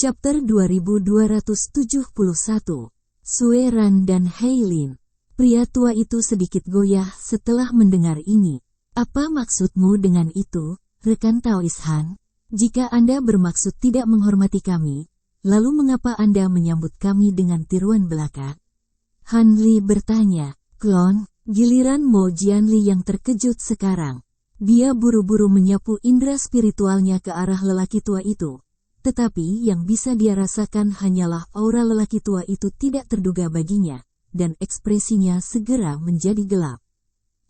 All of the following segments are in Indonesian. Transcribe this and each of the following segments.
Chapter 2271. Sue Ran dan Heilin. Pria tua itu sedikit goyah setelah mendengar ini. Apa maksudmu dengan itu, rekan Taois Han? Jika Anda bermaksud tidak menghormati kami, lalu mengapa Anda menyambut kami dengan tiruan belaka? Han Li bertanya. Klon, giliran Mo Jianli yang terkejut sekarang. Dia buru-buru menyapu indera spiritualnya ke arah lelaki tua itu. Tetapi yang bisa dia rasakan hanyalah aura lelaki tua itu tidak terduga baginya, dan ekspresinya segera menjadi gelap.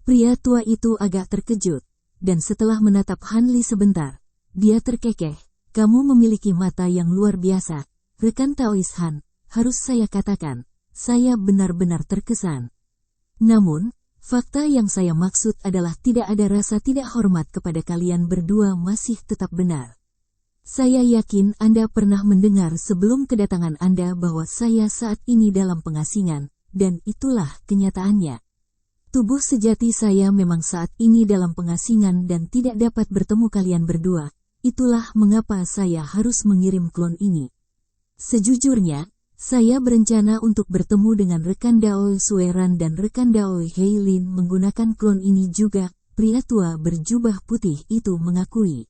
Pria tua itu agak terkejut, dan setelah menatap Han Li sebentar, dia terkekeh. Kamu memiliki mata yang luar biasa, rekan Taois Han, harus saya katakan, saya benar-benar terkesan. Namun, fakta yang saya maksud adalah tidak ada rasa tidak hormat kepada kalian berdua masih tetap benar. Saya yakin Anda pernah mendengar sebelum kedatangan Anda bahwa saya saat ini dalam pengasingan, dan itulah kenyataannya. Tubuh sejati saya memang saat ini dalam pengasingan dan tidak dapat bertemu kalian berdua. Itulah mengapa saya harus mengirim klon ini. Sejujurnya, saya berencana untuk bertemu dengan rekan Daoi Sue Ran dan rekan Daoi Heilin menggunakan klon ini juga, pria tua berjubah putih itu mengakui.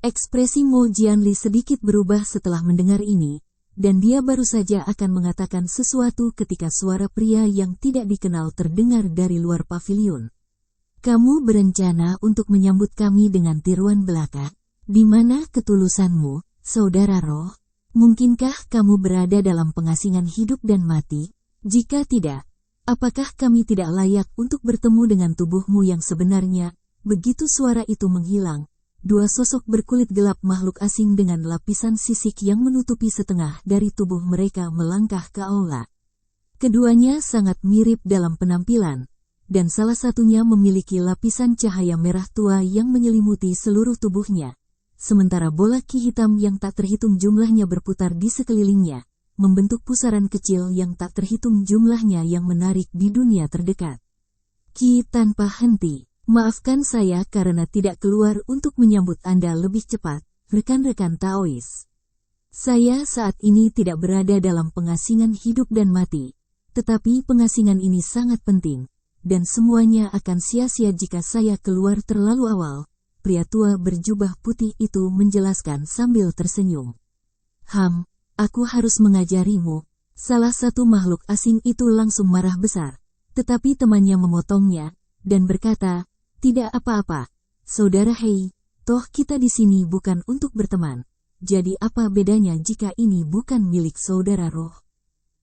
Ekspresi Mo Jianli sedikit berubah setelah mendengar ini, dan dia baru saja akan mengatakan sesuatu ketika suara pria yang tidak dikenal terdengar dari luar pavilion. Kamu berencana untuk menyambut kami dengan tiruan belaka? Di mana ketulusanmu, saudara roh? Mungkinkah kamu berada dalam pengasingan hidup dan mati? Jika tidak, apakah kami tidak layak untuk bertemu dengan tubuhmu yang sebenarnya? Begitu suara itu menghilang, dua sosok berkulit gelap makhluk asing dengan lapisan sisik yang menutupi setengah dari tubuh mereka melangkah ke aula. Keduanya sangat mirip dalam penampilan, dan salah satunya memiliki lapisan cahaya merah tua yang menyelimuti seluruh tubuhnya, sementara bola ki hitam yang tak terhitung jumlahnya berputar di sekelilingnya, membentuk pusaran kecil yang tak terhitung jumlahnya yang menarik di dunia terdekat. Ki tanpa henti. Maafkan saya karena tidak keluar untuk menyambut Anda lebih cepat, rekan-rekan Taois. Saya saat ini tidak berada dalam pengasingan hidup dan mati, tetapi pengasingan ini sangat penting, dan semuanya akan sia-sia jika saya keluar terlalu awal, pria tua berjubah putih itu menjelaskan sambil tersenyum. Aku harus mengajarimu. Salah satu makhluk asing itu langsung marah besar, tetapi temannya memotongnya, dan berkata, tidak apa-apa, saudara Hei, toh kita di sini bukan untuk berteman. Jadi apa bedanya jika ini bukan milik saudara roh?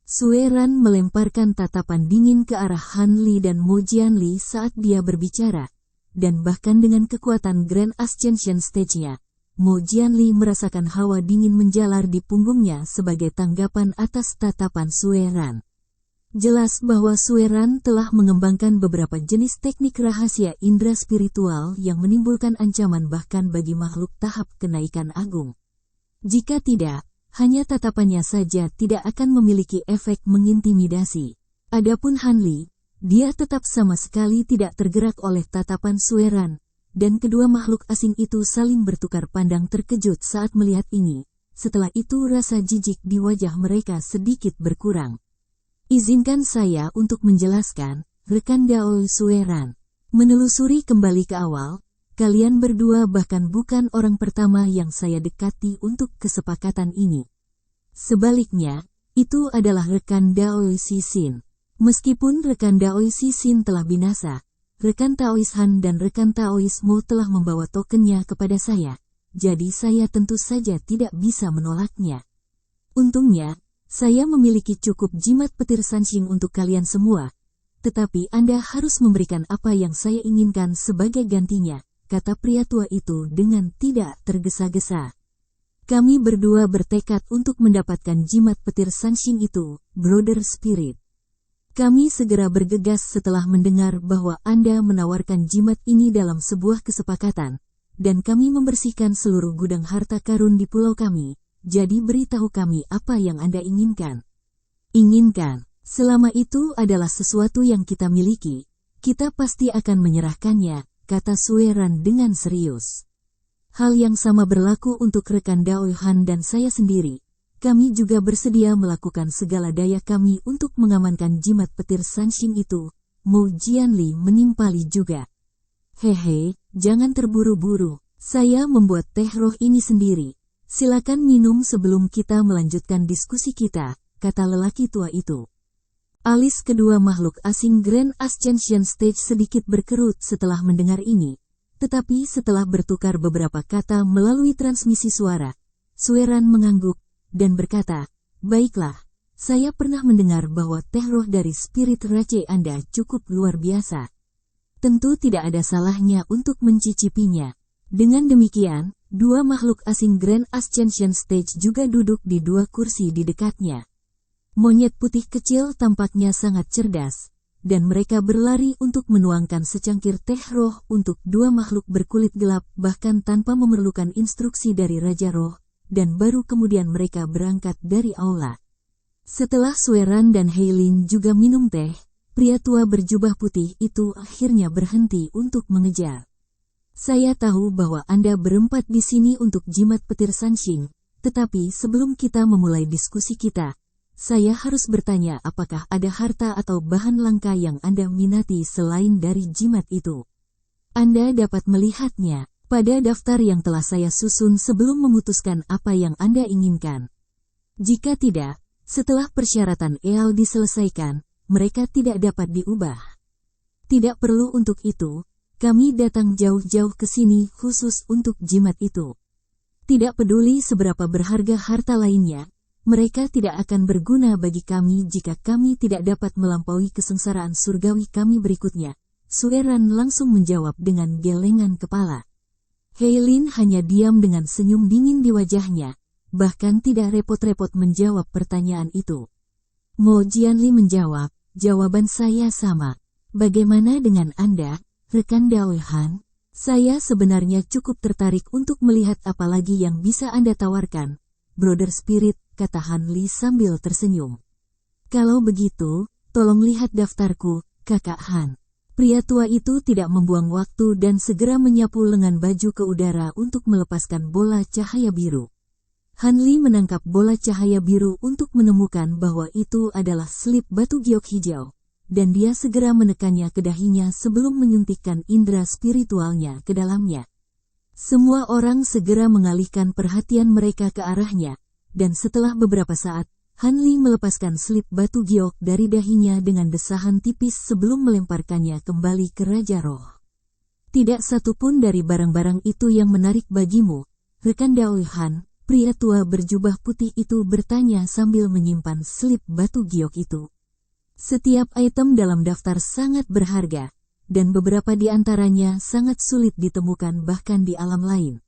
Sue Ran melemparkan tatapan dingin ke arah Han Li dan Mo Jianli saat dia berbicara, dan bahkan dengan kekuatan Grand Ascension Stage-nya, Mo Jianli merasakan hawa dingin menjalar di punggungnya sebagai tanggapan atas tatapan Sue Ran. Jelas bahwa Sue Ran telah mengembangkan beberapa jenis teknik rahasia indera spiritual yang menimbulkan ancaman bahkan bagi makhluk tahap kenaikan agung. Jika tidak, hanya tatapannya saja tidak akan memiliki efek mengintimidasi. Adapun Han Li, dia tetap sama sekali tidak tergerak oleh tatapan Sue Ran, dan kedua makhluk asing itu saling bertukar pandang terkejut saat melihat ini. Setelah itu rasa jijik di wajah mereka sedikit berkurang. Izinkan saya untuk menjelaskan, rekan Daoi Sue Ran. Menelusuri kembali ke awal, kalian berdua bahkan bukan orang pertama yang saya dekati untuk kesepakatan ini. Sebaliknya, itu adalah rekan Daoi Sisin. Meskipun rekan Daoi Sisin telah binasa, rekan Taois Han dan rekan Taois Mo telah membawa tokennya kepada saya, jadi saya tentu saja tidak bisa menolaknya. Untungnya, saya memiliki cukup jimat petir Sanxing untuk kalian semua, tetapi Anda harus memberikan apa yang saya inginkan sebagai gantinya, kata pria tua itu dengan tidak tergesa-gesa. Kami berdua bertekad untuk mendapatkan jimat petir Sanxing itu, Brother Spirit. Kami segera bergegas setelah mendengar bahwa Anda menawarkan jimat ini dalam sebuah kesepakatan, dan kami membersihkan seluruh gudang harta karun di pulau kami. Jadi beritahu kami apa yang Anda inginkan. Inginkan, selama itu adalah sesuatu yang kita miliki, kita pasti akan menyerahkannya, kata Sue Ran dengan serius. Hal yang sama berlaku untuk rekan Daoi Han dan saya sendiri. kami juga bersedia melakukan segala daya kami untuk mengamankan jimat petir Sanxing itu. Mo Jianli menimpali juga. Hehe, jangan terburu-buru. Saya membuat teh roh ini sendiri. Silakan minum sebelum kita melanjutkan diskusi kita, kata lelaki tua itu. Alis kedua makhluk asing Grand Ascension Stage sedikit berkerut setelah mendengar ini. Tetapi setelah bertukar beberapa kata melalui transmisi suara, Sueran mengangguk dan berkata, "Baiklah, saya pernah mendengar bahwa teh roh dari spirit race Anda cukup luar biasa. Tentu tidak ada salahnya untuk mencicipinya." Dengan demikian, dua makhluk asing Grand Ascension Stage juga duduk di dua kursi di dekatnya. Monyet putih kecil tampaknya sangat cerdas, dan mereka berlari untuk menuangkan secangkir teh roh untuk dua makhluk berkulit gelap bahkan tanpa memerlukan instruksi dari Raja Roh, dan baru kemudian mereka berangkat dari aula. Setelah Sueran dan Heilin juga minum teh, pria tua berjubah putih itu akhirnya berhenti untuk mengejar. "Saya tahu bahwa Anda berempat di sini untuk jimat petir Sanxing, tetapi sebelum kita memulai diskusi kita, saya harus bertanya apakah ada harta atau bahan langka yang Anda minati selain dari jimat itu. Anda dapat melihatnya pada daftar yang telah saya susun sebelum memutuskan apa yang Anda inginkan. Jika tidak, setelah persyaratan EAL diselesaikan, mereka tidak dapat diubah. Tidak perlu untuk itu. Kami datang jauh-jauh ke sini khusus untuk jimat itu. Tidak peduli seberapa berharga harta lainnya, mereka tidak akan berguna bagi kami jika kami tidak dapat melampaui kesengsaraan surgawi kami berikutnya." Sueran langsung menjawab dengan gelengan kepala. Heilin hanya diam dengan senyum dingin di wajahnya, bahkan tidak repot-repot menjawab pertanyaan itu. Mo Jianli menjawab, "Jawaban saya sama. Bagaimana dengan Anda, rekan Daoihan? Saya sebenarnya cukup tertarik untuk melihat apa lagi yang bisa Anda tawarkan, Brother Spirit," kata Han Li sambil tersenyum. "Kalau begitu, tolong lihat daftarku, Kakak Han." Pria tua itu tidak membuang waktu dan segera menyapu lengan baju ke udara untuk melepaskan bola cahaya biru. Han Li menangkap bola cahaya biru untuk menemukan bahwa itu adalah selip batu giok hijau, dan dia segera menekannya ke dahinya sebelum menyuntikkan indera spiritualnya ke dalamnya. Semua orang segera mengalihkan perhatian mereka ke arahnya, dan setelah beberapa saat, Han Li melepaskan selip batu giok dari dahinya dengan desahan tipis sebelum melemparkannya kembali ke Raja Roh. "Tidak satu pun dari barang-barang itu yang menarik bagimu, rekan Daoihan?" Pria tua berjubah putih itu bertanya sambil menyimpan selip batu giok itu. "Setiap item dalam daftar sangat berharga, dan beberapa di antaranya sangat sulit ditemukan bahkan di alam lain.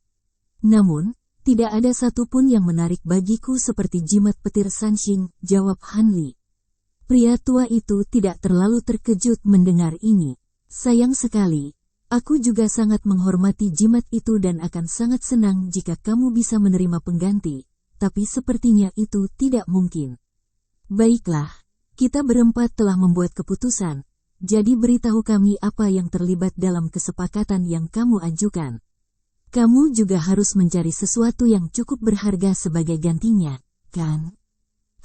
Namun, tidak ada satupun yang menarik bagiku seperti jimat petir Sanxing," jawab Han Li. Pria tua itu tidak terlalu terkejut mendengar ini. "Sayang sekali, aku juga sangat menghormati jimat itu dan akan sangat senang jika kamu bisa menerima pengganti, tapi sepertinya itu tidak mungkin. Baiklah. Kita berempat telah membuat keputusan, jadi beritahu kami apa yang terlibat dalam kesepakatan yang kamu ajukan. Kamu juga harus mencari sesuatu yang cukup berharga sebagai gantinya, kan?"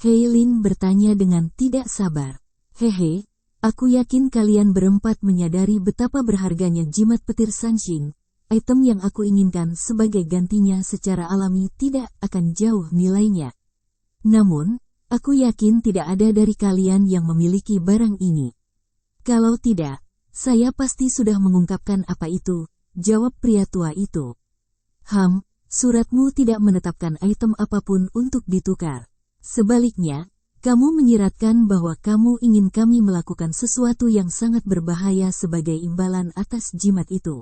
Heilin bertanya dengan tidak sabar. "Hehe, aku yakin kalian berempat menyadari betapa berharganya jimat petir Sanxing. Item yang aku inginkan sebagai gantinya secara alami tidak akan jauh nilainya. Namun, aku yakin tidak ada dari kalian yang memiliki barang ini. Kalau tidak, saya pasti sudah mengungkapkan apa itu," jawab pria tua itu. Suratmu tidak menetapkan item apapun untuk ditukar. Sebaliknya, kamu menyiratkan bahwa kamu ingin kami melakukan sesuatu yang sangat berbahaya sebagai imbalan atas jimat itu.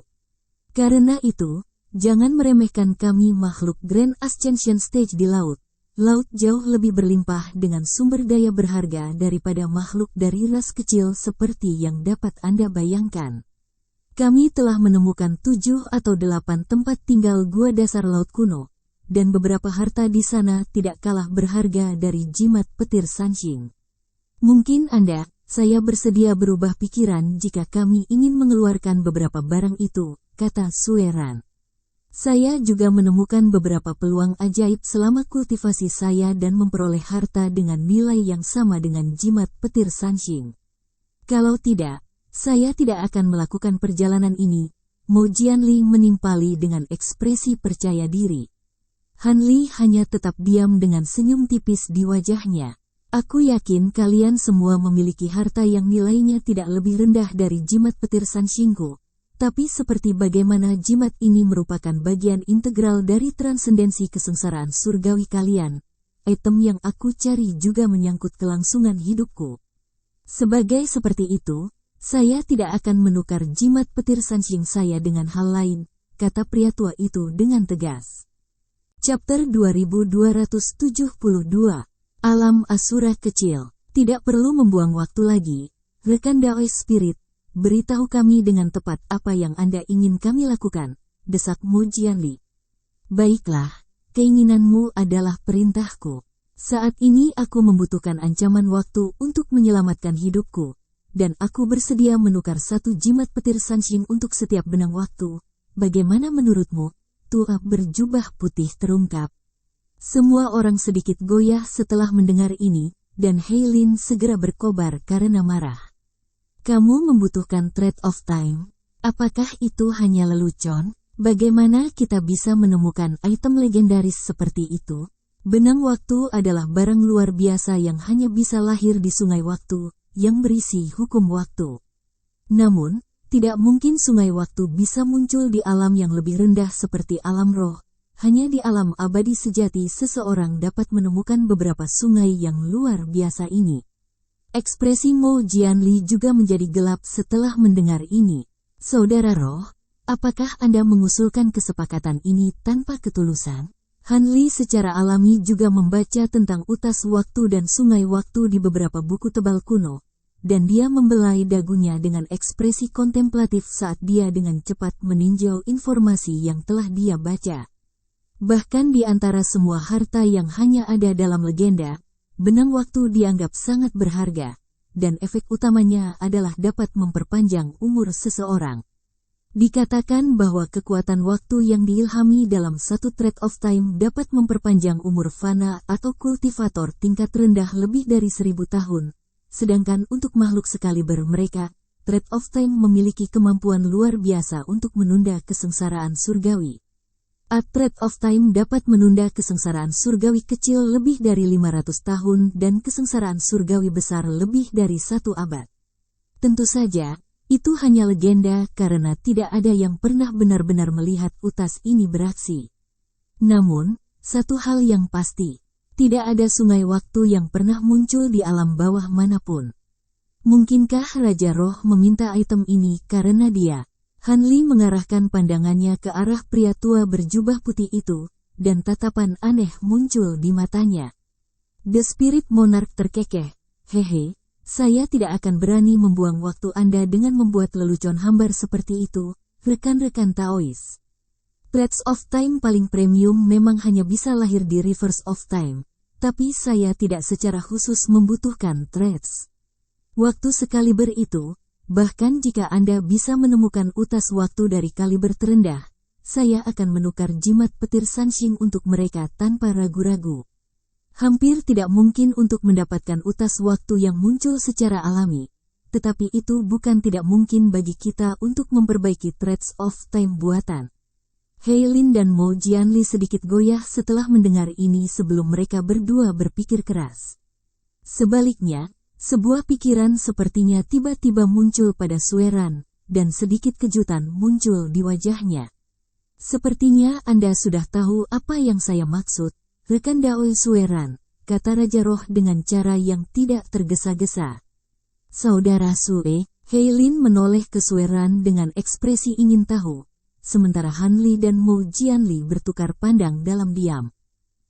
Karena itu, jangan meremehkan kami makhluk Grand Ascension Stage di laut. Laut jauh lebih berlimpah dengan sumber daya berharga daripada makhluk dari ras kecil seperti yang dapat Anda bayangkan. Kami telah menemukan 7 atau 8 tempat tinggal gua dasar laut kuno, dan beberapa harta di sana tidak kalah berharga dari jimat petir Sanxing. Mungkin saya bersedia berubah pikiran jika kami ingin mengeluarkan beberapa barang itu, kata Sueran. Saya juga menemukan beberapa peluang ajaib selama kultivasi saya dan memperoleh harta dengan nilai yang sama dengan jimat petir Sanxing. Kalau tidak, saya tidak akan melakukan perjalanan ini, Mo Jianli menimpali dengan ekspresi percaya diri. Han Li hanya tetap diam dengan senyum tipis di wajahnya. Aku yakin kalian semua memiliki harta yang nilainya tidak lebih rendah dari jimat petir Sanxingku. Tapi seperti bagaimana jimat ini merupakan bagian integral dari transendensi kesengsaraan surgawi kalian, item yang aku cari juga menyangkut kelangsungan hidupku. Sebagai seperti itu, saya tidak akan menukar jimat petir Sanxing saya dengan hal lain, kata pria tua itu dengan tegas. Chapter 2272 Alam Asura Kecil. Tidak perlu membuang waktu lagi, rekan Daoist Spirit, beritahu kami dengan tepat apa yang Anda ingin kami lakukan, desak Mo Jianli. Baiklah, keinginanmu adalah perintahku. Saat ini aku membutuhkan ancaman waktu untuk menyelamatkan hidupku, dan aku bersedia menukar satu jimat petir Sanxing untuk setiap benang waktu. Bagaimana menurutmu? Tua berjubah putih terungkap. Semua orang sedikit goyah setelah mendengar ini, dan Heilin segera berkobar karena marah. Kamu membutuhkan trade of time? Apakah itu hanya lelucon? Bagaimana kita bisa menemukan item legendaris seperti itu? Benang waktu adalah barang luar biasa yang hanya bisa lahir di sungai waktu, yang berisi hukum waktu. Namun, tidak mungkin sungai waktu bisa muncul di alam yang lebih rendah seperti alam roh. Hanya di alam abadi sejati seseorang dapat menemukan beberapa sungai yang luar biasa ini. Ekspresi Mo Jianli juga menjadi gelap setelah mendengar ini. Saudara roh, apakah Anda mengusulkan kesepakatan ini tanpa ketulusan? Han Li secara alami juga membaca tentang utas waktu dan sungai waktu di beberapa buku tebal kuno, dan dia membelai dagunya dengan ekspresi kontemplatif saat dia dengan cepat meninjau informasi yang telah dia baca. Bahkan di antara semua harta yang hanya ada dalam legenda, benang waktu dianggap sangat berharga, dan efek utamanya adalah dapat memperpanjang umur seseorang. Dikatakan bahwa kekuatan waktu yang diilhami dalam satu trade of time dapat memperpanjang umur fana atau kultivator tingkat rendah lebih dari 1000 tahun, sedangkan untuk makhluk sekaliber mereka, trade of time memiliki kemampuan luar biasa untuk menunda kesengsaraan surgawi. A thread of time dapat menunda kesengsaraan surgawi kecil lebih dari 500 tahun dan kesengsaraan surgawi besar lebih dari 1 abad. Tentu saja, itu hanya legenda karena tidak ada yang pernah benar-benar melihat utas ini beraksi. Namun, satu hal yang pasti, tidak ada sungai waktu yang pernah muncul di alam bawah manapun. Mungkinkah Raja Roh meminta item ini karena dia? Han Li mengarahkan pandangannya ke arah pria tua berjubah putih itu, dan tatapan aneh muncul di matanya. The Spirit Monarch terkekeh, hehe, saya tidak akan berani membuang waktu Anda dengan membuat lelucon hambar seperti itu, rekan-rekan Taois. Threads of Time paling premium memang hanya bisa lahir di Reverse of Time, tapi saya tidak secara khusus membutuhkan threads. Waktu sekaliber itu, bahkan jika Anda bisa menemukan utas waktu dari kaliber terendah, saya akan menukar jimat petir Sanxing untuk mereka tanpa ragu-ragu. Hampir tidak mungkin untuk mendapatkan utas waktu yang muncul secara alami, tetapi itu bukan tidak mungkin bagi kita untuk memperbaiki threads of time buatan. Heilin dan Mo Jianli sedikit goyah setelah mendengar ini sebelum mereka berdua berpikir keras. Sebaliknya, sebuah pikiran sepertinya tiba-tiba muncul pada Sueran, dan sedikit kejutan muncul di wajahnya. Sepertinya Anda sudah tahu apa yang saya maksud, rekan Daoi Sueran, kata Raja Roh dengan cara yang tidak tergesa-gesa. Saudara Sue, Heilin menoleh ke Sueran dengan ekspresi ingin tahu, sementara Han Li dan Mo Jianli bertukar pandang dalam diam.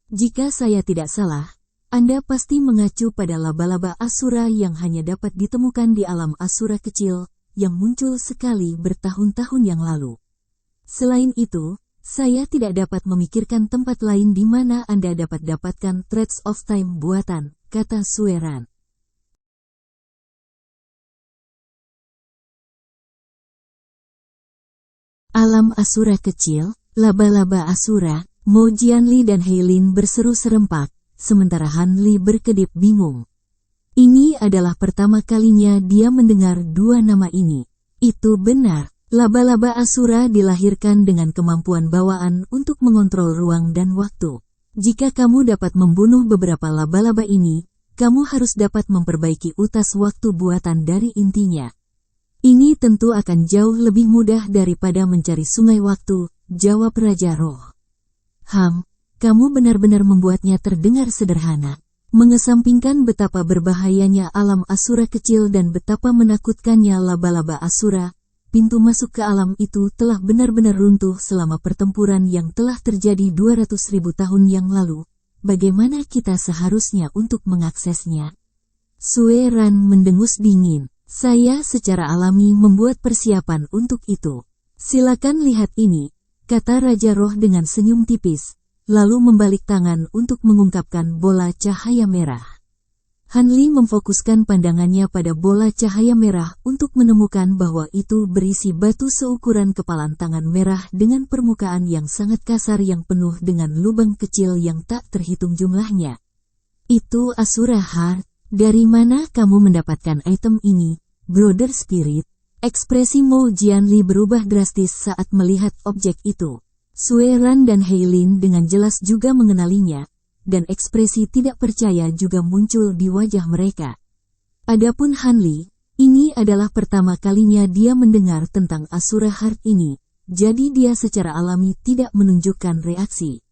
Jika saya tidak salah, Anda pasti mengacu pada laba-laba Asura yang hanya dapat ditemukan di alam Asura kecil, yang muncul sekali bertahun-tahun yang lalu. Selain itu, saya tidak dapat memikirkan tempat lain di mana Anda dapat dapatkan threads of time buatan, kata Sueran. Alam Asura kecil, Laba-laba Asura, Mo Jianli dan Heilin berseru serempak, sementara Han Li berkedip bingung. Ini adalah pertama kalinya dia mendengar dua nama ini. Itu benar, laba-laba Asura dilahirkan dengan kemampuan bawaan untuk mengontrol ruang dan waktu. Jika kamu dapat membunuh beberapa laba-laba ini, kamu harus dapat memperbaiki utas waktu buatan dari intinya. Ini tentu akan jauh lebih mudah daripada mencari sungai waktu, jawab Raja Roh. Kamu benar-benar membuatnya terdengar sederhana. Mengesampingkan betapa berbahayanya alam Asura kecil dan betapa menakutkannya laba-laba Asura, pintu masuk ke alam itu telah benar-benar runtuh selama pertempuran yang telah terjadi 200.000 tahun yang lalu. Bagaimana kita seharusnya untuk mengaksesnya? Sue Ran mendengus dingin. Saya secara alami membuat persiapan untuk itu. Silakan lihat ini, kata Raja Roh dengan senyum tipis, lalu membalik tangan untuk mengungkapkan bola cahaya merah. Han Li memfokuskan pandangannya pada bola cahaya merah untuk menemukan bahwa itu berisi batu seukuran kepalan tangan merah dengan permukaan yang sangat kasar yang penuh dengan lubang kecil yang tak terhitung jumlahnya. Itu Asura Heart. Dari mana kamu mendapatkan item ini, Brother Spirit? Ekspresi Mo Jianli berubah drastis saat melihat objek itu. Sue Ran dan Heilin dengan jelas juga mengenalinya, dan ekspresi tidak percaya juga muncul di wajah mereka. Adapun Han Li, ini adalah pertama kalinya dia mendengar tentang Asura Heart ini, jadi dia secara alami tidak menunjukkan reaksi.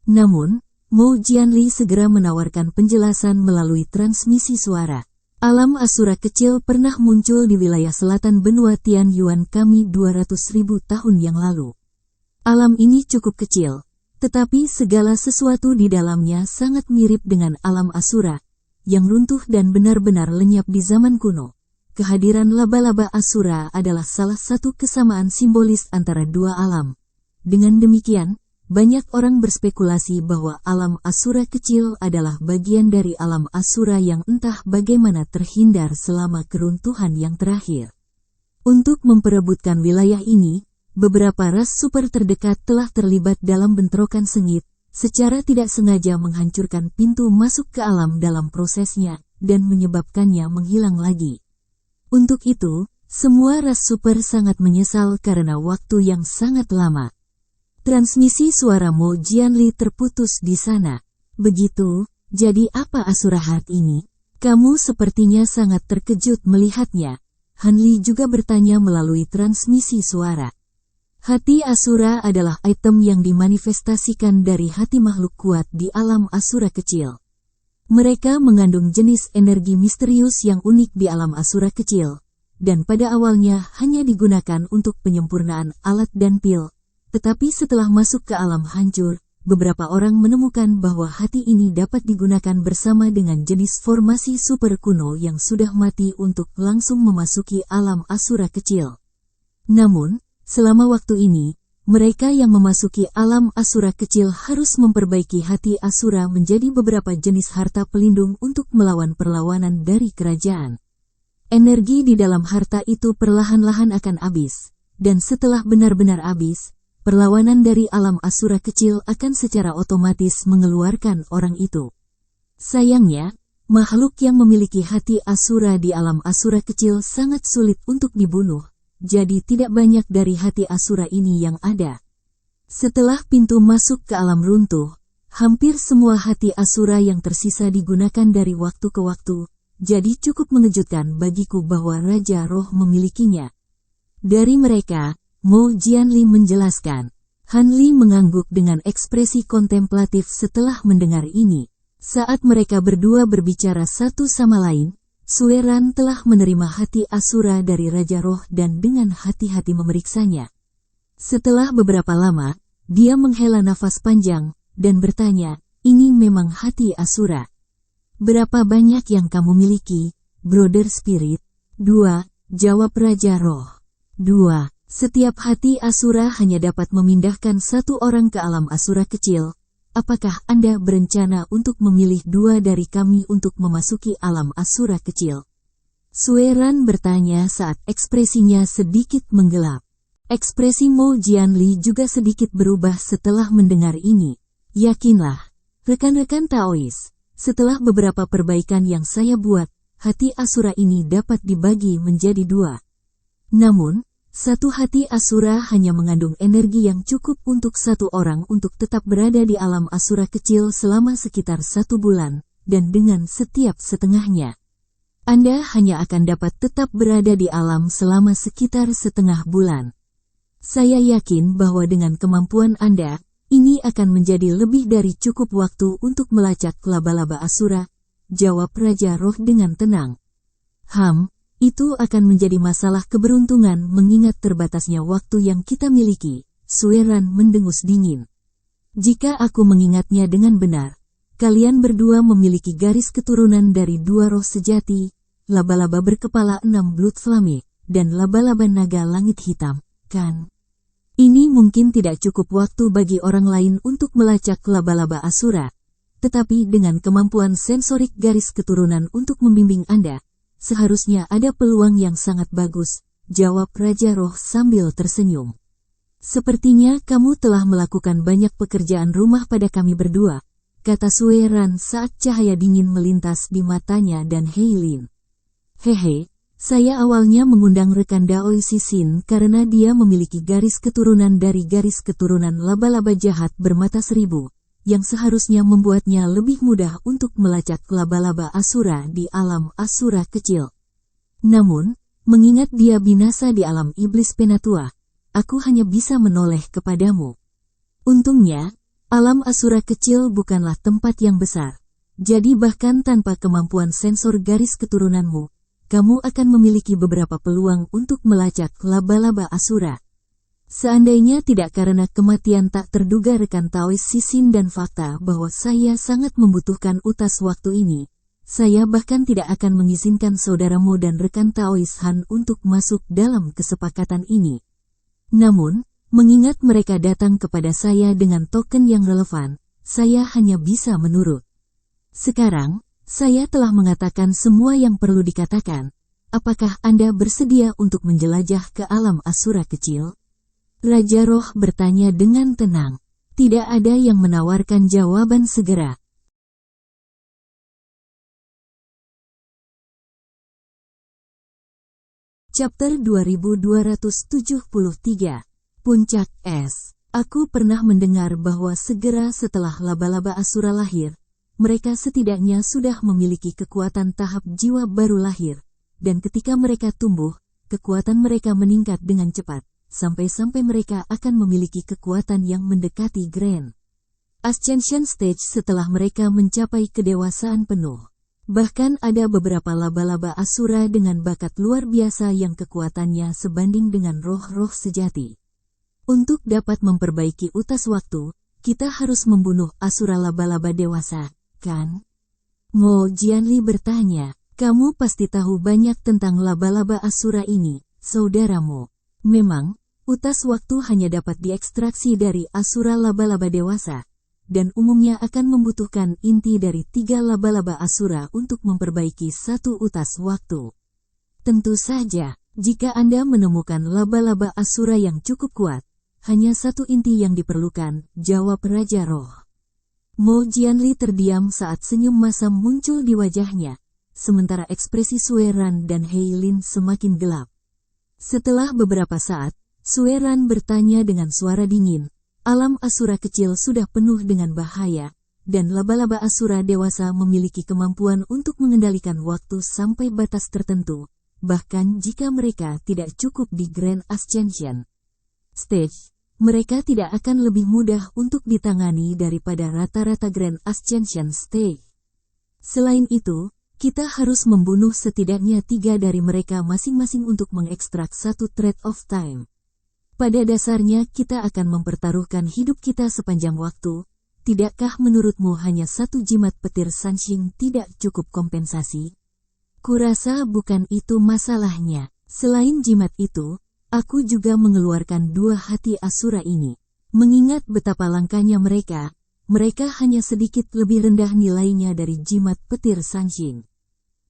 Namun, Mo Jianli segera menawarkan penjelasan melalui transmisi suara. Alam Asura kecil pernah muncul di wilayah selatan benua Tian Yuan kami 200.000 tahun yang lalu. Alam ini cukup kecil, tetapi segala sesuatu di dalamnya sangat mirip dengan alam Asura, yang runtuh dan benar-benar lenyap di zaman kuno. Kehadiran laba-laba Asura adalah salah satu kesamaan simbolis antara dua alam. Dengan demikian, banyak orang berspekulasi bahwa alam Asura kecil adalah bagian dari alam Asura yang entah bagaimana terhindar selama keruntuhan yang terakhir. Untuk memperebutkan wilayah ini, beberapa ras super terdekat telah terlibat dalam bentrokan sengit, secara tidak sengaja menghancurkan pintu masuk ke alam dalam prosesnya, dan menyebabkannya menghilang lagi. Untuk itu, semua ras super sangat menyesal karena waktu yang sangat lama. Transmisi suara Mo Jianli terputus di sana. Begitu, jadi apa Asura Heart ini? Kamu sepertinya sangat terkejut melihatnya. Han Li juga bertanya melalui transmisi suara. Hati Asura adalah item yang dimanifestasikan dari hati makhluk kuat di alam Asura kecil. Mereka mengandung jenis energi misterius yang unik di alam Asura kecil, dan pada awalnya hanya digunakan untuk penyempurnaan alat dan pil. Tetapi setelah masuk ke alam hancur, beberapa orang menemukan bahwa hati ini dapat digunakan bersama dengan jenis formasi super kuno yang sudah mati untuk langsung memasuki alam Asura kecil. Namun, selama waktu ini, mereka yang memasuki alam Asura kecil harus memperbaiki hati Asura menjadi beberapa jenis harta pelindung untuk melawan perlawanan dari kerajaan. Energi di dalam harta itu perlahan-lahan akan habis, dan setelah benar-benar habis, perlawanan dari alam Asura kecil akan secara otomatis mengeluarkan orang itu. Sayangnya, makhluk yang memiliki hati Asura di alam Asura kecil sangat sulit untuk dibunuh. Jadi tidak banyak dari hati Asura ini yang ada. Setelah pintu masuk ke alam runtuh, hampir semua hati Asura yang tersisa digunakan dari waktu ke waktu, jadi cukup mengejutkan bagiku bahwa Raja Roh memilikinya. Dari mereka, Mo Jianli menjelaskan. Han Li mengangguk dengan ekspresi kontemplatif setelah mendengar ini. Saat mereka berdua berbicara satu sama lain, Sue Ran telah menerima hati Asura dari Raja Roh dan dengan hati-hati memeriksanya. Setelah beberapa lama, dia menghela nafas panjang, dan bertanya, ini memang hati Asura. Berapa banyak yang kamu miliki, Brother Spirit? 2, jawab Raja Roh. 2. Setiap hati Asura hanya dapat memindahkan satu orang ke alam Asura kecil. Apakah Anda berencana untuk memilih 2 dari kami untuk memasuki alam Asura kecil? Sue Ran bertanya saat ekspresinya sedikit menggelap. Ekspresi Mo Jianli juga sedikit berubah setelah mendengar ini. Yakinlah, rekan-rekan Taois, setelah beberapa perbaikan yang saya buat, hati Asura ini dapat dibagi menjadi dua. Namun, satu hati Asura hanya mengandung energi yang cukup untuk satu orang untuk tetap berada di alam Asura kecil selama sekitar 1 bulan, dan dengan setiap setengahnya, Anda hanya akan dapat tetap berada di alam selama sekitar setengah bulan. Saya yakin bahwa dengan kemampuan Anda, ini akan menjadi lebih dari cukup waktu untuk melacak laba-laba Asura, jawab Raja Roh dengan tenang. Itu akan menjadi masalah keberuntungan mengingat terbatasnya waktu yang kita miliki, Sueran mendengus dingin. Jika aku mengingatnya dengan benar, kalian berdua memiliki garis keturunan dari 2 roh sejati, laba-laba berkepala 6 Blood Flame, dan laba-laba naga langit hitam, kan? Ini mungkin tidak cukup waktu bagi orang lain untuk melacak laba-laba Asura, tetapi dengan kemampuan sensorik garis keturunan untuk membimbing Anda, seharusnya ada peluang yang sangat bagus, jawab Raja Roh sambil tersenyum. Sepertinya kamu telah melakukan banyak pekerjaan rumah pada kami berdua, kata Sueran saat cahaya dingin melintas di matanya dan Heilin. Hehe, saya awalnya mengundang rekan Daoi Sisin karena dia memiliki garis keturunan dari garis keturunan laba-laba jahat bermata 1000, yang seharusnya membuatnya lebih mudah untuk melacak laba-laba Asura di alam Asura kecil. Namun, mengingat dia binasa di alam iblis penatua, aku hanya bisa menoleh kepadamu. Untungnya, alam Asura kecil bukanlah tempat yang besar, jadi bahkan tanpa kemampuan sensor garis keturunanmu, kamu akan memiliki beberapa peluang untuk melacak laba-laba Asura. Seandainya tidak karena kematian tak terduga rekan Taois Sisin dan fakta bahwa saya sangat membutuhkan utas waktu ini, saya bahkan tidak akan mengizinkan saudaramu dan rekan Taois Han untuk masuk dalam kesepakatan ini. Namun, mengingat mereka datang kepada saya dengan token yang relevan, saya hanya bisa menurut. Sekarang, saya telah mengatakan semua yang perlu dikatakan. Apakah Anda bersedia untuk menjelajah ke alam Asura kecil? Raja Roh bertanya dengan tenang. Tidak ada yang menawarkan jawaban segera. Chapter 2273. Puncak Es. Aku pernah mendengar bahwa segera setelah laba-laba Asura lahir, mereka setidaknya sudah memiliki kekuatan tahap jiwa baru lahir, dan ketika mereka tumbuh, kekuatan mereka meningkat dengan cepat. Sampai-sampai mereka akan memiliki kekuatan yang mendekati Grand Ascension Stage setelah mereka mencapai kedewasaan penuh. Bahkan ada beberapa laba-laba Asura dengan bakat luar biasa yang kekuatannya sebanding dengan roh-roh sejati. Untuk dapat memperbaiki utas waktu, kita harus membunuh Asura laba-laba dewasa, kan? Mo Jianli bertanya, kamu pasti tahu banyak tentang laba-laba Asura ini, saudaramu. Memang, utas waktu hanya dapat diekstraksi dari Asura laba-laba dewasa, dan umumnya akan membutuhkan inti dari 3 laba-laba Asura untuk memperbaiki 1 utas waktu. Tentu saja, jika Anda menemukan laba-laba Asura yang cukup kuat, hanya 1 inti yang diperlukan, jawab Raja Roh. Mo Jianli terdiam saat senyum masam muncul di wajahnya, sementara ekspresi Sueran dan Heilin semakin gelap. Setelah beberapa saat, Sueran bertanya dengan suara dingin, alam Asura kecil sudah penuh dengan bahaya, dan laba-laba Asura dewasa memiliki kemampuan untuk mengendalikan waktu sampai batas tertentu, bahkan jika mereka tidak cukup di Grand Ascension Stage, mereka tidak akan lebih mudah untuk ditangani daripada rata-rata Grand Ascension Stage. Selain itu, kita harus membunuh setidaknya 3 dari mereka masing-masing untuk mengekstrak 1 thread of time. Pada dasarnya kita akan mempertaruhkan hidup kita sepanjang waktu. Tidakkah menurutmu hanya 1 jimat petir Sanxing tidak cukup kompensasi? Kurasa bukan itu masalahnya. Selain jimat itu, aku juga mengeluarkan 2 hati Asura ini. Mengingat betapa langkanya mereka hanya sedikit lebih rendah nilainya dari jimat petir Sanxing.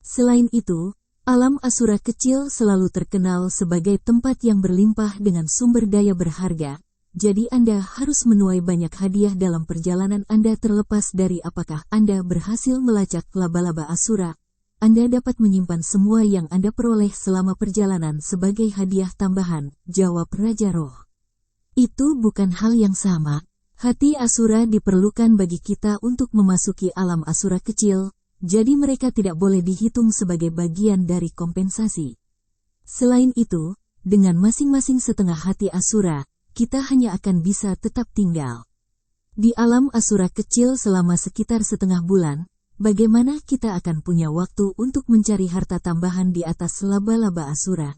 Selain itu, Alam Asura kecil selalu terkenal sebagai tempat yang berlimpah dengan sumber daya berharga, jadi Anda harus menuai banyak hadiah dalam perjalanan Anda terlepas dari apakah Anda berhasil melacak laba-laba Asura. Anda dapat menyimpan semua yang Anda peroleh selama perjalanan sebagai hadiah tambahan, jawab Raja Roh. Itu bukan hal yang sama. Hati Asura diperlukan bagi kita untuk memasuki alam Asura kecil, jadi mereka tidak boleh dihitung sebagai bagian dari kompensasi. Selain itu, dengan masing-masing setengah hati Asura, kita hanya akan bisa tetap tinggal di alam Asura kecil selama sekitar setengah bulan. Bagaimana kita akan punya waktu untuk mencari harta tambahan di atas laba-laba Asura?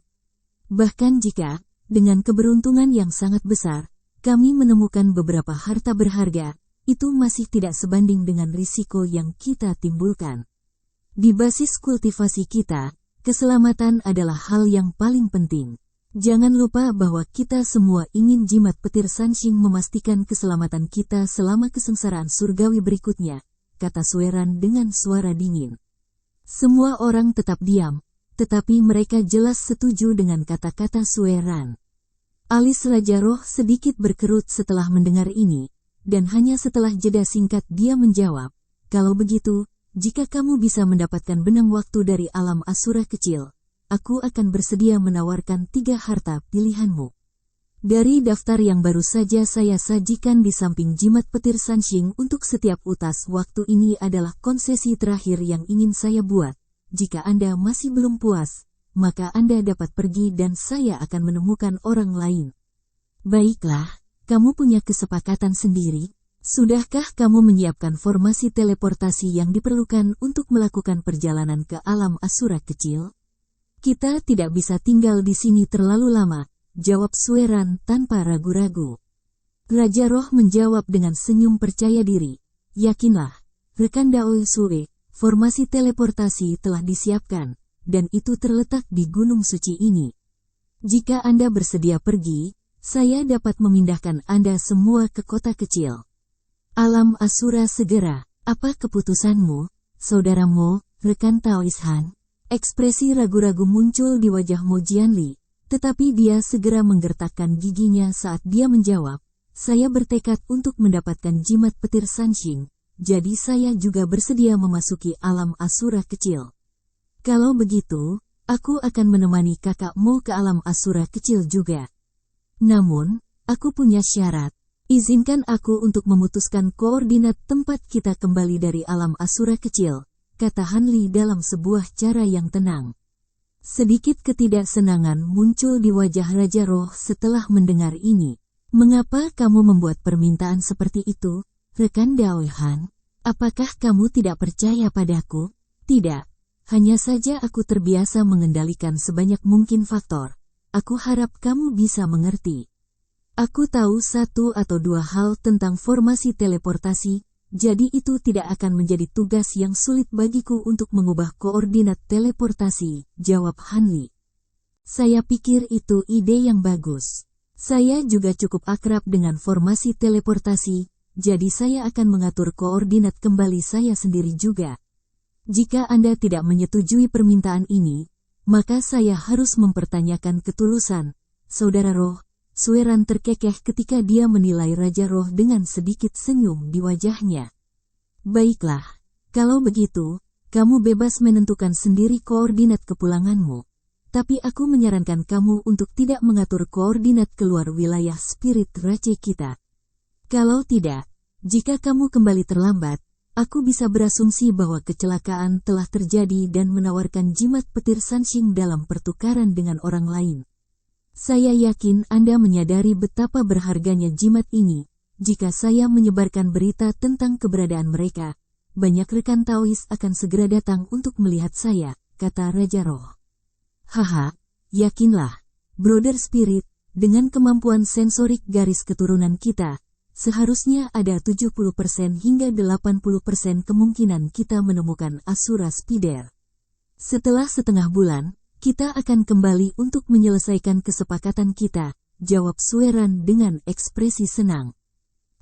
Bahkan jika, dengan keberuntungan yang sangat besar, kami menemukan beberapa harta berharga, itu masih tidak sebanding dengan risiko yang kita timbulkan. Di basis kultivasi kita, keselamatan adalah hal yang paling penting. Jangan lupa bahwa kita semua ingin jimat petir Sanshing memastikan keselamatan kita selama kesengsaraan surgawi berikutnya, kata Sueran dengan suara dingin. Semua orang tetap diam, tetapi mereka jelas setuju dengan kata-kata Sueran. Alis Raja Roh sedikit berkerut setelah mendengar ini, dan hanya setelah jeda singkat dia menjawab, kalau begitu, jika kamu bisa mendapatkan benang waktu dari alam Asura kecil, aku akan bersedia menawarkan 3 harta pilihanmu. Dari daftar yang baru saja saya sajikan di samping jimat petir Sanshing untuk setiap utas waktu ini adalah konsesi terakhir yang ingin saya buat. Jika Anda masih belum puas, maka Anda dapat pergi dan saya akan menemukan orang lain. Baiklah, kamu punya kesepakatan sendiri. Sudahkah kamu menyiapkan formasi teleportasi yang diperlukan untuk melakukan perjalanan ke alam Asura kecil? Kita tidak bisa tinggal di sini terlalu lama, jawab Sueran tanpa ragu-ragu. Raja Roh menjawab dengan senyum percaya diri. Yakinlah, rekan Daoi Sue, formasi teleportasi telah disiapkan, dan itu terletak di gunung suci ini. Jika Anda bersedia pergi, saya dapat memindahkan Anda semua ke kota kecil alam Asura segera. Apa keputusanmu, saudaramu, rekan Taois Han? Ekspresi ragu-ragu muncul di wajah Mo Jianli. Tetapi dia segera menggertakkan giginya saat dia menjawab, saya bertekad untuk mendapatkan jimat petir Sanshing, jadi saya juga bersedia memasuki alam Asura kecil. Kalau begitu, aku akan menemani kakakmu ke alam Asura kecil juga. Namun, aku punya syarat. Izinkan aku untuk memutuskan koordinat tempat kita kembali dari alam Asura kecil, kata Hanli dalam sebuah cara yang tenang. Sedikit ketidaksenangan muncul di wajah Raja Roh setelah mendengar ini. Mengapa kamu membuat permintaan seperti itu, rekan Daoi Han? Apakah kamu tidak percaya padaku? Tidak. Hanya saja aku terbiasa mengendalikan sebanyak mungkin faktor. Aku harap kamu bisa mengerti. Aku tahu 1 atau 2 hal tentang formasi teleportasi, jadi itu tidak akan menjadi tugas yang sulit bagiku untuk mengubah koordinat teleportasi, jawab Hanli. Saya pikir itu ide yang bagus. Saya juga cukup akrab dengan formasi teleportasi, jadi saya akan mengatur koordinat kembali saya sendiri juga. Jika Anda tidak menyetujui permintaan ini, maka saya harus mempertanyakan ketulusan, Saudara Roh. Sueran terkekeh ketika dia menilai Raja Roh dengan sedikit senyum di wajahnya. Baiklah, kalau begitu, kamu bebas menentukan sendiri koordinat kepulanganmu. Tapi aku menyarankan kamu untuk tidak mengatur koordinat keluar wilayah spirit race kita. Kalau tidak, jika kamu kembali terlambat, aku bisa berasumsi bahwa kecelakaan telah terjadi dan menawarkan jimat petir Sanshing dalam pertukaran dengan orang lain. Saya yakin Anda menyadari betapa berharganya jimat ini. Jika saya menyebarkan berita tentang keberadaan mereka, banyak rekan Taois akan segera datang untuk melihat saya, kata Raja Roh. Haha, yakinlah, Brother Spirit, dengan kemampuan sensorik garis keturunan kita, seharusnya ada 70% hingga 80% kemungkinan kita menemukan Asura Spider. Setelah setengah bulan, kita akan kembali untuk menyelesaikan kesepakatan kita, jawab Sueran dengan ekspresi senang.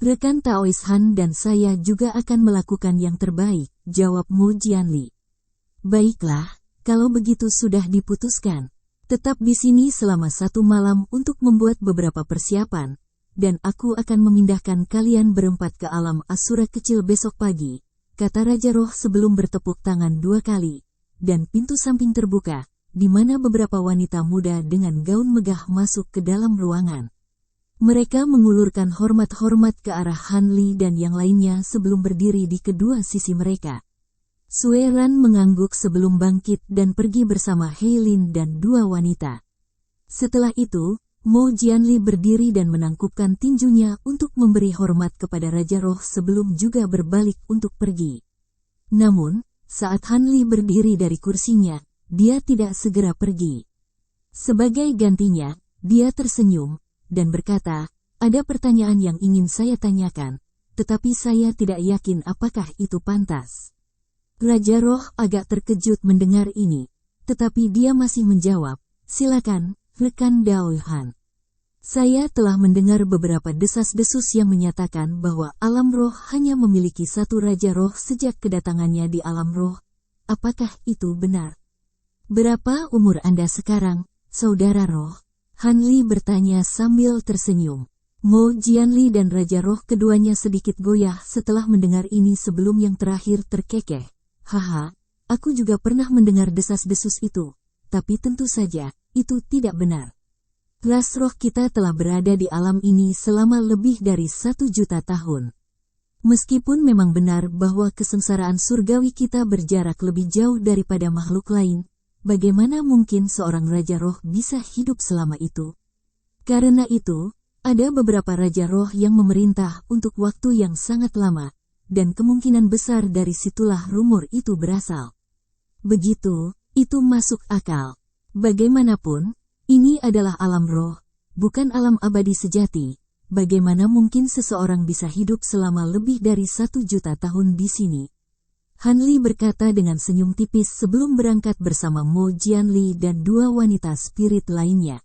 Rekan Taois Han dan saya juga akan melakukan yang terbaik, jawab Mo Jianli. Baiklah, kalau begitu sudah diputuskan. Tetap di sini selama 1 malam untuk membuat beberapa persiapan, dan aku akan memindahkan kalian berempat ke alam Asura kecil besok pagi, kata Raja Roh sebelum bertepuk tangan 2 kali, dan pintu samping terbuka, di mana beberapa wanita muda dengan gaun megah masuk ke dalam ruangan. Mereka mengulurkan hormat-hormat ke arah Han Li dan yang lainnya sebelum berdiri di kedua sisi mereka. Sue Ran mengangguk sebelum bangkit dan pergi bersama Heilin dan 2 wanita. Setelah itu, Mo Jianli berdiri dan menangkupkan tinjunya untuk memberi hormat kepada Raja Roh sebelum juga berbalik untuk pergi. Namun, saat Han Li berdiri dari kursinya, dia tidak segera pergi. Sebagai gantinya, dia tersenyum dan berkata, "Ada pertanyaan yang ingin saya tanyakan, tetapi saya tidak yakin apakah itu pantas." Raja Roh agak terkejut mendengar ini, tetapi dia masih menjawab, "Silakan, rekan Dao Han. Saya telah mendengar beberapa desas-desus yang menyatakan bahwa alam roh hanya memiliki 1 Raja Roh sejak kedatangannya di alam roh. Apakah itu benar?" "Berapa umur Anda sekarang, Saudara Roh?" Han Li bertanya sambil tersenyum. Mo Jianli dan Raja Roh keduanya sedikit goyah setelah mendengar ini sebelum yang terakhir terkekeh. "Haha, aku juga pernah mendengar desas-desus itu, tapi tentu saja, itu tidak benar. Ras roh kita telah berada di alam ini selama lebih dari 1.000.000 tahun. Meskipun memang benar bahwa kesengsaraan surgawi kita berjarak lebih jauh daripada makhluk lain, bagaimana mungkin seorang Raja Roh bisa hidup selama itu? Karena itu, ada beberapa Raja Roh yang memerintah untuk waktu yang sangat lama, dan kemungkinan besar dari situlah rumor itu berasal. Begitu, itu masuk akal. Bagaimanapun, ini adalah alam roh, bukan alam abadi sejati. Bagaimana mungkin seseorang bisa hidup selama lebih dari 1.000.000 tahun di sini?" Han Li berkata dengan senyum tipis sebelum berangkat bersama Mo Jianli dan 2 wanita spirit lainnya.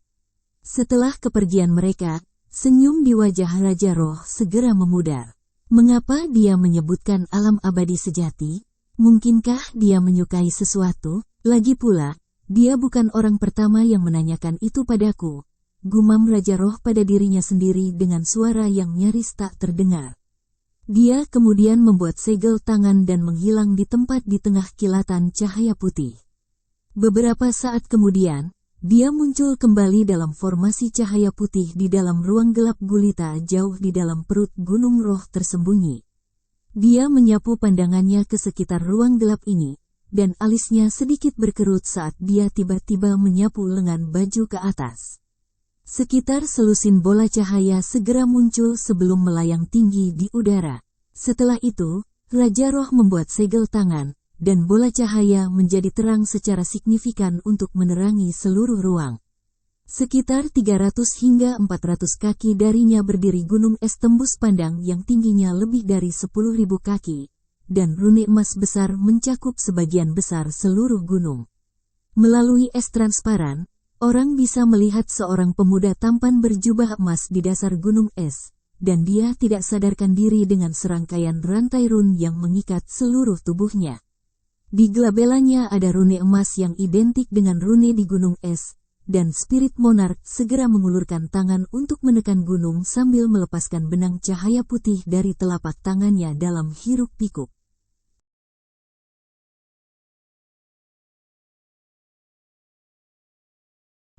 Setelah kepergian mereka, senyum di wajah Raja Roh segera memudar. Mengapa dia menyebutkan alam abadi sejati? Mungkinkah dia menyukai sesuatu? Lagi pula, dia bukan orang pertama yang menanyakan itu padaku. Gumam Raja Roh pada dirinya sendiri dengan suara yang nyaris tak terdengar. Dia kemudian membuat segel tangan dan menghilang di tempat di tengah kilatan cahaya putih. Beberapa saat kemudian, dia muncul kembali dalam formasi cahaya putih di dalam ruang gelap gulita jauh di dalam perut gunung roh tersembunyi. Dia menyapu pandangannya ke sekitar ruang gelap ini, dan alisnya sedikit berkerut saat dia tiba-tiba menyapu lengan baju ke atas. Sekitar selusin bola cahaya segera muncul sebelum melayang tinggi di udara. Setelah itu, Raja Roh membuat segel tangan, dan bola cahaya menjadi terang secara signifikan untuk menerangi seluruh ruang. Sekitar 300 hingga 400 kaki darinya berdiri gunung es tembus pandang yang tingginya lebih dari 10.000 kaki, dan rune emas besar mencakup sebagian besar seluruh gunung. Melalui es transparan, orang bisa melihat seorang pemuda tampan berjubah emas di dasar gunung es, dan dia tidak sadarkan diri dengan serangkaian rantai run yang mengikat seluruh tubuhnya. Di gelabelanya ada rune emas yang identik dengan rune di gunung es, dan spirit monark segera mengulurkan tangan untuk menekan gunung sambil melepaskan benang cahaya putih dari telapak tangannya dalam hiruk-pikuk.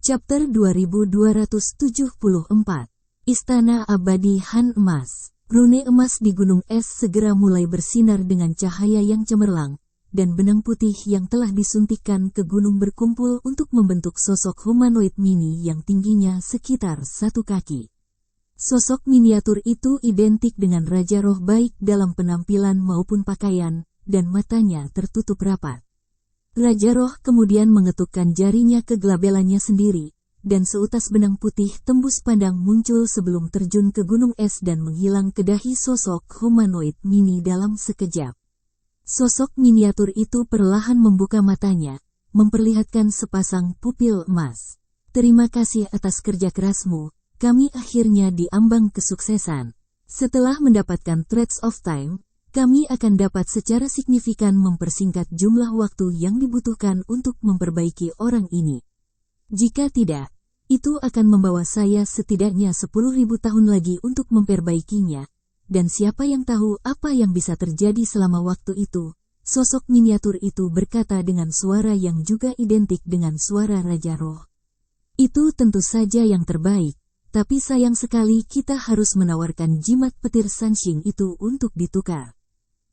Chapter 2274. Istana Abadi Han Emas. Rune emas di gunung es segera mulai bersinar dengan cahaya yang cemerlang, dan benang putih yang telah disuntikkan ke gunung berkumpul untuk membentuk sosok humanoid mini yang tingginya sekitar 1 kaki. Sosok miniatur itu identik dengan Raja Roh baik dalam penampilan maupun pakaian, dan matanya tertutup rapat. Raja Roh kemudian mengetukkan jarinya ke gelabelannya sendiri, dan seutas benang putih tembus pandang muncul sebelum terjun ke gunung es dan menghilang ke dahi sosok humanoid mini dalam sekejap. Sosok miniatur itu perlahan membuka matanya, memperlihatkan sepasang pupil emas. "Terima kasih atas kerja kerasmu, kami akhirnya diambang kesuksesan." Setelah mendapatkan Threads of Time, kami akan dapat secara signifikan mempersingkat jumlah waktu yang dibutuhkan untuk memperbaiki orang ini. Jika tidak, itu akan membawa saya setidaknya 10.000 tahun lagi untuk memperbaikinya, dan siapa yang tahu apa yang bisa terjadi selama waktu itu. Sosok miniatur itu berkata dengan suara yang juga identik dengan suara Raja Roh. Itu tentu saja yang terbaik, tapi sayang sekali kita harus menawarkan jimat petir Sanxing itu untuk ditukar.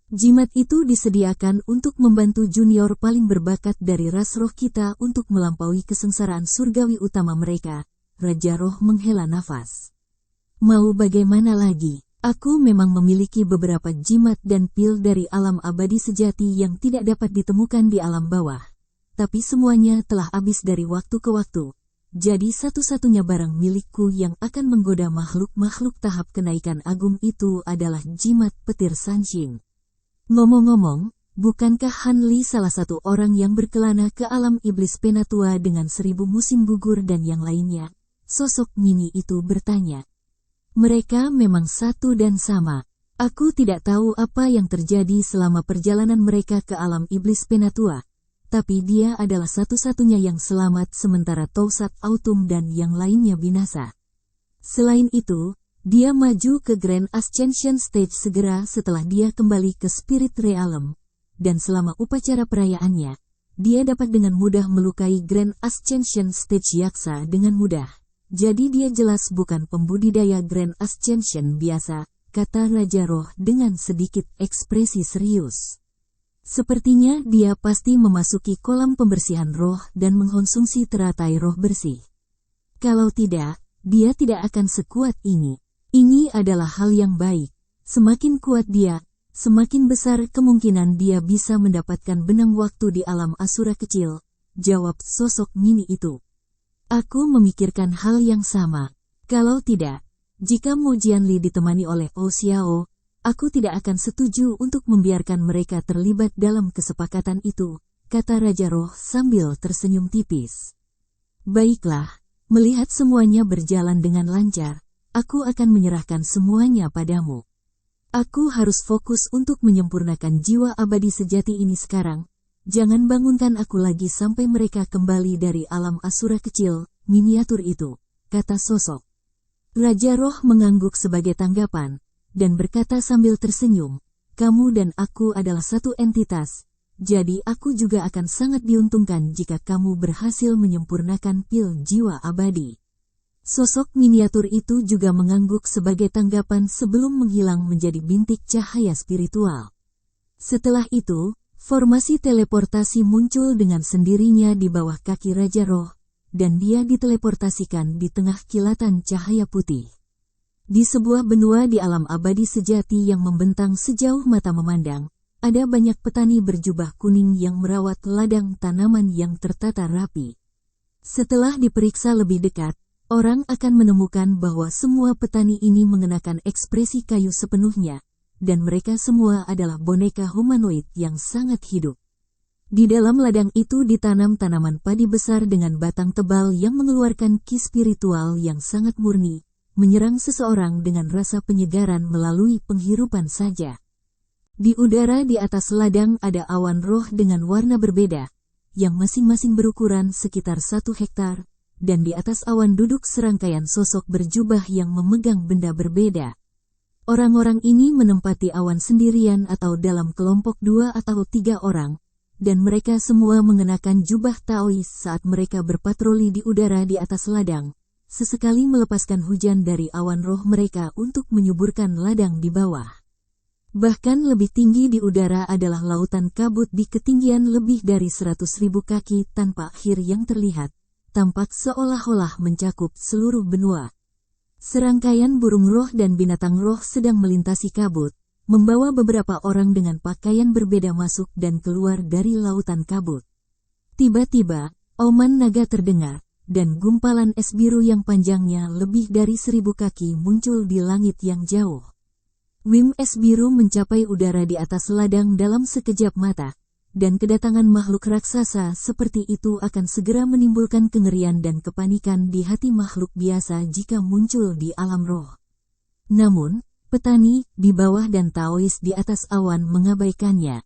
Jimat itu disediakan untuk membantu junior paling berbakat dari ras roh kita untuk melampaui kesengsaraan surgawi utama mereka. Raja Roh menghela nafas. Mau bagaimana lagi? Aku memang memiliki beberapa jimat dan pil dari alam abadi sejati yang tidak dapat ditemukan di alam bawah. Tapi semuanya telah habis dari waktu ke waktu. Jadi satu-satunya barang milikku yang akan menggoda makhluk-makhluk tahap kenaikan agung itu adalah jimat petir Sanxing. Ngomong-ngomong, bukankah Han Li salah satu orang yang berkelana ke alam iblis penatua dengan 1000 musim gugur dan yang lainnya? Sosok mini itu bertanya. Mereka memang satu dan sama. Aku tidak tahu apa yang terjadi selama perjalanan mereka ke alam iblis penatua, tapi dia adalah satu-satunya yang selamat sementara Tousat Autumn dan yang lainnya binasa. Selain itu, dia maju ke Grand Ascension Stage segera setelah dia kembali ke Spirit Realm, dan selama upacara perayaannya, dia dapat dengan mudah melukai Grand Ascension Stage Yaksa dengan mudah. Jadi dia jelas bukan pembudidaya Grand Ascension biasa, kata Raja Roh dengan sedikit ekspresi serius. Sepertinya dia pasti memasuki kolam pembersihan roh dan mengkonsumsi teratai roh bersih. Kalau tidak, dia tidak akan sekuat ini. Ini adalah hal yang baik. Semakin kuat dia, semakin besar kemungkinan dia bisa mendapatkan benang waktu di alam asura kecil, jawab sosok mini itu. Aku memikirkan hal yang sama. Kalau tidak, jika Mo Jianli ditemani oleh Oh Xiao, aku tidak akan setuju untuk membiarkan mereka terlibat dalam kesepakatan itu, kata Raja Roh sambil tersenyum tipis. Baiklah, melihat semuanya berjalan dengan lancar, aku akan menyerahkan semuanya padamu. Aku harus fokus untuk menyempurnakan jiwa abadi sejati ini sekarang. Jangan bangunkan aku lagi sampai mereka kembali dari alam asura kecil, miniatur itu, kata sosok. Raja Roh mengangguk sebagai tanggapan, dan berkata sambil tersenyum, kamu dan aku adalah satu entitas, jadi aku juga akan sangat diuntungkan jika kamu berhasil menyempurnakan pil jiwa abadi. Sosok miniatur itu juga mengangguk sebagai tanggapan sebelum menghilang menjadi bintik cahaya spiritual. Setelah itu, formasi teleportasi muncul dengan sendirinya di bawah kaki Raja Roh, dan dia diteleportasikan di tengah kilatan cahaya putih. Di sebuah benua di alam abadi sejati yang membentang sejauh mata memandang, ada banyak petani berjubah kuning yang merawat ladang tanaman yang tertata rapi. Setelah diperiksa lebih dekat, orang akan menemukan bahwa semua petani ini mengenakan ekspresi kayu sepenuhnya, dan mereka semua adalah boneka humanoid yang sangat hidup. Di dalam ladang itu ditanam tanaman padi besar dengan batang tebal yang mengeluarkan ki spiritual yang sangat murni, menyerang seseorang dengan rasa penyegaran melalui penghirupan saja. Di udara di atas ladang ada awan roh dengan warna berbeda, yang masing-masing berukuran sekitar 1 hektar, dan di atas awan duduk serangkaian sosok berjubah yang memegang benda berbeda. Orang-orang ini menempati awan sendirian atau dalam kelompok 2 atau 3 orang, dan mereka semua mengenakan jubah Taois saat mereka berpatroli di udara di atas ladang, sesekali melepaskan hujan dari awan roh mereka untuk menyuburkan ladang di bawah. Bahkan lebih tinggi di udara adalah lautan kabut di ketinggian lebih dari 100.000 kaki tanpa akhir yang terlihat, tampak seolah-olah mencakup seluruh benua. Serangkaian burung roh dan binatang roh sedang melintasi kabut, membawa beberapa orang dengan pakaian berbeda masuk dan keluar dari lautan kabut. Tiba-tiba, auman naga terdengar, dan gumpalan es biru yang panjangnya lebih dari 1000 kaki muncul di langit yang jauh. Wim es biru mencapai udara di atas ladang dalam sekejap mata, dan kedatangan makhluk raksasa seperti itu akan segera menimbulkan kengerian dan kepanikan di hati makhluk biasa jika muncul di alam roh. Namun, petani di bawah dan Taois di atas awan mengabaikannya.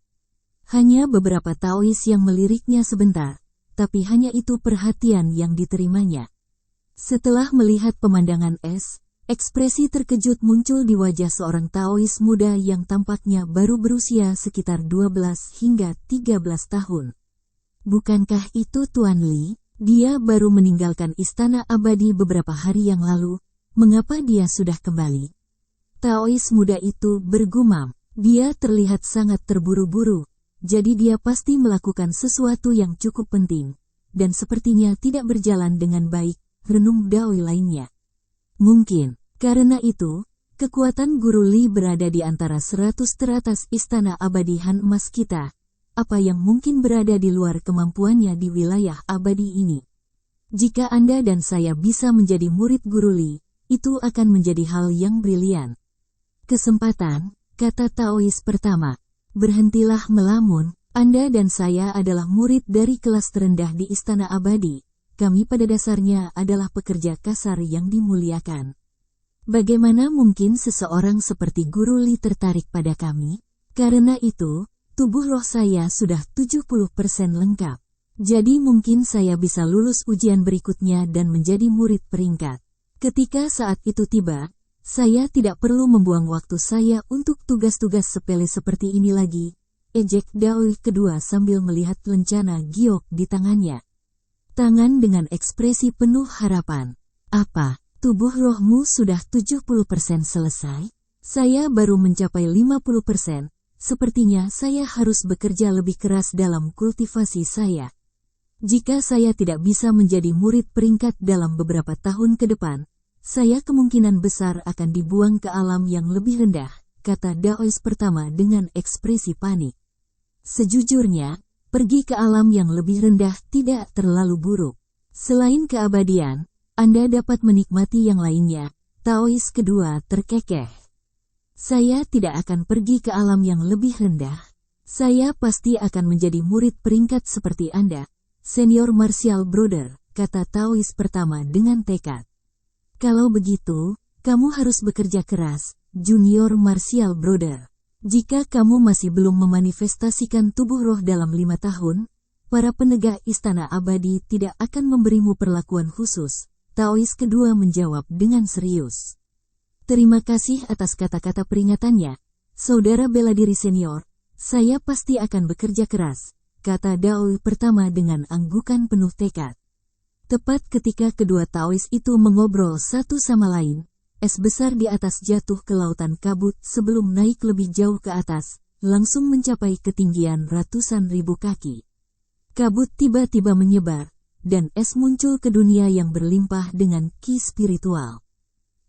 Hanya beberapa Taois yang meliriknya sebentar, tapi hanya itu perhatian yang diterimanya. Setelah melihat pemandangan es, ekspresi terkejut muncul di wajah seorang Taois muda yang tampaknya baru berusia sekitar 12 hingga 13 tahun. Bukankah itu Tuan Li? Dia baru meninggalkan istana abadi beberapa hari yang lalu, mengapa dia sudah kembali? Taois muda itu bergumam, dia terlihat sangat terburu-buru, jadi dia pasti melakukan sesuatu yang cukup penting, dan sepertinya tidak berjalan dengan baik, renung Dao lainnya. Mungkin, karena itu, kekuatan Guru Li berada di antara 100 teratas istana abadi Han emas kita, apa yang mungkin berada di luar kemampuannya di wilayah abadi ini. Jika Anda dan saya bisa menjadi murid Guru Li, itu akan menjadi hal yang brilian. Kesempatan, kata Taois pertama, berhentilah melamun, Anda dan saya adalah murid dari kelas terendah di istana abadi, kami pada dasarnya adalah pekerja kasar yang dimuliakan. Bagaimana mungkin seseorang seperti Guru Li tertarik pada kami? Karena itu, tubuh roh saya sudah 70% lengkap. Jadi mungkin saya bisa lulus ujian berikutnya dan menjadi murid peringkat. Ketika saat itu tiba, saya tidak perlu membuang waktu saya untuk tugas-tugas sepele seperti ini lagi. Ejek Dao kedua sambil melihat lencana giok di tangannya. Tangan dengan ekspresi penuh harapan. Apa, tubuh rohmu sudah 70% selesai? Saya baru mencapai 50%. Sepertinya saya harus bekerja lebih keras dalam kultivasi saya. Jika saya tidak bisa menjadi murid peringkat dalam beberapa tahun ke depan, saya kemungkinan besar akan dibuang ke alam yang lebih rendah, kata Daois pertama dengan ekspresi panik. Sejujurnya, pergi ke alam yang lebih rendah tidak terlalu buruk. Selain keabadian, Anda dapat menikmati yang lainnya. Taois kedua terkekeh. Saya tidak akan pergi ke alam yang lebih rendah. Saya pasti akan menjadi murid peringkat seperti Anda, Senior Martial Brother, kata Taois pertama dengan tekad. Kalau begitu, kamu harus bekerja keras, Junior Martial Brother. Jika kamu masih belum memanifestasikan tubuh roh dalam 5 tahun, para penegak istana abadi tidak akan memberimu perlakuan khusus, Taois kedua menjawab dengan serius. Terima kasih atas kata-kata peringatannya, saudara bela diri senior, saya pasti akan bekerja keras, kata Dao pertama dengan anggukan penuh tekad. Tepat ketika kedua Taois itu mengobrol satu sama lain, es besar di atas jatuh ke lautan kabut sebelum naik lebih jauh ke atas, langsung mencapai ketinggian ratusan ribu kaki. Kabut tiba-tiba menyebar, dan es muncul ke dunia yang berlimpah dengan ki spiritual.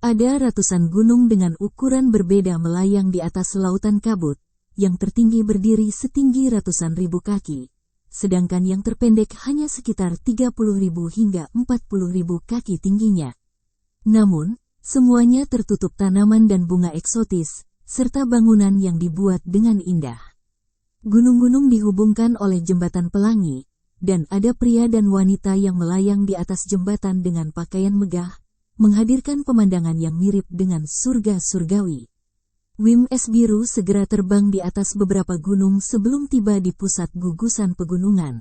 Ada ratusan gunung dengan ukuran berbeda melayang di atas lautan kabut, yang tertinggi berdiri setinggi ratusan ribu kaki, sedangkan yang terpendek hanya sekitar 30.000 hingga 40.000 kaki tingginya. Namun, semuanya tertutup tanaman dan bunga eksotis, serta bangunan yang dibuat dengan indah. Gunung-gunung dihubungkan oleh jembatan pelangi, dan ada pria dan wanita yang melayang di atas jembatan dengan pakaian megah, menghadirkan pemandangan yang mirip dengan surga surgawi. Wim es biru segera terbang di atas beberapa gunung sebelum tiba di pusat gugusan pegunungan.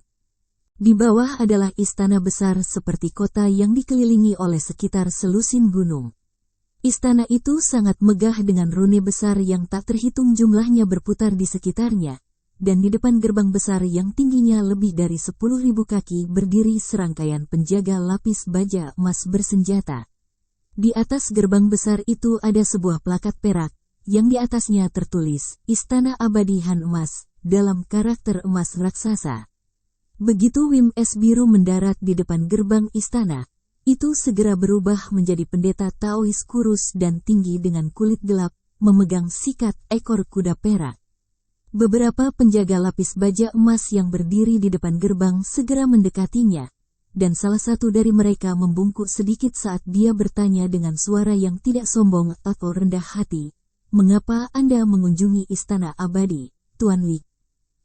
Di bawah adalah istana besar seperti kota yang dikelilingi oleh sekitar selusin gunung. Istana itu sangat megah dengan rune besar yang tak terhitung jumlahnya berputar di sekitarnya, dan di depan gerbang besar yang tingginya lebih dari 10.000 kaki berdiri serangkaian penjaga lapis baja emas bersenjata. Di atas gerbang besar itu ada sebuah plakat perak, yang di atasnya tertulis, Istana Abadi Han Emas, dalam karakter emas raksasa. Begitu Wim es biru mendarat di depan gerbang istana, itu segera berubah menjadi pendeta Taois kurus dan tinggi dengan kulit gelap, memegang sikat ekor kuda perak. Beberapa penjaga lapis baja emas yang berdiri di depan gerbang segera mendekatinya, dan salah satu dari mereka membungkuk sedikit saat dia bertanya dengan suara yang tidak sombong atau rendah hati, "Mengapa Anda mengunjungi istana abadi, Tuan Li?"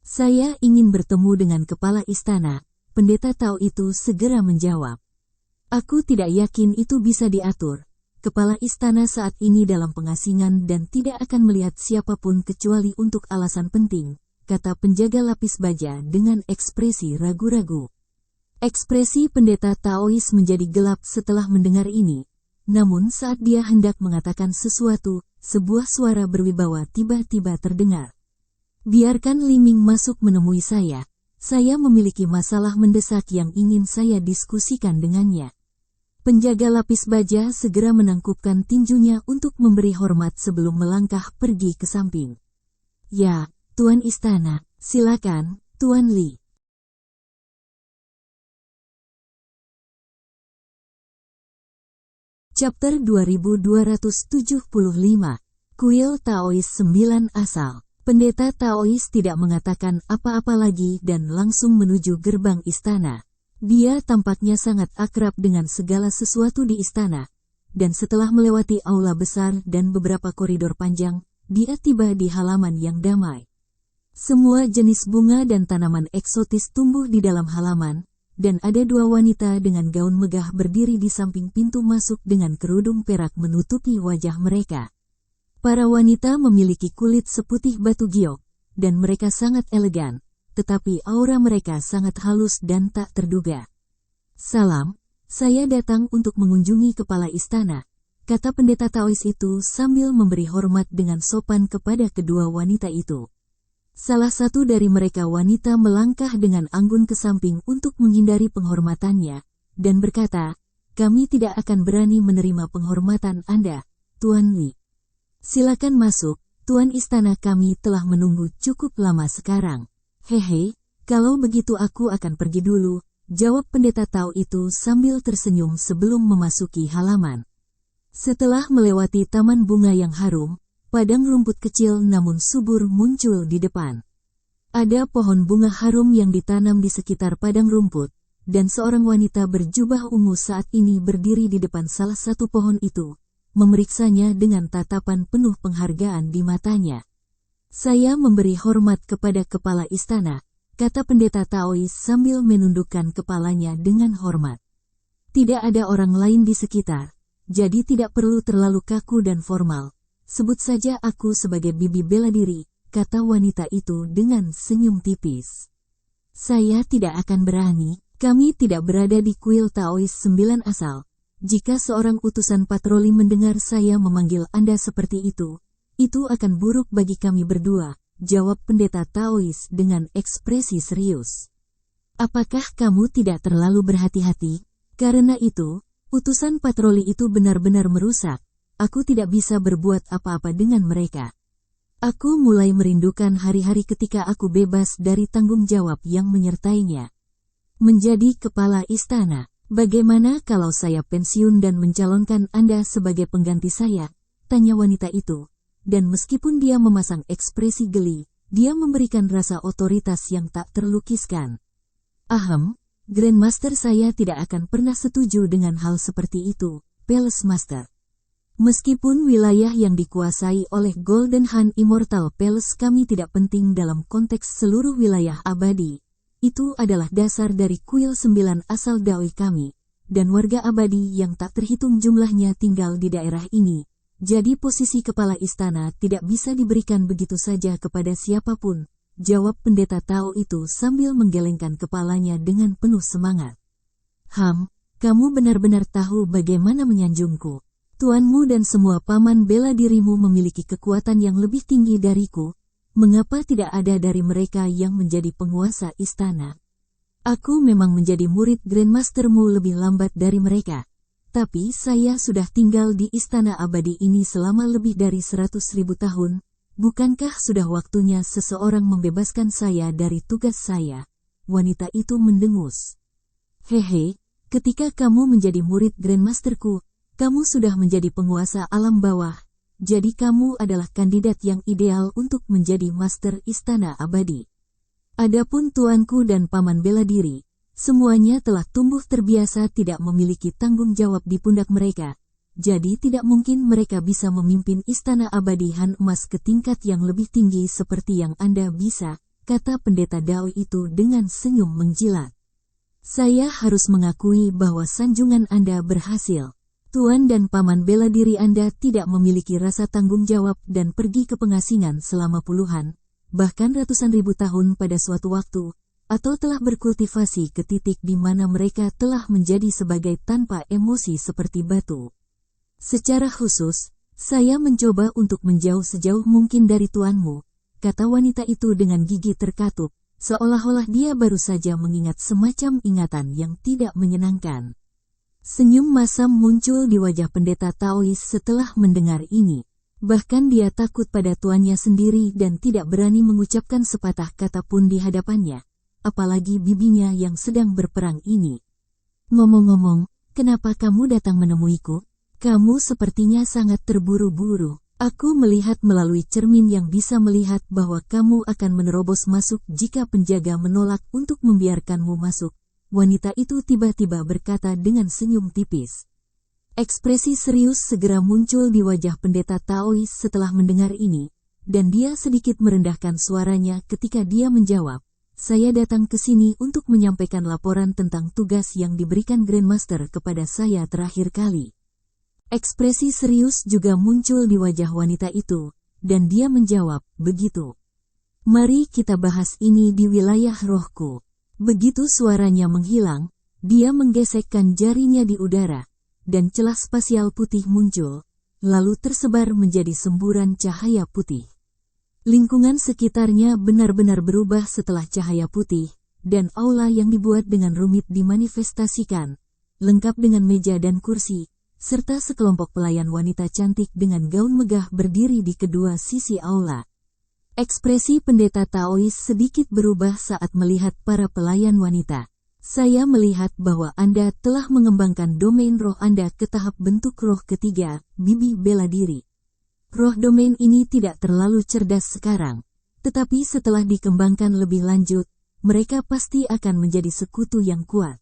"Saya ingin bertemu dengan kepala istana," pendeta Tao itu segera menjawab. "Aku tidak yakin itu bisa diatur, kepala istana saat ini dalam pengasingan dan tidak akan melihat siapapun kecuali untuk alasan penting, kata penjaga lapis baja dengan ekspresi ragu-ragu. Ekspresi pendeta Taois menjadi gelap setelah mendengar ini. Namun saat dia hendak mengatakan sesuatu, sebuah suara berwibawa tiba-tiba terdengar. Biarkan Li Ming masuk menemui saya. Saya memiliki masalah mendesak yang ingin saya diskusikan dengannya. Penjaga lapis baja segera menangkupkan tinjunya untuk memberi hormat sebelum melangkah pergi ke samping. Ya, Tuan Istana, silakan, Tuan Li. Chapter 2275. Kuil Taois 9 asal. Pendeta Taois tidak mengatakan apa-apa lagi dan langsung menuju gerbang istana. Dia tampaknya sangat akrab dengan segala sesuatu di istana, dan setelah melewati aula besar dan beberapa koridor panjang, dia tiba di halaman yang damai. Semua jenis bunga dan tanaman eksotis tumbuh di dalam halaman, dan ada dua wanita dengan gaun megah berdiri di samping pintu masuk dengan kerudung perak menutupi wajah mereka. Para wanita memiliki kulit seputih batu giok, dan mereka sangat elegan. Tetapi aura mereka sangat halus dan tak terduga. Salam, saya datang untuk mengunjungi kepala istana, kata pendeta Taois itu sambil memberi hormat dengan sopan kepada kedua wanita itu. Salah satu dari mereka wanita melangkah dengan anggun ke samping untuk menghindari penghormatannya, dan berkata, kami tidak akan berani menerima penghormatan Anda, Tuan Li. Silakan masuk, Tuan Istana, kami telah menunggu cukup lama sekarang. Hehe, kalau begitu aku akan pergi dulu, jawab pendeta Tao itu sambil tersenyum sebelum memasuki halaman. Setelah melewati taman bunga yang harum, padang rumput kecil namun subur muncul di depan. Ada pohon bunga harum yang ditanam di sekitar padang rumput, dan seorang wanita berjubah ungu saat ini berdiri di depan salah satu pohon itu, memeriksanya dengan tatapan penuh penghargaan di matanya. Saya memberi hormat kepada kepala istana, kata pendeta Taois sambil menundukkan kepalanya dengan hormat. Tidak ada orang lain di sekitar, jadi tidak perlu terlalu kaku dan formal. Sebut saja aku sebagai bibi bela diri, kata wanita itu dengan senyum tipis. Saya tidak akan berani, kami tidak berada di kuil Taois 9 asal. Jika seorang utusan patroli mendengar saya memanggil Anda seperti itu akan buruk bagi kami berdua, jawab pendeta Taois dengan ekspresi serius. Apakah kamu tidak terlalu berhati-hati? Karena itu, utusan patroli itu benar-benar merusak. Aku tidak bisa berbuat apa-apa dengan mereka. Aku mulai merindukan hari-hari ketika aku bebas dari tanggung jawab yang menyertainya. Menjadi kepala istana, bagaimana kalau saya pensiun dan mencalonkan Anda sebagai pengganti saya? Tanya wanita itu. Dan meskipun dia memasang ekspresi geli, dia memberikan rasa otoritas yang tak terlukiskan. Ahem, Grandmaster, saya tidak akan pernah setuju dengan hal seperti itu, Palace Master. Meskipun wilayah yang dikuasai oleh Golden Han Immortal Palace kami tidak penting dalam konteks seluruh wilayah abadi, itu adalah dasar dari kuil 9 asal Dawei kami, dan warga abadi yang tak terhitung jumlahnya tinggal di daerah ini. Jadi posisi kepala istana tidak bisa diberikan begitu saja kepada siapapun, jawab pendeta Tao itu sambil menggelengkan kepalanya dengan penuh semangat. Kamu benar-benar tahu bagaimana menyanjungku. Tuanmu dan semua paman bela dirimu memiliki kekuatan yang lebih tinggi dariku, mengapa tidak ada dari mereka yang menjadi penguasa istana? Aku memang menjadi murid Grandmastermu lebih lambat dari mereka. Tapi saya sudah tinggal di istana abadi ini selama lebih dari 100.000 tahun, bukankah sudah waktunya seseorang membebaskan saya dari tugas saya? Wanita itu mendengus. Hehe, ketika kamu menjadi murid Grandmasterku, kamu sudah menjadi penguasa alam bawah, jadi kamu adalah kandidat yang ideal untuk menjadi master istana abadi. Adapun tuanku dan paman bela diri, semuanya telah tumbuh terbiasa tidak memiliki tanggung jawab di pundak mereka, jadi tidak mungkin mereka bisa memimpin istana abadi Han emas ke tingkat yang lebih tinggi seperti yang Anda bisa, kata pendeta Dao itu dengan senyum menjilat. Saya harus mengakui bahwa sanjungan Anda berhasil. Tuan dan Paman bela diri Anda tidak memiliki rasa tanggung jawab dan pergi ke pengasingan selama puluhan, bahkan ratusan ribu tahun pada suatu waktu, atau telah berkultivasi ke titik di mana mereka telah menjadi sebagai tanpa emosi seperti batu. Secara khusus, saya mencoba untuk menjauh sejauh mungkin dari tuanmu, kata wanita itu dengan gigi terkatup, seolah-olah dia baru saja mengingat semacam ingatan yang tidak menyenangkan. Senyum masam muncul di wajah pendeta Taois setelah mendengar ini. Bahkan dia takut pada tuannya sendiri dan tidak berani mengucapkan sepatah kata pun di hadapannya, apalagi bibinya yang sedang berperang ini. Ngomong-ngomong, kenapa kamu datang menemuiku? Kamu sepertinya sangat terburu-buru. Aku melihat melalui cermin yang bisa melihat bahwa kamu akan menerobos masuk jika penjaga menolak untuk membiarkanmu masuk. Wanita itu tiba-tiba berkata dengan senyum tipis. Ekspresi serius segera muncul di wajah pendeta Taois setelah mendengar ini, dan dia sedikit merendahkan suaranya ketika dia menjawab, "Saya datang ke sini untuk menyampaikan laporan tentang tugas yang diberikan Grandmaster kepada saya terakhir kali." Ekspresi serius juga muncul di wajah wanita itu, dan dia menjawab, "Begitu. Mari kita bahas ini di wilayah rohku." Begitu suaranya menghilang, dia menggesekkan jarinya di udara, dan celah spasial putih muncul, lalu tersebar menjadi semburan cahaya putih. Lingkungan sekitarnya benar-benar berubah setelah cahaya putih, dan aula yang dibuat dengan rumit dimanifestasikan, lengkap dengan meja dan kursi, serta sekelompok pelayan wanita cantik dengan gaun megah berdiri di kedua sisi aula. Ekspresi pendeta Taois sedikit berubah saat melihat para pelayan wanita. Saya melihat bahwa Anda telah mengembangkan domain roh Anda ke tahap bentuk roh ketiga, bibi bela diri. Roh domain ini tidak terlalu cerdas sekarang, tetapi setelah dikembangkan lebih lanjut, mereka pasti akan menjadi sekutu yang kuat.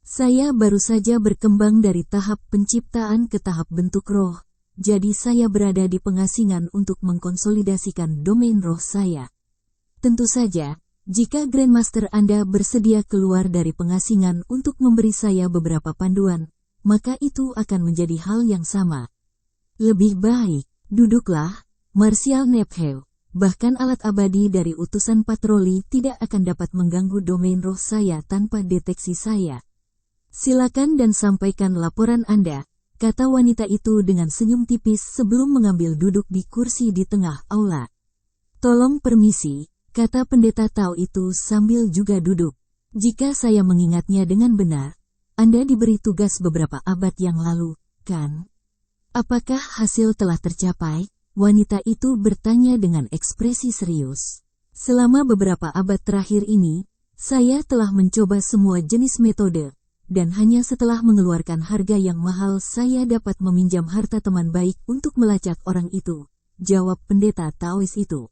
Saya baru saja berkembang dari tahap penciptaan ke tahap bentuk roh. Jadi saya berada di pengasingan untuk mengkonsolidasikan domain roh saya. Tentu saja, jika Grandmaster Anda bersedia keluar dari pengasingan untuk memberi saya beberapa panduan, maka itu akan menjadi hal yang sama. Lebih baik, duduklah, Martial Nepheu. Bahkan alat abadi dari utusan patroli tidak akan dapat mengganggu domain roh saya tanpa deteksi saya. Silakan dan sampaikan laporan Anda, kata wanita itu dengan senyum tipis sebelum mengambil duduk di kursi di tengah aula. Tolong permisi, kata pendeta Tao itu sambil juga duduk. Jika saya mengingatnya dengan benar, Anda diberi tugas beberapa abad yang lalu, kan? Apakah hasil telah tercapai? Wanita itu bertanya dengan ekspresi serius. Selama beberapa abad terakhir ini, saya telah mencoba semua jenis metode, dan hanya setelah mengeluarkan harga yang mahal saya dapat meminjam harta teman baik untuk melacak orang itu, jawab pendeta Taois itu.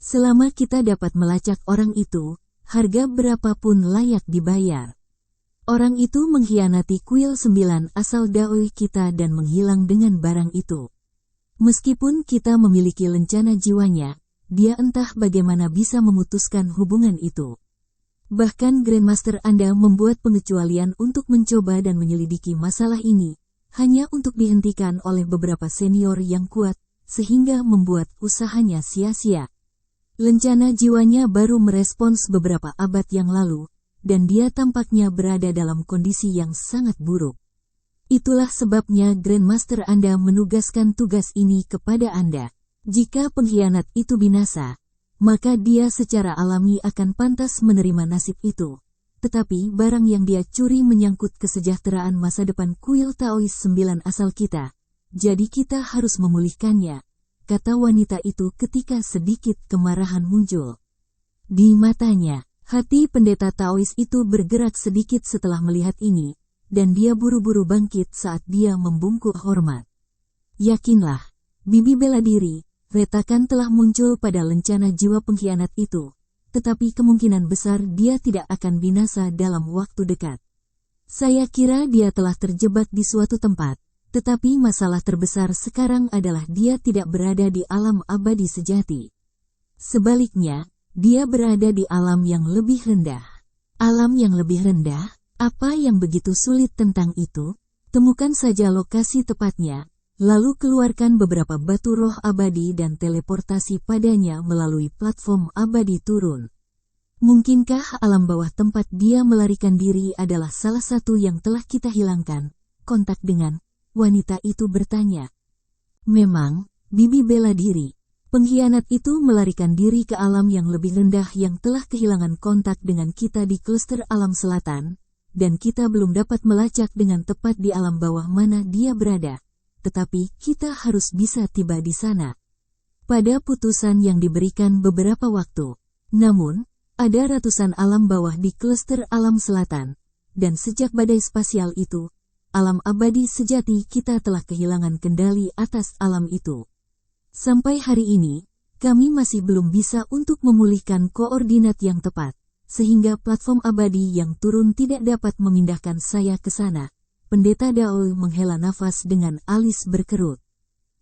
Selama kita dapat melacak orang itu, harga berapapun layak dibayar. Orang itu mengkhianati kuil 9 asal Daoi kita dan menghilang dengan barang itu. Meskipun kita memiliki lencana jiwanya, dia entah bagaimana bisa memutuskan hubungan itu. Bahkan Grandmaster Anda membuat pengecualian untuk mencoba dan menyelidiki masalah ini, hanya untuk dihentikan oleh beberapa senior yang kuat, sehingga membuat usahanya sia-sia. Lencana jiwanya baru merespons beberapa abad yang lalu, dan dia tampaknya berada dalam kondisi yang sangat buruk. Itulah sebabnya Grandmaster Anda menugaskan tugas ini kepada Anda. Jika pengkhianat itu binasa, maka dia secara alami akan pantas menerima nasib itu. Tetapi barang yang dia curi menyangkut kesejahteraan masa depan kuil Taois 9 asal kita. Jadi kita harus memulihkannya, kata wanita itu ketika sedikit kemarahan muncul. Di matanya, hati pendeta Taois itu bergerak sedikit setelah melihat ini, dan dia buru-buru bangkit saat dia membungkuk hormat. Yakinlah, bibi bela diri, retakan telah muncul pada lencana jiwa pengkhianat itu, tetapi kemungkinan besar dia tidak akan binasa dalam waktu dekat. Saya kira dia telah terjebak di suatu tempat, tetapi masalah terbesar sekarang adalah dia tidak berada di alam abadi sejati. Sebaliknya, dia berada di alam yang lebih rendah. Alam yang lebih rendah? Apa yang begitu sulit tentang itu? Temukan saja lokasi tepatnya, lalu keluarkan beberapa batu roh abadi dan teleportasi padanya melalui platform abadi turun. Mungkinkah alam bawah tempat dia melarikan diri adalah salah satu yang telah kita hilangkan? Kontak dengan wanita itu bertanya. Memang, Bibi bela diri. Pengkhianat itu melarikan diri ke alam yang lebih rendah yang telah kehilangan kontak dengan kita di kluster alam selatan, dan kita belum dapat melacak dengan tepat di alam bawah mana dia berada. Tetapi, kita harus bisa tiba di sana. Pada putusan yang diberikan beberapa waktu. Namun, ada ratusan alam bawah di kluster alam selatan, dan sejak badai spasial itu, alam abadi sejati kita telah kehilangan kendali atas alam itu. Sampai hari ini, kami masih belum bisa untuk memulihkan koordinat yang tepat, sehingga platform abadi yang turun tidak dapat memindahkan saya ke sana. Pendeta Dao menghela nafas dengan alis berkerut.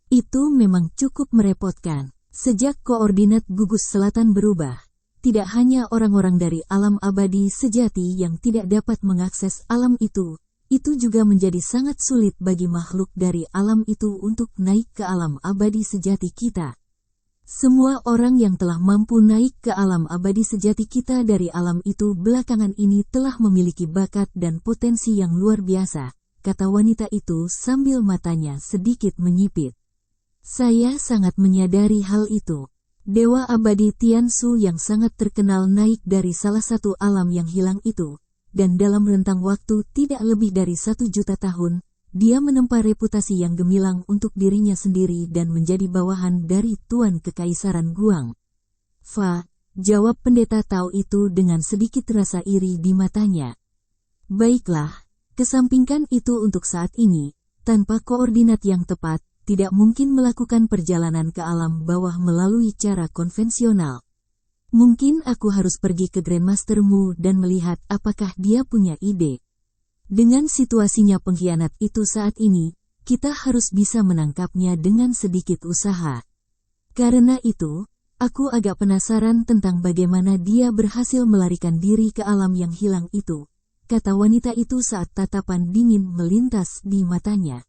Itu memang cukup merepotkan. Sejak koordinat gugus selatan berubah, tidak hanya orang-orang dari alam abadi sejati yang tidak dapat mengakses alam itu juga menjadi sangat sulit bagi makhluk dari alam itu untuk naik ke alam abadi sejati kita. Semua orang yang telah mampu naik ke alam abadi sejati kita dari alam itu belakangan ini telah memiliki bakat dan potensi yang luar biasa, kata wanita itu sambil matanya sedikit menyipit. Saya sangat menyadari hal itu. Dewa abadi Tiansu yang sangat terkenal naik dari salah satu alam yang hilang itu, dan dalam rentang waktu tidak lebih dari 1 juta tahun, dia menempa reputasi yang gemilang untuk dirinya sendiri dan menjadi bawahan dari Tuan Kekaisaran Guang. Fa, jawab pendeta Tao itu dengan sedikit rasa iri di matanya. Baiklah, kesampingkan itu untuk saat ini, tanpa koordinat yang tepat, tidak mungkin melakukan perjalanan ke alam bawah melalui cara konvensional. Mungkin aku harus pergi ke Grandmastermu dan melihat apakah dia punya ide. Dengan situasinya pengkhianat itu saat ini, kita harus bisa menangkapnya dengan sedikit usaha. Karena itu, aku agak penasaran tentang bagaimana dia berhasil melarikan diri ke alam yang hilang itu, kata wanita itu saat tatapan dingin melintas di matanya.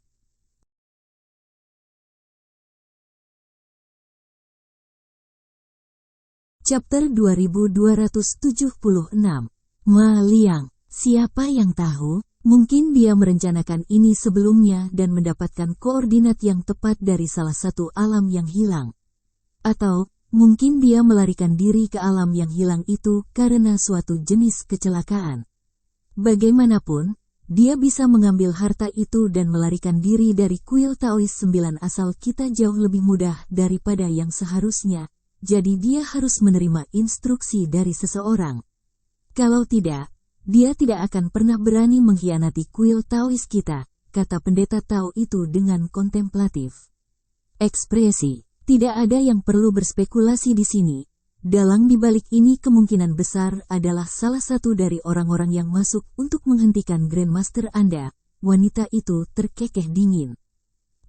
Chapter 2276. Ma Liang. Siapa yang tahu, mungkin dia merencanakan ini sebelumnya dan mendapatkan koordinat yang tepat dari salah satu alam yang hilang. Atau, mungkin dia melarikan diri ke alam yang hilang itu karena suatu jenis kecelakaan. Bagaimanapun, dia bisa mengambil harta itu dan melarikan diri dari kuil Taois 9 asal kita jauh lebih mudah daripada yang seharusnya. Jadi dia harus menerima instruksi dari seseorang. Kalau tidak, dia tidak akan pernah berani mengkhianati kuil Taois kita, kata pendeta Tao itu dengan kontemplatif. Ekspresi, tidak ada yang perlu berspekulasi di sini. Dalang di balik ini kemungkinan besar adalah salah satu dari orang-orang yang masuk untuk menghentikan Grandmaster Anda. Wanita itu terkekeh dingin.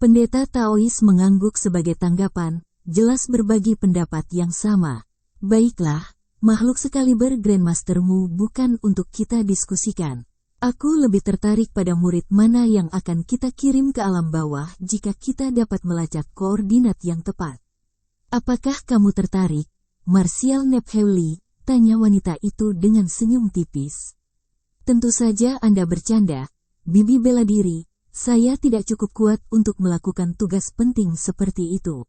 Pendeta Taois mengangguk sebagai tanggapan, jelas berbagi pendapat yang sama. Baiklah, makhluk sekaliber Grandmastermu bukan untuk kita diskusikan. Aku lebih tertarik pada murid mana yang akan kita kirim ke alam bawah jika kita dapat melacak koordinat yang tepat. Apakah kamu tertarik, Martial Nepheuli? Tanya wanita itu dengan senyum tipis. Tentu saja Anda bercanda, Bibi bela diri, saya tidak cukup kuat untuk melakukan tugas penting seperti itu.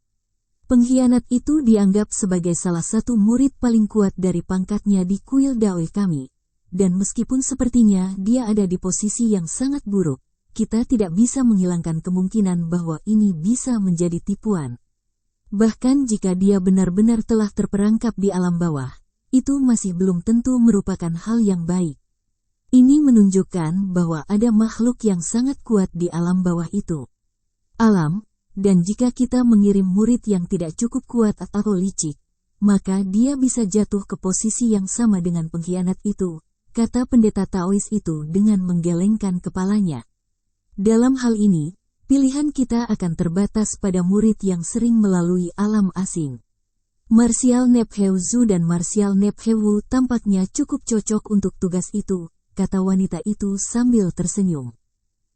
Pengkhianat itu dianggap sebagai salah satu murid paling kuat dari pangkatnya di kuil Dao kami. Dan meskipun sepertinya dia ada di posisi yang sangat buruk, kita tidak bisa menghilangkan kemungkinan bahwa ini bisa menjadi tipuan. Bahkan jika dia benar-benar telah terperangkap di alam bawah, itu masih belum tentu merupakan hal yang baik. Ini menunjukkan bahwa ada makhluk yang sangat kuat di alam bawah itu. Alam. Dan jika kita mengirim murid yang tidak cukup kuat atau licik, maka dia bisa jatuh ke posisi yang sama dengan pengkhianat itu, kata pendeta Taois itu dengan menggelengkan kepalanya. Dalam hal ini, pilihan kita akan terbatas pada murid yang sering melalui alam asing. Martial Nepheuzu dan Martial Nephewu tampaknya cukup cocok untuk tugas itu, kata wanita itu sambil tersenyum.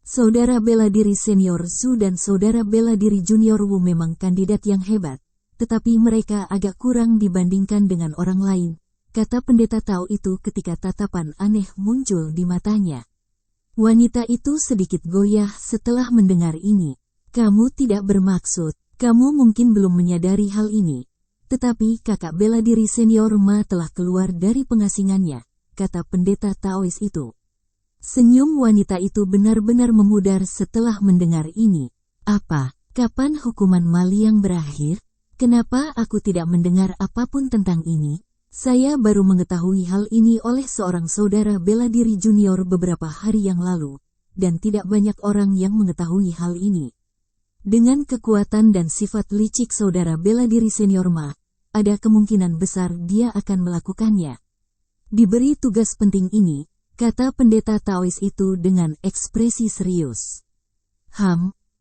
Saudara bela diri senior Su dan saudara bela diri junior Wu memang kandidat yang hebat, tetapi mereka agak kurang dibandingkan dengan orang lain, kata pendeta Tao itu ketika tatapan aneh muncul di matanya. Wanita itu sedikit goyah setelah mendengar ini. Kamu tidak bermaksud, kamu mungkin belum menyadari hal ini. Tetapi kakak bela diri senior Ma telah keluar dari pengasingannya, kata pendeta Taois itu. Senyum wanita itu benar-benar memudar setelah mendengar ini. Apa? Kapan hukuman Ma Liang berakhir? Kenapa aku tidak mendengar apapun tentang ini? Saya baru mengetahui hal ini oleh seorang saudara bela diri junior beberapa hari yang lalu, dan tidak banyak orang yang mengetahui hal ini. Dengan kekuatan dan sifat licik saudara bela diri senior Ma, ada kemungkinan besar dia akan melakukannya. Diberi tugas penting ini, kata pendeta Taois itu dengan ekspresi serius.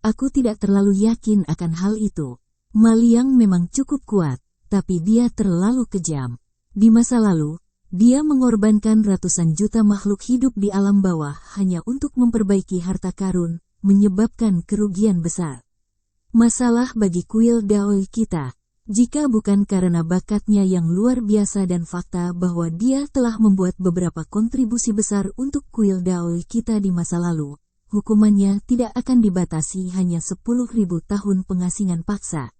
Aku tidak terlalu yakin akan hal itu. Ma Liang memang cukup kuat, tapi dia terlalu kejam. Di masa lalu, dia mengorbankan ratusan juta makhluk hidup di alam bawah hanya untuk memperbaiki harta karun, menyebabkan kerugian besar. Masalah bagi kuil Daoi kita, jika bukan karena bakatnya yang luar biasa dan fakta bahwa dia telah membuat beberapa kontribusi besar untuk kuil Daoi kita di masa lalu, hukumannya tidak akan dibatasi hanya 10.000 tahun pengasingan paksa.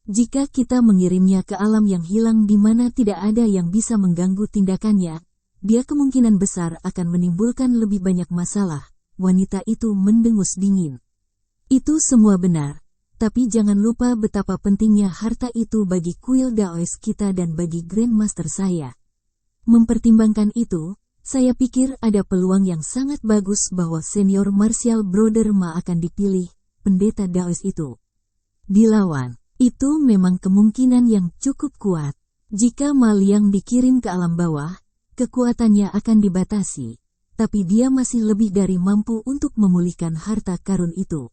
Jika kita mengirimnya ke alam yang hilang di mana tidak ada yang bisa mengganggu tindakannya, dia kemungkinan besar akan menimbulkan lebih banyak masalah. Wanita itu mendengus dingin. Itu semua benar, tapi jangan lupa betapa pentingnya harta itu bagi kuil Daois kita dan bagi Grandmaster saya. Mempertimbangkan itu, saya pikir ada peluang yang sangat bagus bahwa senior Martial Brother Ma akan dipilih, pendeta Daois itu. Dilawan. Itu memang kemungkinan yang cukup kuat. Jika Ma Liang dikirim ke alam bawah, kekuatannya akan dibatasi, tapi dia masih lebih dari mampu untuk memulihkan harta karun itu.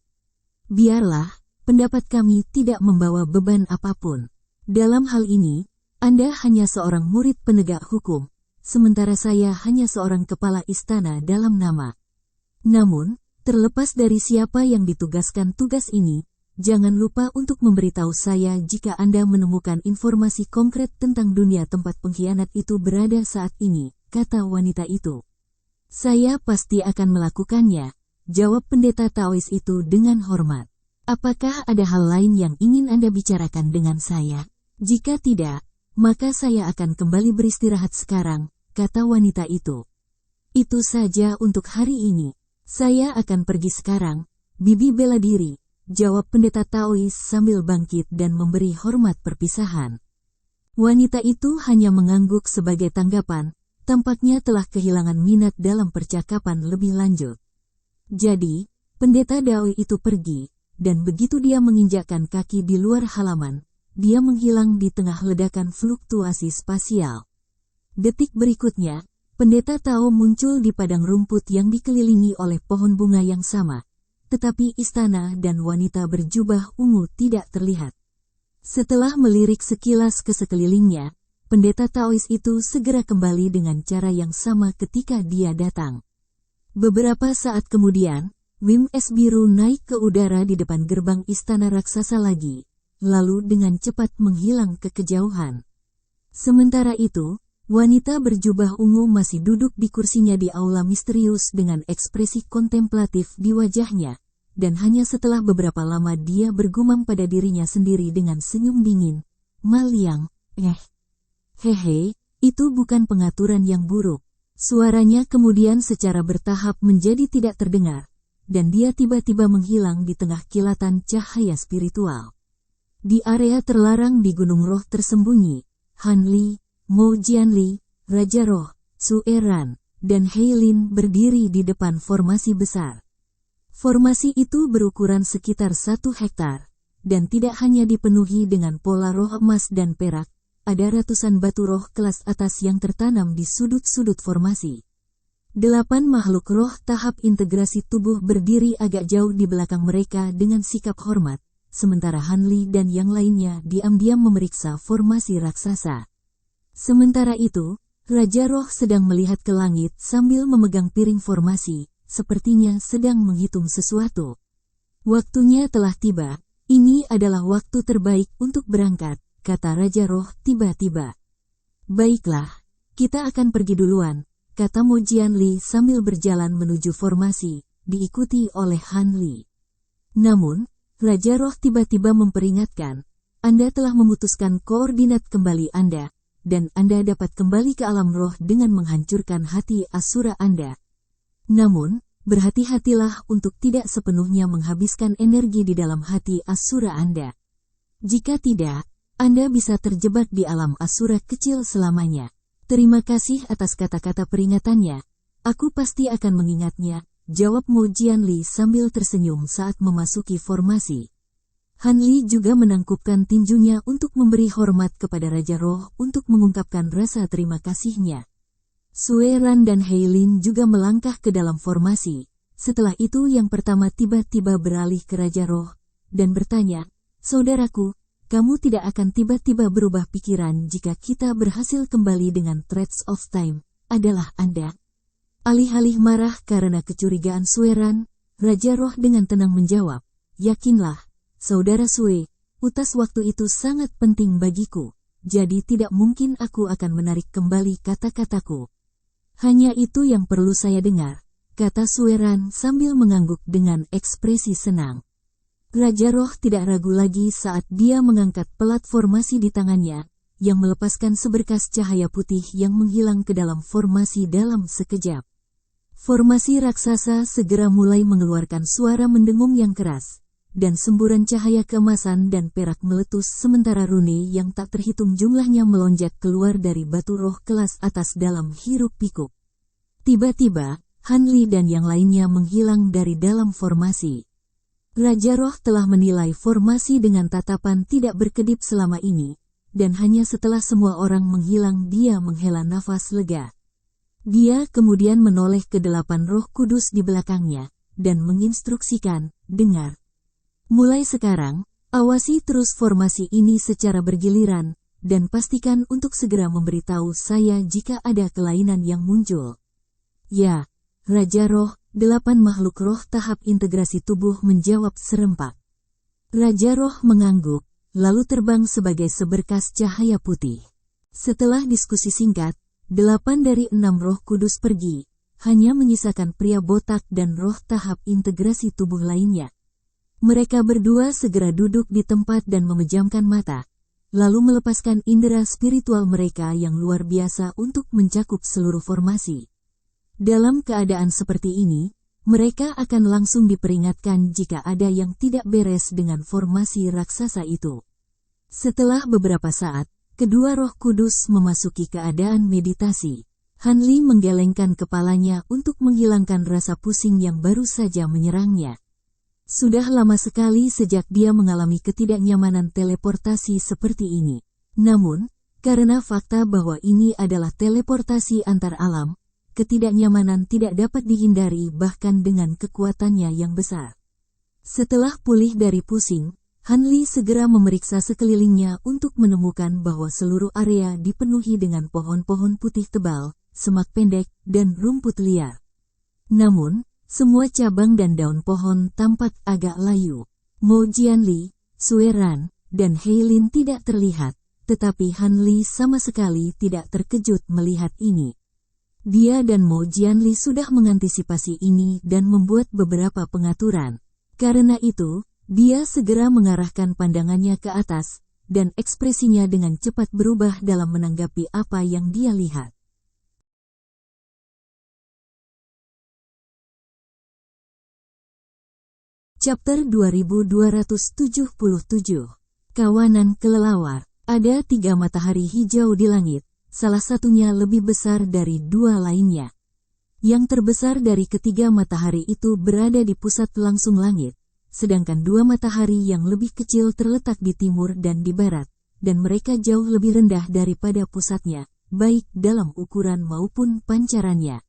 Biarlah, pendapat kami tidak membawa beban apapun. Dalam hal ini, Anda hanya seorang murid penegak hukum, sementara saya hanya seorang kepala istana dalam nama. Namun, terlepas dari siapa yang ditugaskan tugas ini, jangan lupa untuk memberitahu saya jika Anda menemukan informasi konkret tentang dunia tempat pengkhianat itu berada saat ini, kata wanita itu. Saya pasti akan melakukannya, jawab pendeta Taois itu dengan hormat. Apakah ada hal lain yang ingin Anda bicarakan dengan saya? Jika tidak, maka saya akan kembali beristirahat sekarang, kata wanita itu. Itu saja untuk hari ini. Saya akan pergi sekarang, Bibi bela diri, jawab pendeta Taois sambil bangkit dan memberi hormat perpisahan. Wanita itu hanya mengangguk sebagai tanggapan, tampaknya telah kehilangan minat dalam percakapan lebih lanjut. Jadi, pendeta Daoi itu pergi, dan begitu dia menginjakkan kaki di luar halaman, dia menghilang di tengah ledakan fluktuasi spasial. Detik berikutnya, pendeta Tao muncul di padang rumput yang dikelilingi oleh pohon bunga yang sama. Tetapi istana dan wanita berjubah ungu tidak terlihat. Setelah melirik sekilas ke sekelilingnya, pendeta Taois itu segera kembali dengan cara yang sama ketika dia datang. Beberapa saat kemudian, Wim Es biru naik ke udara di depan gerbang istana raksasa lagi, lalu dengan cepat menghilang ke kejauhan. Sementara itu, wanita berjubah ungu masih duduk di kursinya di aula misterius dengan ekspresi kontemplatif di wajahnya, dan hanya setelah beberapa lama dia bergumam pada dirinya sendiri dengan senyum dingin, Ma Liang, hehe, itu bukan pengaturan yang buruk. Suaranya kemudian secara bertahap menjadi tidak terdengar, dan dia tiba-tiba menghilang di tengah kilatan cahaya spiritual. Di area terlarang di Gunung Roh tersembunyi, Han Li, Mo Jianli, Raja Roh, Su Eran, dan Heilin berdiri di depan formasi besar. Formasi itu berukuran sekitar 1 hektar, dan tidak hanya dipenuhi dengan pola roh emas dan perak, ada ratusan batu roh kelas atas yang tertanam di sudut-sudut formasi. 8 makhluk roh tahap integrasi tubuh berdiri agak jauh di belakang mereka dengan sikap hormat, sementara Han Li dan yang lainnya diam-diam memeriksa formasi raksasa. Sementara itu, Raja Roh sedang melihat ke langit sambil memegang piring formasi, sepertinya sedang menghitung sesuatu. Waktunya telah tiba, ini adalah waktu terbaik untuk berangkat, kata Raja Roh tiba-tiba. Baiklah, kita akan pergi duluan, kata Mo Jianli sambil berjalan menuju formasi, diikuti oleh Han Li. Namun, Raja Roh tiba-tiba memperingatkan, Anda telah memutuskan koordinat kembali Anda, dan Anda dapat kembali ke alam roh dengan menghancurkan hati Asura Anda. Namun, berhati-hatilah untuk tidak sepenuhnya menghabiskan energi di dalam hati Asura Anda. Jika tidak, Anda bisa terjebak di alam Asura kecil selamanya. Terima kasih atas kata-kata peringatannya. Aku pasti akan mengingatnya, jawab Mo Jianli sambil tersenyum saat memasuki formasi. Han Li juga menangkupkan tinjunya untuk memberi hormat kepada Raja Roh untuk mengungkapkan rasa terima kasihnya. Sue Ran dan Hei Lin juga melangkah ke dalam formasi. Setelah itu yang pertama tiba-tiba beralih ke Raja Roh, dan bertanya, Saudaraku, kamu tidak akan tiba-tiba berubah pikiran jika kita berhasil kembali dengan Threads of Time, adalah Anda. Alih-alih marah karena kecurigaan Sue Ran, Raja Roh dengan tenang menjawab, Yakinlah, Saudara Sue, utas waktu itu sangat penting bagiku, jadi tidak mungkin aku akan menarik kembali kata-kataku. Hanya itu yang perlu saya dengar, kata Sue Ran sambil mengangguk dengan ekspresi senang. Raja Roh tidak ragu lagi saat dia mengangkat pelat formasi di tangannya, yang melepaskan seberkas cahaya putih yang menghilang ke dalam formasi dalam sekejap. Formasi raksasa segera mulai mengeluarkan suara mendengung yang keras, dan semburan cahaya keemasan dan perak meletus sementara rune yang tak terhitung jumlahnya melonjak keluar dari batu roh kelas atas dalam hiruk-pikuk. Tiba-tiba, Han Li dan yang lainnya menghilang dari dalam formasi. Raja Roh telah menilai formasi dengan tatapan tidak berkedip selama ini, dan hanya setelah semua orang menghilang dia menghela nafas lega. Dia kemudian menoleh ke 8 roh kudus di belakangnya, dan menginstruksikan, dengar. Mulai sekarang, awasi terus formasi ini secara bergiliran, dan pastikan untuk segera memberitahu saya jika ada kelainan yang muncul. Ya, Raja Roh, 8 makhluk roh tahap integrasi tubuh menjawab serempak. Raja Roh mengangguk, lalu terbang sebagai seberkas cahaya putih. Setelah diskusi singkat, 8 dari 6 roh kudus pergi, hanya menyisakan pria botak dan roh tahap integrasi tubuh lainnya. Mereka berdua segera duduk di tempat dan memejamkan mata, lalu melepaskan indera spiritual mereka yang luar biasa untuk mencakup seluruh formasi. Dalam keadaan seperti ini, mereka akan langsung diperingatkan jika ada yang tidak beres dengan formasi raksasa itu. Setelah beberapa saat, kedua roh kudus memasuki keadaan meditasi. Han Li menggelengkan kepalanya untuk menghilangkan rasa pusing yang baru saja menyerangnya. Sudah lama sekali sejak dia mengalami ketidaknyamanan teleportasi seperti ini. Namun, karena fakta bahwa ini adalah teleportasi antar alam, ketidaknyamanan tidak dapat dihindari bahkan dengan kekuatannya yang besar. Setelah pulih dari pusing, Han Li segera memeriksa sekelilingnya untuk menemukan bahwa seluruh area dipenuhi dengan pohon-pohon putih tebal, semak pendek, dan rumput liar. Namun, semua cabang dan daun pohon tampak agak layu. Mo Jianli, Sue Ran, dan Hei Lin tidak terlihat, tetapi Han Li sama sekali tidak terkejut melihat ini. Dia dan Mo Jianli sudah mengantisipasi ini dan membuat beberapa pengaturan. Karena itu, dia segera mengarahkan pandangannya ke atas, dan ekspresinya dengan cepat berubah dalam menanggapi apa yang dia lihat. Chapter 2277. Kawanan kelelawar. Ada 3 matahari hijau di langit, salah satunya lebih besar dari 2 lainnya. Yang terbesar dari ketiga matahari itu berada di pusat langsung langit, sedangkan 2 matahari yang lebih kecil terletak di timur dan di barat, dan mereka jauh lebih rendah daripada pusatnya, baik dalam ukuran maupun pancarannya.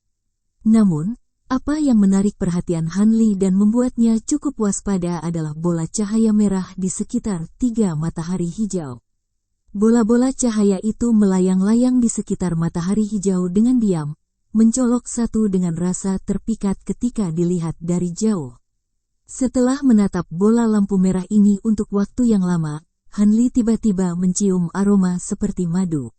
Namun, apa yang menarik perhatian Han Li dan membuatnya cukup waspada adalah bola cahaya merah di sekitar 3 matahari hijau. Bola-bola cahaya itu melayang-layang di sekitar matahari hijau dengan diam, mencolok satu dengan rasa terpikat ketika dilihat dari jauh. Setelah menatap bola lampu merah ini untuk waktu yang lama, Han Li tiba-tiba mencium aroma seperti madu.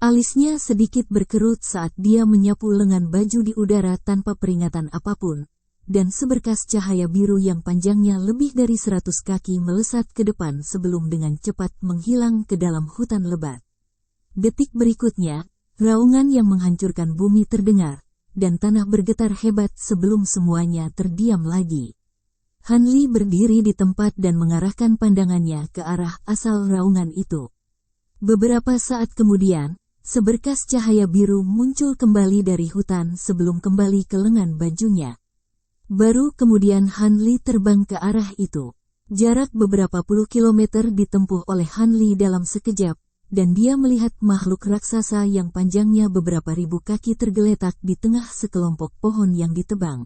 Alisnya sedikit berkerut saat dia menyapu lengan baju di udara tanpa peringatan apapun, dan seberkas cahaya biru yang panjangnya lebih dari 100 kaki melesat ke depan sebelum dengan cepat menghilang ke dalam hutan lebat. Detik berikutnya, raungan yang menghancurkan bumi terdengar, dan tanah bergetar hebat sebelum semuanya terdiam lagi. Han Li berdiri di tempat dan mengarahkan pandangannya ke arah asal raungan itu. Beberapa saat kemudian, seberkas cahaya biru muncul kembali dari hutan sebelum kembali ke lengan bajunya. Baru kemudian Han Li terbang ke arah itu. Jarak beberapa puluh kilometer ditempuh oleh Han Li dalam sekejap, dan dia melihat makhluk raksasa yang panjangnya beberapa ribu kaki tergeletak di tengah sekelompok pohon yang ditebang.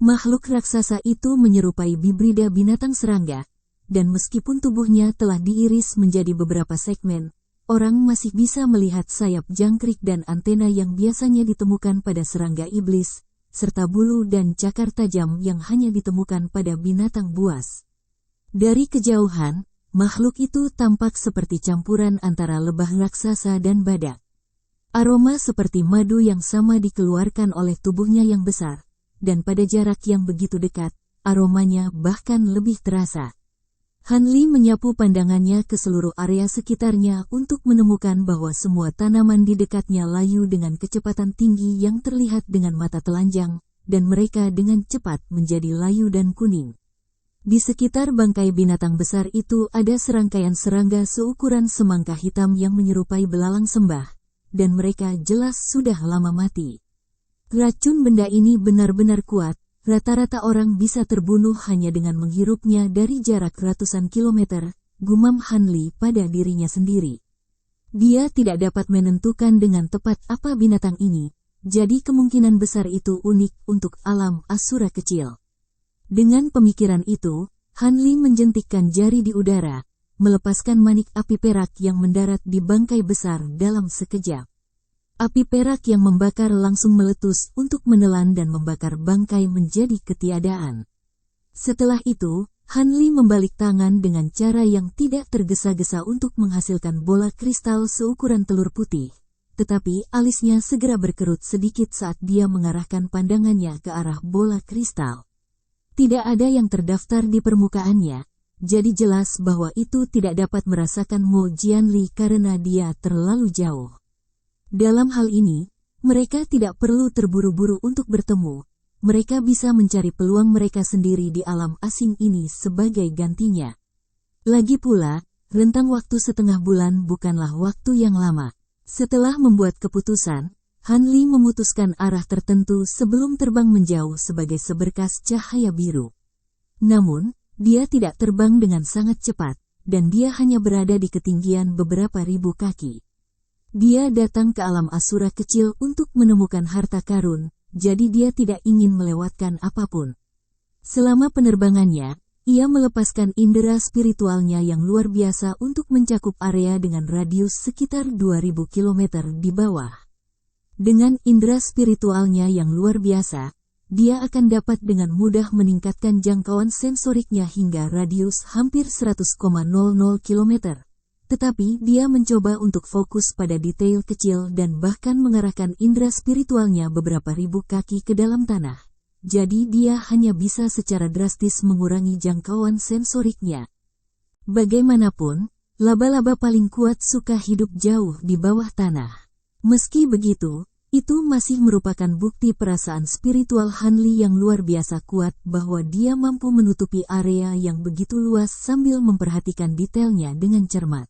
Makhluk raksasa itu menyerupai hibrida binatang serangga, dan meskipun tubuhnya telah diiris menjadi beberapa segmen, orang masih bisa melihat sayap jangkrik dan antena yang biasanya ditemukan pada serangga iblis, serta bulu dan cakar tajam yang hanya ditemukan pada binatang buas. Dari kejauhan, makhluk itu tampak seperti campuran antara lebah raksasa dan badak. Aroma seperti madu yang sama dikeluarkan oleh tubuhnya yang besar, dan pada jarak yang begitu dekat, aromanya bahkan lebih terasa. Han Li menyapu pandangannya ke seluruh area sekitarnya untuk menemukan bahwa semua tanaman di dekatnya layu dengan kecepatan tinggi yang terlihat dengan mata telanjang, dan mereka dengan cepat menjadi layu dan kuning. Di sekitar bangkai binatang besar itu ada serangkaian serangga seukuran semangka hitam yang menyerupai belalang sembah, dan mereka jelas sudah lama mati. Racun benda ini benar-benar kuat, rata-rata orang bisa terbunuh hanya dengan menghirupnya dari jarak ratusan kilometer, gumam Han Li pada dirinya sendiri. Dia tidak dapat menentukan dengan tepat apa binatang ini, jadi kemungkinan besar itu unik untuk alam Asura kecil. Dengan pemikiran itu, Han Li menjentikkan jari di udara, melepaskan manik api perak yang mendarat di bangkai besar dalam sekejap. Api perak yang membakar langsung meletus untuk menelan dan membakar bangkai menjadi ketiadaan. Setelah itu, Han Li membalik tangan dengan cara yang tidak tergesa-gesa untuk menghasilkan bola kristal seukuran telur putih, tetapi alisnya segera berkerut sedikit saat dia mengarahkan pandangannya ke arah bola kristal. Tidak ada yang terdaftar di permukaannya, jadi jelas bahwa itu tidak dapat merasakan Mo Jianli karena dia terlalu jauh. Dalam hal ini, mereka tidak perlu terburu-buru untuk bertemu, mereka bisa mencari peluang mereka sendiri di alam asing ini sebagai gantinya. Lagi pula, rentang waktu setengah bulan bukanlah waktu yang lama. Setelah membuat keputusan, Han Li memutuskan arah tertentu sebelum terbang menjauh sebagai seberkas cahaya biru. Namun, dia tidak terbang dengan sangat cepat, dan dia hanya berada di ketinggian beberapa ribu kaki. Dia datang ke alam Asura kecil untuk menemukan harta karun, jadi dia tidak ingin melewatkan apapun. Selama penerbangannya, ia melepaskan indera spiritualnya yang luar biasa untuk mencakup area dengan radius sekitar 2000 km di bawah. Dengan indera spiritualnya yang luar biasa, dia akan dapat dengan mudah meningkatkan jangkauan sensoriknya hingga radius hampir 100,00 km. Tetapi dia mencoba untuk fokus pada detail kecil dan bahkan mengarahkan indera spiritualnya beberapa ribu kaki ke dalam tanah. Jadi dia hanya bisa secara drastis mengurangi jangkauan sensoriknya. Bagaimanapun, laba-laba paling kuat suka hidup jauh di bawah tanah. Meski begitu, itu masih merupakan bukti perasaan spiritual Han Li yang luar biasa kuat bahwa dia mampu menutupi area yang begitu luas sambil memperhatikan detailnya dengan cermat.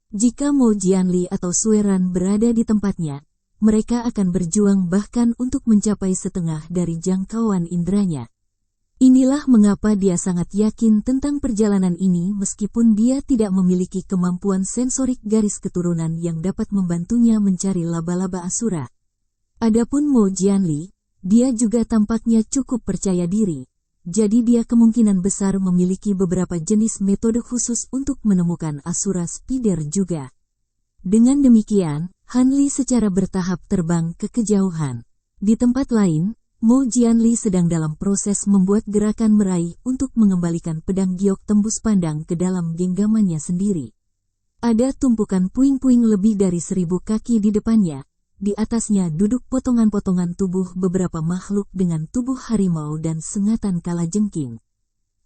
Jika Mo Jianli atau Sue Ran berada di tempatnya, mereka akan berjuang bahkan untuk mencapai setengah dari jangkauan inderanya. Inilah mengapa dia sangat yakin tentang perjalanan ini meskipun dia tidak memiliki kemampuan sensorik garis keturunan yang dapat membantunya mencari laba-laba Asura. Adapun Mo Jianli, dia juga tampaknya cukup percaya diri, jadi dia kemungkinan besar memiliki beberapa jenis metode khusus untuk menemukan Asura Spider juga. Dengan demikian, Han Li secara bertahap terbang ke kejauhan. Di tempat lain, Mo Jianli sedang dalam proses membuat gerakan meraih untuk mengembalikan pedang giok tembus pandang ke dalam genggamannya sendiri. Ada tumpukan puing-puing lebih dari 1000 kaki di depannya. Di atasnya duduk potongan-potongan tubuh beberapa makhluk dengan tubuh harimau dan sengatan kalajengking.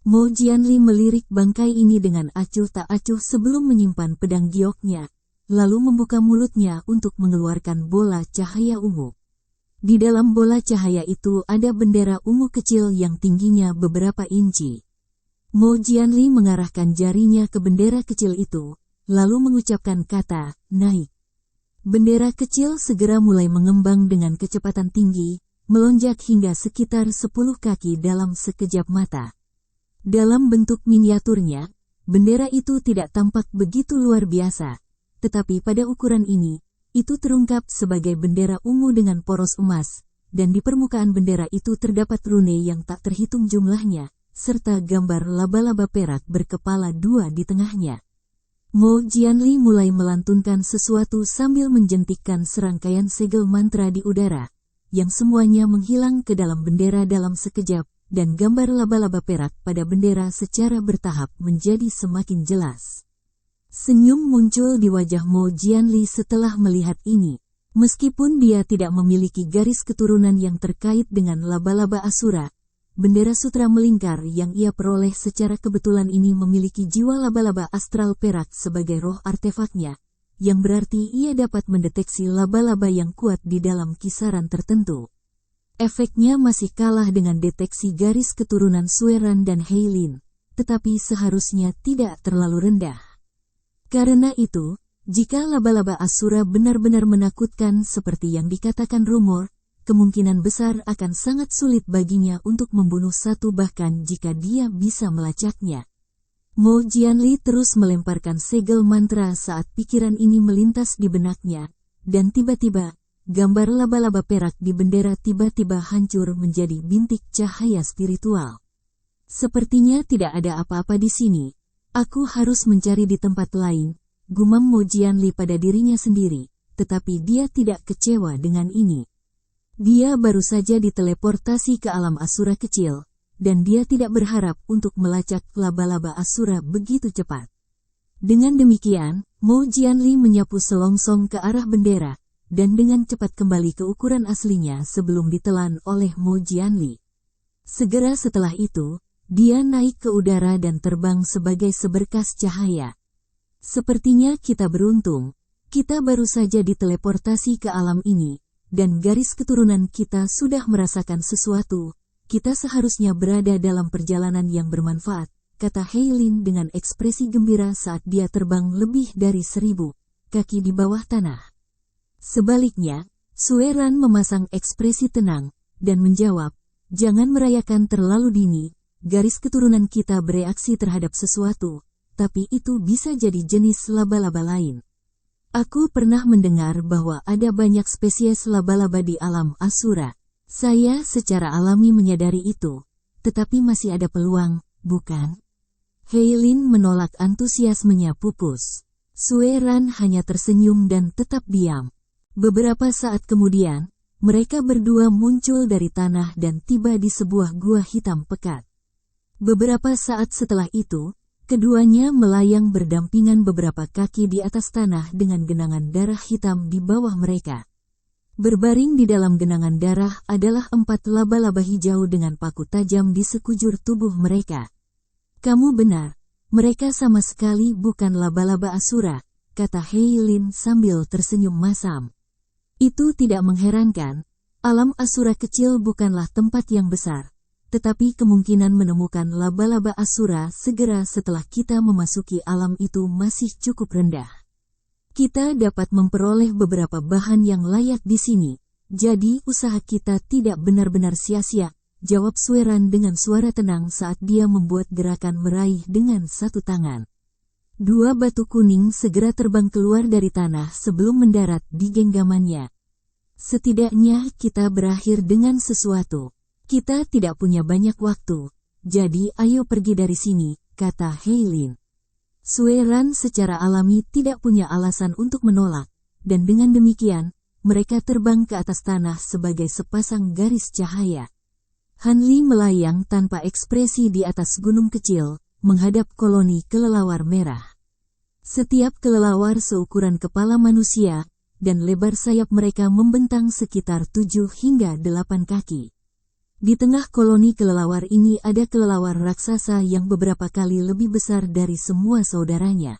Mo Jianli melirik bangkai ini dengan acuh tak acuh sebelum menyimpan pedang gioknya, lalu membuka mulutnya untuk mengeluarkan bola cahaya ungu. Di dalam bola cahaya itu ada bendera ungu kecil yang tingginya beberapa inci. Mo Jianli mengarahkan jarinya ke bendera kecil itu, lalu mengucapkan kata, naik. Bendera kecil segera mulai mengembang dengan kecepatan tinggi, melonjak hingga sekitar 10 kaki dalam sekejap mata. Dalam bentuk miniaturnya, bendera itu tidak tampak begitu luar biasa, tetapi pada ukuran ini, itu terungkap sebagai bendera ungu dengan poros emas, dan di permukaan bendera itu terdapat rune yang tak terhitung jumlahnya, serta gambar laba-laba perak berkepala 2 di tengahnya. Mo Jianli mulai melantunkan sesuatu sambil menjentikkan serangkaian segel mantra di udara, yang semuanya menghilang ke dalam bendera dalam sekejap, dan gambar laba-laba perak pada bendera secara bertahap menjadi semakin jelas. Senyum muncul di wajah Mo Jianli setelah melihat ini. Meskipun dia tidak memiliki garis keturunan yang terkait dengan laba-laba Asura, bendera sutra melingkar yang ia peroleh secara kebetulan ini memiliki jiwa laba-laba astral perak sebagai roh artefaknya, yang berarti ia dapat mendeteksi laba-laba yang kuat di dalam kisaran tertentu. Efeknya masih kalah dengan deteksi garis keturunan Sueran dan Heilin, tetapi seharusnya tidak terlalu rendah. Karena itu, jika laba-laba Asura benar-benar menakutkan seperti yang dikatakan rumor, kemungkinan besar akan sangat sulit baginya untuk membunuh satu bahkan jika dia bisa melacaknya. Mo Jianli terus melemparkan segel mantra saat pikiran ini melintas di benaknya, dan tiba-tiba, gambar laba-laba perak di bendera tiba-tiba hancur menjadi bintik cahaya spiritual. Sepertinya tidak ada apa-apa di sini. Aku harus mencari di tempat lain, gumam Mo Jianli pada dirinya sendiri, tetapi dia tidak kecewa dengan ini. Dia baru saja diteleportasi ke alam Asura kecil, dan dia tidak berharap untuk melacak laba-laba Asura begitu cepat. Dengan demikian, Mo Jianli menyapu selongsong ke arah bendera, dan dengan cepat kembali ke ukuran aslinya sebelum ditelan oleh Mo Jianli. Segera setelah itu, dia naik ke udara dan terbang sebagai seberkas cahaya. Sepertinya kita beruntung, kita baru saja diteleportasi ke alam ini, dan garis keturunan kita sudah merasakan sesuatu, kita seharusnya berada dalam perjalanan yang bermanfaat, kata Heilin dengan ekspresi gembira saat dia terbang lebih dari 1000 kaki di bawah tanah. Sebaliknya, Sueran memasang ekspresi tenang, dan menjawab, jangan merayakan terlalu dini. Garis keturunan kita bereaksi terhadap sesuatu, tapi itu bisa jadi jenis laba-laba lain. Aku pernah mendengar bahwa ada banyak spesies laba-laba di alam Asura. Saya secara alami menyadari itu, tetapi masih ada peluang, bukan? Heilin menolak antusiasmenya pupus. Sueran hanya tersenyum dan tetap diam. Beberapa saat kemudian, mereka berdua muncul dari tanah dan tiba di sebuah gua hitam pekat. Beberapa saat setelah itu, keduanya melayang berdampingan beberapa kaki di atas tanah dengan genangan darah hitam di bawah mereka. Berbaring di dalam genangan darah adalah 4 laba-laba hijau dengan paku tajam di sekujur tubuh mereka. Kamu benar, mereka sama sekali bukan laba-laba Asura, kata Heilin sambil tersenyum masam. Itu tidak mengherankan, alam Asura kecil bukanlah tempat yang besar. Tetapi kemungkinan menemukan laba-laba Asura segera setelah kita memasuki alam itu masih cukup rendah. Kita dapat memperoleh beberapa bahan yang layak di sini, jadi usaha kita tidak benar-benar sia-sia, jawab Sueran dengan suara tenang saat dia membuat gerakan meraih dengan satu tangan. 2 batu kuning segera terbang keluar dari tanah sebelum mendarat di genggamannya. Setidaknya kita berakhir dengan sesuatu. Kita tidak punya banyak waktu, jadi ayo pergi dari sini, kata Heilin. Sueran secara alami tidak punya alasan untuk menolak, dan dengan demikian, mereka terbang ke atas tanah sebagai sepasang garis cahaya. Han Li melayang tanpa ekspresi di atas gunung kecil, menghadap koloni kelelawar merah. Setiap kelelawar seukuran kepala manusia, dan lebar sayap mereka membentang sekitar 7 hingga 8 kaki. Di tengah koloni kelelawar ini ada kelelawar raksasa yang beberapa kali lebih besar dari semua saudaranya.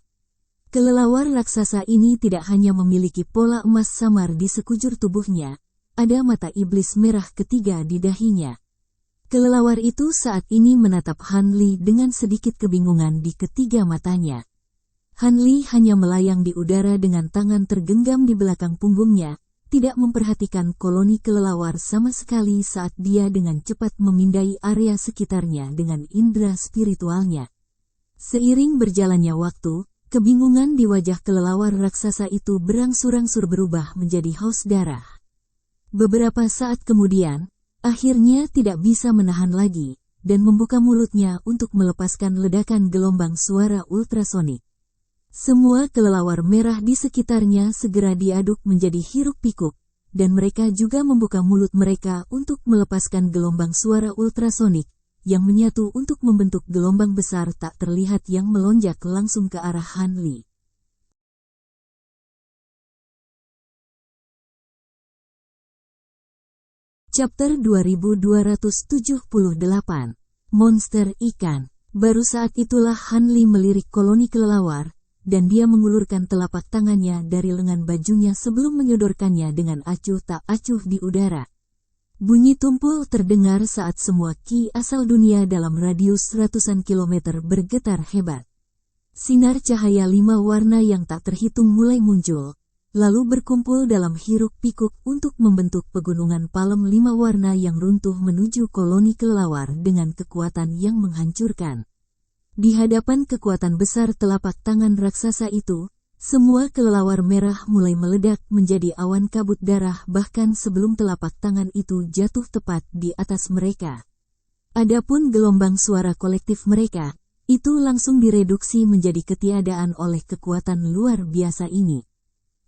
Kelelawar raksasa ini tidak hanya memiliki pola emas samar di sekujur tubuhnya, ada mata iblis merah ketiga di dahinya. Kelelawar itu saat ini menatap Han Li dengan sedikit kebingungan di ketiga matanya. Han Li hanya melayang di udara dengan tangan tergenggam di belakang punggungnya, tidak memperhatikan koloni kelelawar sama sekali saat dia dengan cepat memindai area sekitarnya dengan indera spiritualnya. Seiring berjalannya waktu, kebingungan di wajah kelelawar raksasa itu berangsur-angsur berubah menjadi haus darah. Beberapa saat kemudian, akhirnya tidak bisa menahan lagi, dan membuka mulutnya untuk melepaskan ledakan gelombang suara ultrasonik. Semua kelelawar merah di sekitarnya segera diaduk menjadi hiruk-pikuk, dan mereka juga membuka mulut mereka untuk melepaskan gelombang suara ultrasonik, yang menyatu untuk membentuk gelombang besar tak terlihat yang melonjak langsung ke arah Han Li. Chapter 2278 Monster Ikan. Baru saat itulah Han Li melirik koloni kelelawar, dan dia mengulurkan telapak tangannya dari lengan bajunya sebelum menyodorkannya dengan acuh tak acuh di udara. Bunyi tumpul terdengar saat semua ki asal dunia dalam radius ratusan kilometer bergetar hebat. Sinar cahaya 5 warna yang tak terhitung mulai muncul, lalu berkumpul dalam hiruk-pikuk untuk membentuk pegunungan palem 5 warna yang runtuh menuju koloni kelelawar dengan kekuatan yang menghancurkan. Di hadapan kekuatan besar telapak tangan raksasa itu, semua kelelawar merah mulai meledak menjadi awan kabut darah bahkan sebelum telapak tangan itu jatuh tepat di atas mereka. Adapun gelombang suara kolektif mereka, itu langsung direduksi menjadi ketiadaan oleh kekuatan luar biasa ini.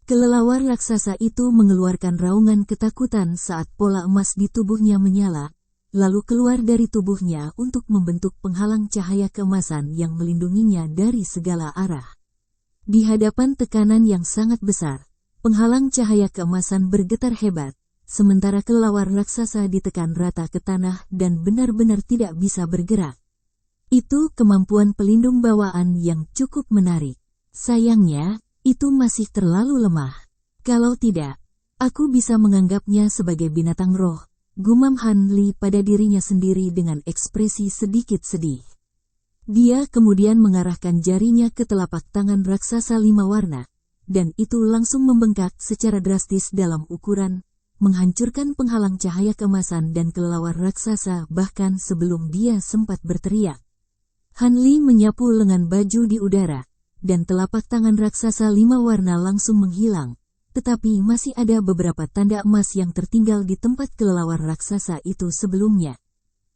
Kelelawar raksasa itu mengeluarkan raungan ketakutan saat pola emas di tubuhnya menyala, lalu keluar dari tubuhnya untuk membentuk penghalang cahaya keemasan yang melindunginya dari segala arah. Di hadapan tekanan yang sangat besar, penghalang cahaya keemasan bergetar hebat, sementara kelelawar raksasa ditekan rata ke tanah dan benar-benar tidak bisa bergerak. Itu kemampuan pelindung bawaan yang cukup menarik. Sayangnya, itu masih terlalu lemah. Kalau tidak, aku bisa menganggapnya sebagai binatang roh, gumam Han Li pada dirinya sendiri dengan ekspresi sedikit sedih. Dia kemudian mengarahkan jarinya ke telapak tangan raksasa 5 warna, dan itu langsung membengkak secara drastis dalam ukuran, menghancurkan penghalang cahaya keemasan dan kelelawar raksasa bahkan sebelum dia sempat berteriak. Han Li menyapu lengan baju di udara, dan telapak tangan raksasa 5 warna langsung menghilang, tetapi masih ada beberapa tanda emas yang tertinggal di tempat kelelawar raksasa itu sebelumnya.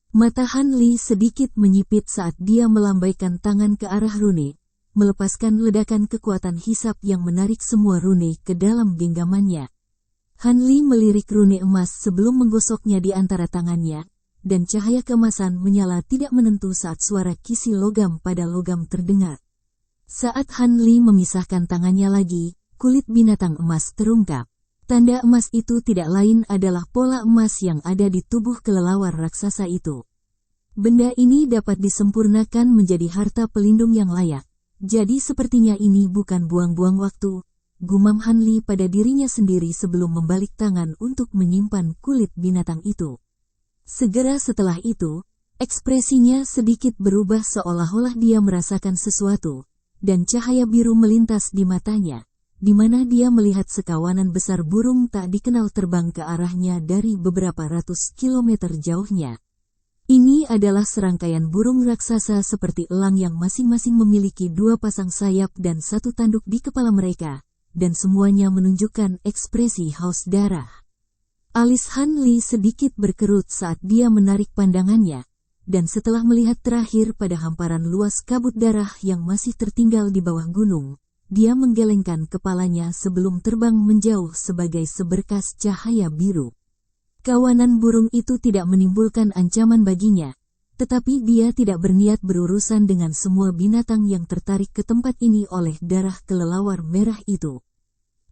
Mata Han Li sedikit menyipit saat dia melambaikan tangan ke arah rune, melepaskan ledakan kekuatan hisap yang menarik semua rune ke dalam genggamannya. Han Li melirik rune emas sebelum menggosoknya di antara tangannya, dan cahaya keemasan menyala tidak menentu saat suara kisi logam pada logam terdengar. Saat Han Li memisahkan tangannya lagi, kulit binatang emas terungkap. Tanda emas itu tidak lain adalah pola emas yang ada di tubuh kelelawar raksasa itu. Benda ini dapat disempurnakan menjadi harta pelindung yang layak. Jadi sepertinya ini bukan buang-buang waktu, gumam Han Li pada dirinya sendiri sebelum membalik tangan untuk menyimpan kulit binatang itu. Segera setelah itu, ekspresinya sedikit berubah seolah-olah dia merasakan sesuatu, dan cahaya biru melintas di matanya, di mana dia melihat sekawanan besar burung tak dikenal terbang ke arahnya dari beberapa ratus kilometer jauhnya. Ini adalah serangkaian burung raksasa seperti elang yang masing-masing memiliki 2 pasang sayap dan 1 tanduk di kepala mereka, dan semuanya menunjukkan ekspresi haus darah. Alis Han Li sedikit berkerut saat dia menarik pandangannya, dan setelah melihat terakhir pada hamparan luas kabut darah yang masih tertinggal di bawah gunung, dia menggelengkan kepalanya sebelum terbang menjauh sebagai seberkas cahaya biru. Kawanan burung itu tidak menimbulkan ancaman baginya, tetapi dia tidak berniat berurusan dengan semua binatang yang tertarik ke tempat ini oleh darah kelelawar merah itu.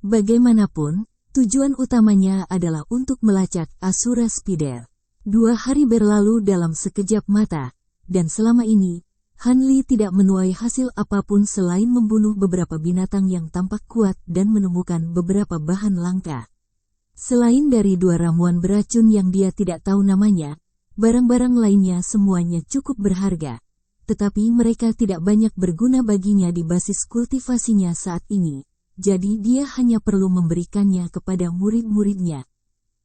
Bagaimanapun, tujuan utamanya adalah untuk melacak Asura Spider. 2 hari berlalu dalam sekejap mata, dan selama ini, Han Li tidak menuai hasil apapun selain membunuh beberapa binatang yang tampak kuat dan menemukan beberapa bahan langka. Selain dari 2 ramuan beracun yang dia tidak tahu namanya, barang-barang lainnya semuanya cukup berharga, tetapi mereka tidak banyak berguna baginya di basis kultivasinya saat ini, jadi dia hanya perlu memberikannya kepada murid-muridnya.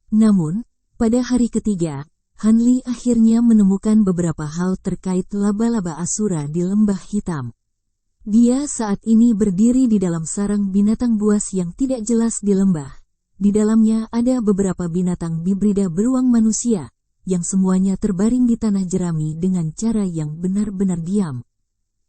Namun, pada hari ketiga, Han Li akhirnya menemukan beberapa hal terkait laba-laba Asura di Lembah Hitam. Dia saat ini berdiri di dalam sarang binatang buas yang tidak jelas di lembah. Di dalamnya ada beberapa binatang bibrida beruang manusia, yang semuanya terbaring di tanah jerami dengan cara yang benar-benar diam.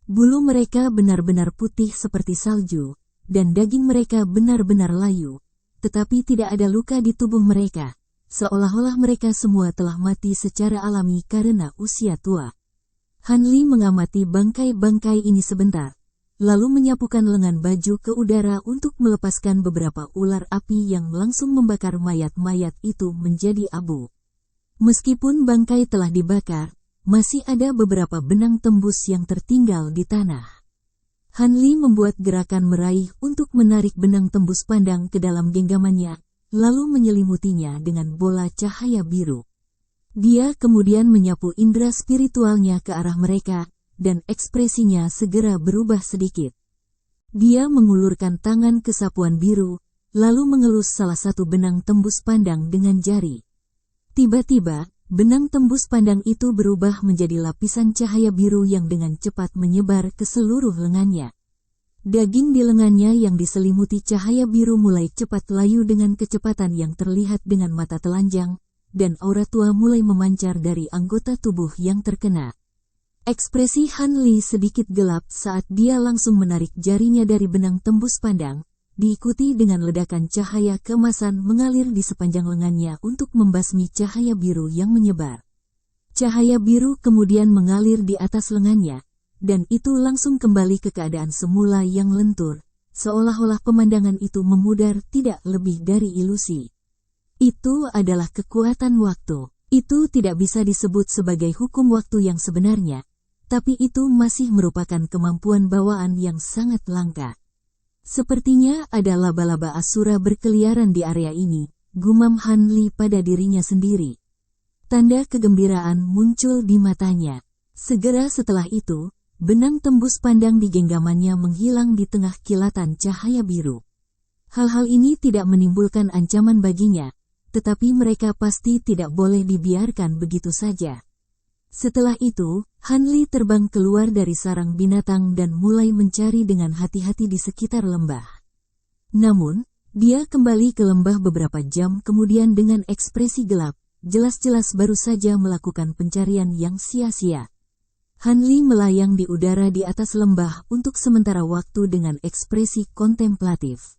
Bulu mereka benar-benar putih seperti salju, dan daging mereka benar-benar layu, tetapi tidak ada luka di tubuh mereka. Seolah-olah mereka semua telah mati secara alami karena usia tua. Han Li mengamati bangkai-bangkai ini sebentar, lalu menyapukan lengan baju ke udara untuk melepaskan beberapa ular api yang langsung membakar mayat-mayat itu menjadi abu. Meskipun bangkai telah dibakar, masih ada beberapa benang tembus yang tertinggal di tanah. Han Li membuat gerakan meraih untuk menarik benang tembus pandang ke dalam genggamannya, lalu menyelimutinya dengan bola cahaya biru. Dia kemudian menyapu indera spiritualnya ke arah mereka, dan ekspresinya segera berubah sedikit. Dia mengulurkan tangan ke sapuan biru, lalu mengelus salah satu benang tembus pandang dengan jari. Tiba-tiba, benang tembus pandang itu berubah menjadi lapisan cahaya biru yang dengan cepat menyebar ke seluruh lengannya. Daging di lengannya yang diselimuti cahaya biru mulai cepat layu dengan kecepatan yang terlihat dengan mata telanjang, dan aura tua mulai memancar dari anggota tubuh yang terkena. Ekspresi Han Li sedikit gelap saat dia langsung menarik jarinya dari benang tembus pandang, diikuti dengan ledakan cahaya keemasan mengalir di sepanjang lengannya untuk membasmi cahaya biru yang menyebar. Cahaya biru kemudian mengalir di atas lengannya, dan itu langsung kembali ke keadaan semula yang lentur, seolah-olah pemandangan itu memudar tidak lebih dari ilusi. Itu adalah kekuatan waktu. Itu tidak bisa disebut sebagai hukum waktu yang sebenarnya, tapi itu masih merupakan kemampuan bawaan yang sangat langka. Sepertinya ada laba-laba Asura berkeliaran di area ini, gumam Han Li pada dirinya sendiri. Tanda kegembiraan muncul di matanya. Segera setelah itu, benang tembus pandang di genggamannya menghilang di tengah kilatan cahaya biru. Hal-hal ini tidak menimbulkan ancaman baginya, tetapi mereka pasti tidak boleh dibiarkan begitu saja. Setelah itu, Han Li terbang keluar dari sarang binatang dan mulai mencari dengan hati-hati di sekitar lembah. Namun, dia kembali ke lembah beberapa jam kemudian dengan ekspresi gelap, jelas-jelas baru saja melakukan pencarian yang sia-sia. Han Li melayang di udara di atas lembah untuk sementara waktu dengan ekspresi kontemplatif.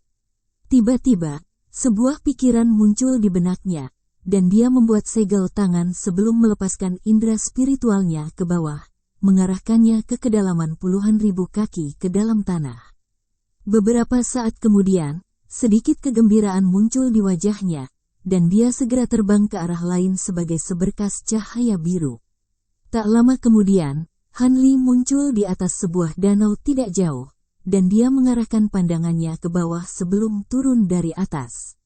Tiba-tiba, sebuah pikiran muncul di benaknya, dan dia membuat segel tangan sebelum melepaskan indera spiritualnya ke bawah, mengarahkannya ke kedalaman puluhan ribu kaki ke dalam tanah. Beberapa saat kemudian, sedikit kegembiraan muncul di wajahnya, dan dia segera terbang ke arah lain sebagai seberkas cahaya biru. Tak lama kemudian, Han Li muncul di atas sebuah danau tidak jauh, dan dia mengarahkan pandangannya ke bawah sebelum turun dari atas.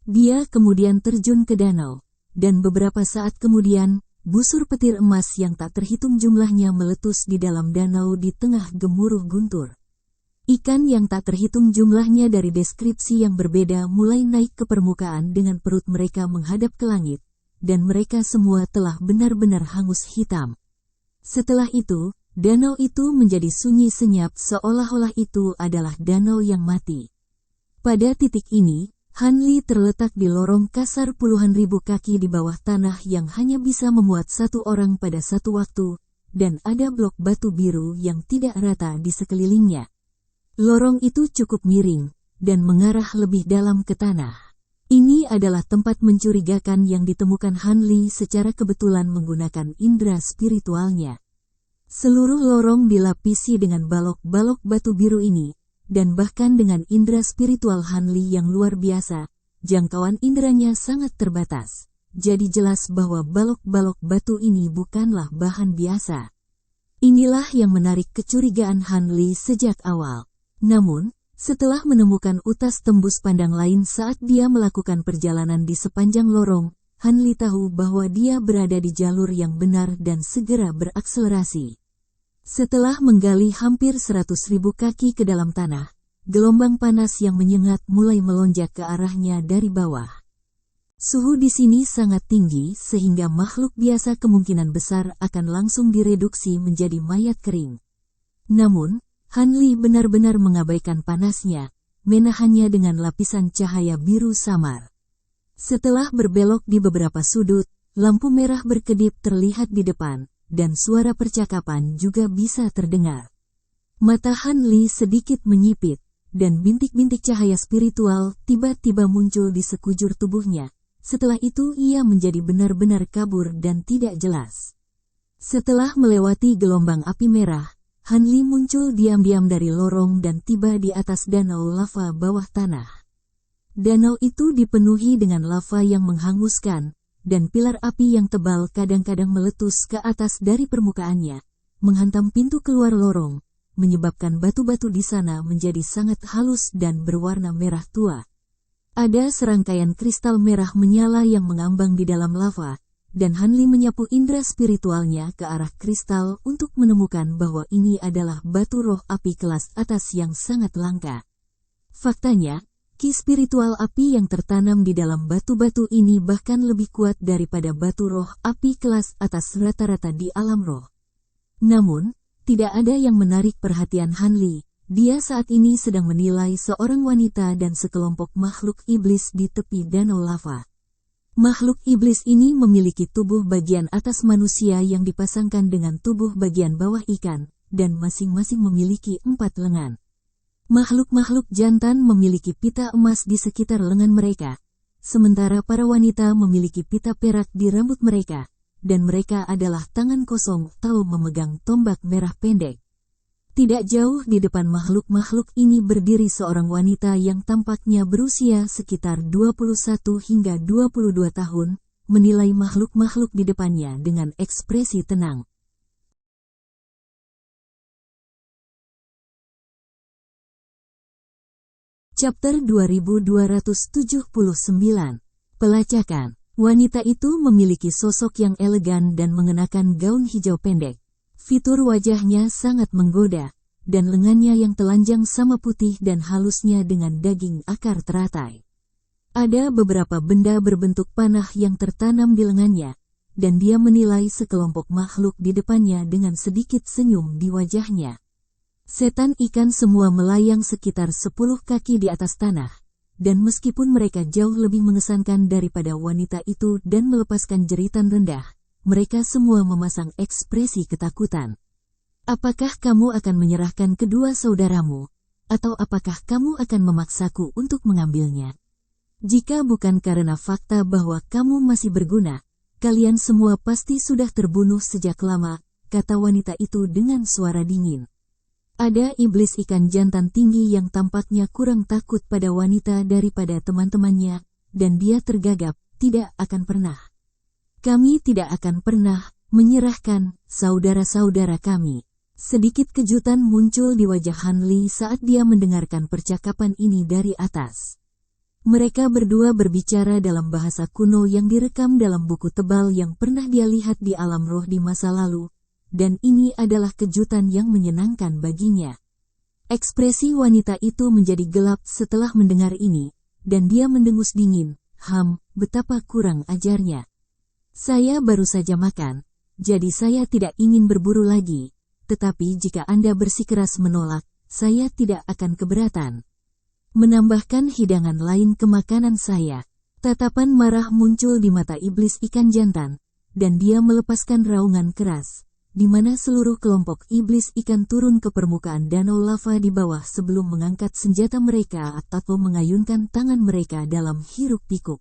Dia kemudian terjun ke danau, dan beberapa saat kemudian, busur petir emas yang tak terhitung jumlahnya meletus di dalam danau di tengah gemuruh guntur. Ikan yang tak terhitung jumlahnya dari deskripsi yang berbeda mulai naik ke permukaan dengan perut mereka menghadap ke langit, dan mereka semua telah benar-benar hangus hitam. Setelah itu, danau itu menjadi sunyi senyap seolah-olah itu adalah danau yang mati. Pada titik ini, Han Li terletak di lorong kasar puluhan ribu kaki di bawah tanah yang hanya bisa memuat satu orang pada satu waktu, dan ada blok batu biru yang tidak rata di sekelilingnya. Lorong itu cukup miring, dan mengarah lebih dalam ke tanah. Ini adalah tempat mencurigakan yang ditemukan Han Li secara kebetulan menggunakan indera spiritualnya. Seluruh lorong dilapisi dengan balok-balok batu biru ini, dan bahkan dengan indera spiritual Han Li yang luar biasa, jangkauan inderanya sangat terbatas. Jadi jelas bahwa balok-balok batu ini bukanlah bahan biasa. Inilah yang menarik kecurigaan Han Li sejak awal. Namun, setelah menemukan utas tembus pandang lain saat dia melakukan perjalanan di sepanjang lorong, Han Li tahu bahwa dia berada di jalur yang benar dan segera berakselerasi. Setelah menggali hampir 100.000 kaki ke dalam tanah, gelombang panas yang menyengat mulai melonjak ke arahnya dari bawah. Suhu di sini sangat tinggi sehingga makhluk biasa kemungkinan besar akan langsung direduksi menjadi mayat kering. Namun, Han Li benar-benar mengabaikan panasnya, menahannya dengan lapisan cahaya biru samar. Setelah berbelok di beberapa sudut, lampu merah berkedip terlihat di depan, dan suara percakapan juga bisa terdengar. Mata Han Li sedikit menyipit, dan bintik-bintik cahaya spiritual tiba-tiba muncul di sekujur tubuhnya. Setelah itu ia menjadi benar-benar kabur dan tidak jelas. Setelah melewati gelombang api merah, Han Li muncul diam-diam dari lorong dan tiba di atas danau lava bawah tanah. Danau itu dipenuhi dengan lava yang menghanguskan, dan pilar api yang tebal kadang-kadang meletus ke atas dari permukaannya, menghantam pintu keluar lorong, menyebabkan batu-batu di sana menjadi sangat halus dan berwarna merah tua. Ada serangkaian kristal merah menyala yang mengambang di dalam lava, dan Han Li menyapu indera spiritualnya ke arah kristal untuk menemukan bahwa ini adalah batu roh api kelas atas yang sangat langka. Faktanya, ki spiritual api yang tertanam di dalam batu-batu ini bahkan lebih kuat daripada batu roh api kelas atas rata-rata di alam roh. Namun, tidak ada yang menarik perhatian Han Li. Dia saat ini sedang menilai seorang wanita dan sekelompok makhluk iblis di tepi danau lava. Makhluk iblis ini memiliki tubuh bagian atas manusia yang dipasangkan dengan tubuh bagian bawah ikan, dan masing-masing memiliki 4 lengan. Makhluk-makhluk jantan memiliki pita emas di sekitar lengan mereka, sementara para wanita memiliki pita perak di rambut mereka, dan mereka adalah tangan kosong atau memegang tombak merah pendek. Tidak jauh di depan makhluk-makhluk ini berdiri seorang wanita yang tampaknya berusia sekitar 21 hingga 22 tahun, menilai makhluk-makhluk di depannya dengan ekspresi tenang. Chapter 2279. Pelacakan. Wanita itu memiliki sosok yang elegan dan mengenakan gaun hijau pendek. Fitur wajahnya sangat menggoda, dan lengannya yang telanjang sama putih dan halusnya dengan daging akar teratai. Ada beberapa benda berbentuk panah yang tertanam di lengannya, dan dia menilai sekelompok makhluk di depannya dengan sedikit senyum di wajahnya. Setan ikan semua melayang sekitar 10 kaki di atas tanah, dan meskipun mereka jauh lebih mengesankan daripada wanita itu dan melepaskan jeritan rendah, mereka semua memasang ekspresi ketakutan. Apakah kamu akan menyerahkan kedua saudaramu, atau apakah kamu akan memaksaku untuk mengambilnya? Jika bukan karena fakta bahwa kamu masih berguna, kalian semua pasti sudah terbunuh sejak lama, kata wanita itu dengan suara dingin. Ada iblis ikan jantan tinggi yang tampaknya kurang takut pada wanita daripada teman-temannya, dan dia tergagap, tidak akan pernah. Kami tidak akan pernah menyerahkan saudara-saudara kami. Sedikit kejutan muncul di wajah Han Li saat dia mendengarkan percakapan ini dari atas. Mereka berdua berbicara dalam bahasa kuno yang direkam dalam buku tebal yang pernah dia lihat di alam roh di masa lalu, dan ini adalah kejutan yang menyenangkan baginya. Ekspresi wanita itu menjadi gelap setelah mendengar ini, dan dia mendengus dingin, betapa kurang ajarnya. Saya baru saja makan, jadi saya tidak ingin berburu lagi, tetapi jika Anda bersikeras menolak, saya tidak akan keberatan. Menambahkan hidangan lain ke makanan saya. Tatapan marah muncul di mata iblis ikan jantan, dan dia melepaskan raungan keras. di mana seluruh kelompok iblis ikan turun ke permukaan danau lava di bawah sebelum mengangkat senjata mereka atau mengayunkan tangan mereka dalam hiruk-pikuk.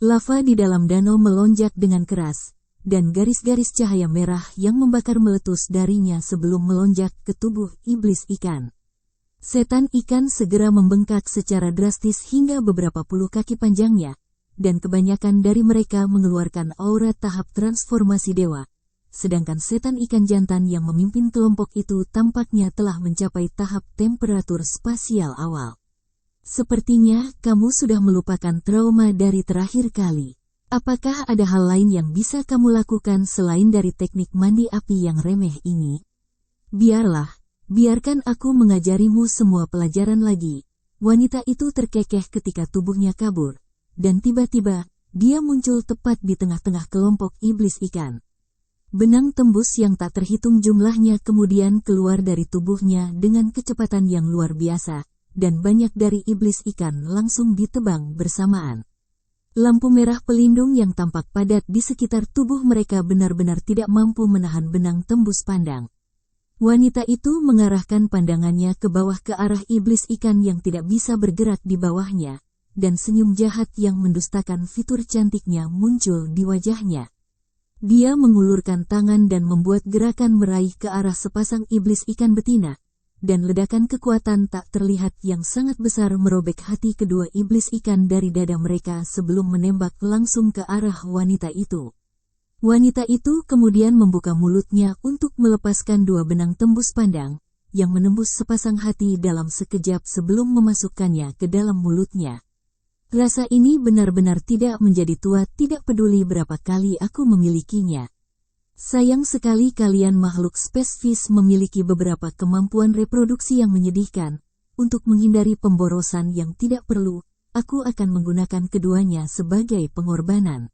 Lava di dalam danau melonjak dengan keras, dan garis-garis cahaya merah yang membakar meletus darinya sebelum melonjak ke tubuh iblis ikan. Setan ikan segera membengkak secara drastis hingga beberapa puluh kaki panjangnya, dan kebanyakan dari mereka mengeluarkan aura tahap transformasi dewa. Sedangkan setan ikan jantan yang memimpin kelompok itu tampaknya telah mencapai tahap temperatur spasial awal. Sepertinya kamu sudah melupakan trauma dari terakhir kali. Apakah ada hal lain yang bisa kamu lakukan selain dari teknik mandi api yang remeh ini? Biarkan aku mengajarimu semua pelajaran lagi. Wanita itu terkekeh ketika tubuhnya kabur, dan tiba-tiba, dia muncul tepat di tengah-tengah kelompok iblis ikan. Benang tembus yang tak terhitung jumlahnya kemudian keluar dari tubuhnya dengan kecepatan yang luar biasa, dan banyak dari iblis ikan langsung ditebang bersamaan. Lampu merah pelindung yang tampak padat di sekitar tubuh mereka benar-benar tidak mampu menahan benang tembus pandang. Wanita itu mengarahkan pandangannya ke bawah ke arah iblis ikan yang tidak bisa bergerak di bawahnya, dan senyum jahat yang mendustakan fitur cantiknya muncul di wajahnya. Dia mengulurkan tangan dan membuat gerakan meraih ke arah sepasang iblis ikan betina, dan ledakan kekuatan tak terlihat yang sangat besar merobek hati kedua iblis ikan dari dada mereka sebelum menembak langsung ke arah wanita itu. Wanita itu kemudian membuka mulutnya untuk melepaskan dua benang tembus pandang, yang menembus sepasang hati dalam sekejap sebelum memasukkannya ke dalam mulutnya. Rasa ini benar-benar tidak menjadi tua, tidak peduli berapa kali aku memilikinya. Sayang sekali kalian makhluk spesies memiliki beberapa kemampuan reproduksi yang menyedihkan. Untuk menghindari pemborosan yang tidak perlu, aku akan menggunakan keduanya sebagai pengorbanan.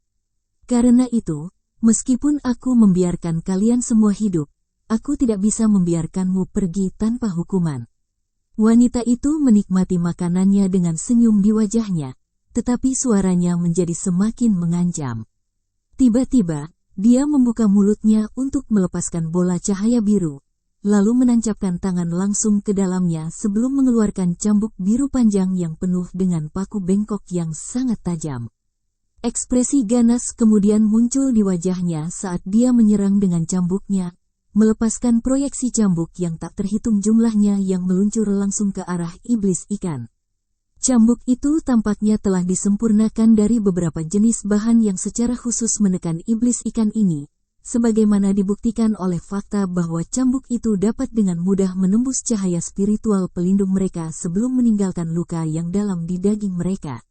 Karena itu, meskipun aku membiarkan kalian semua hidup, aku tidak bisa membiarkanmu pergi tanpa hukuman. Wanita itu menikmati makanannya dengan senyum di wajahnya, tetapi suaranya menjadi semakin mengancam. Tiba-tiba, dia membuka mulutnya untuk melepaskan bola cahaya biru, lalu menancapkan tangan langsung ke dalamnya sebelum mengeluarkan cambuk biru panjang yang penuh dengan paku bengkok yang sangat tajam. Ekspresi ganas kemudian muncul di wajahnya saat dia menyerang dengan cambuknya, melepaskan proyeksi cambuk yang tak terhitung jumlahnya yang meluncur langsung ke arah iblis ikan. Cambuk itu tampaknya telah disempurnakan dari beberapa jenis bahan yang secara khusus menekan iblis ikan ini, sebagaimana dibuktikan oleh fakta bahwa cambuk itu dapat dengan mudah menembus cahaya spiritual pelindung mereka sebelum meninggalkan luka yang dalam di daging mereka.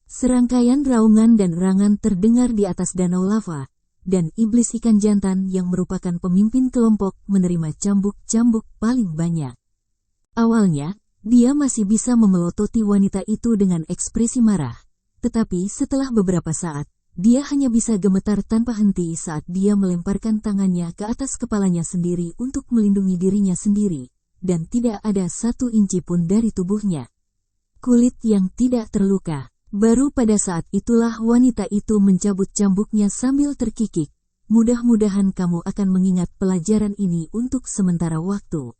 Serangkaian raungan dan erangan terdengar di atas danau lava, dan iblis ikan jantan yang merupakan pemimpin kelompok menerima cambuk-cambuk paling banyak. Awalnya, dia masih bisa memelototi wanita itu dengan ekspresi marah, tetapi setelah beberapa saat, dia hanya bisa gemetar tanpa henti saat dia melemparkan tangannya ke atas kepalanya sendiri untuk melindungi dirinya sendiri, dan tidak ada satu inci pun dari tubuhnya. Kulit yang tidak terluka. Baru pada saat itulah wanita itu mencabut cambuknya sambil terkikik. Mudah-mudahan kamu akan mengingat pelajaran ini untuk sementara waktu.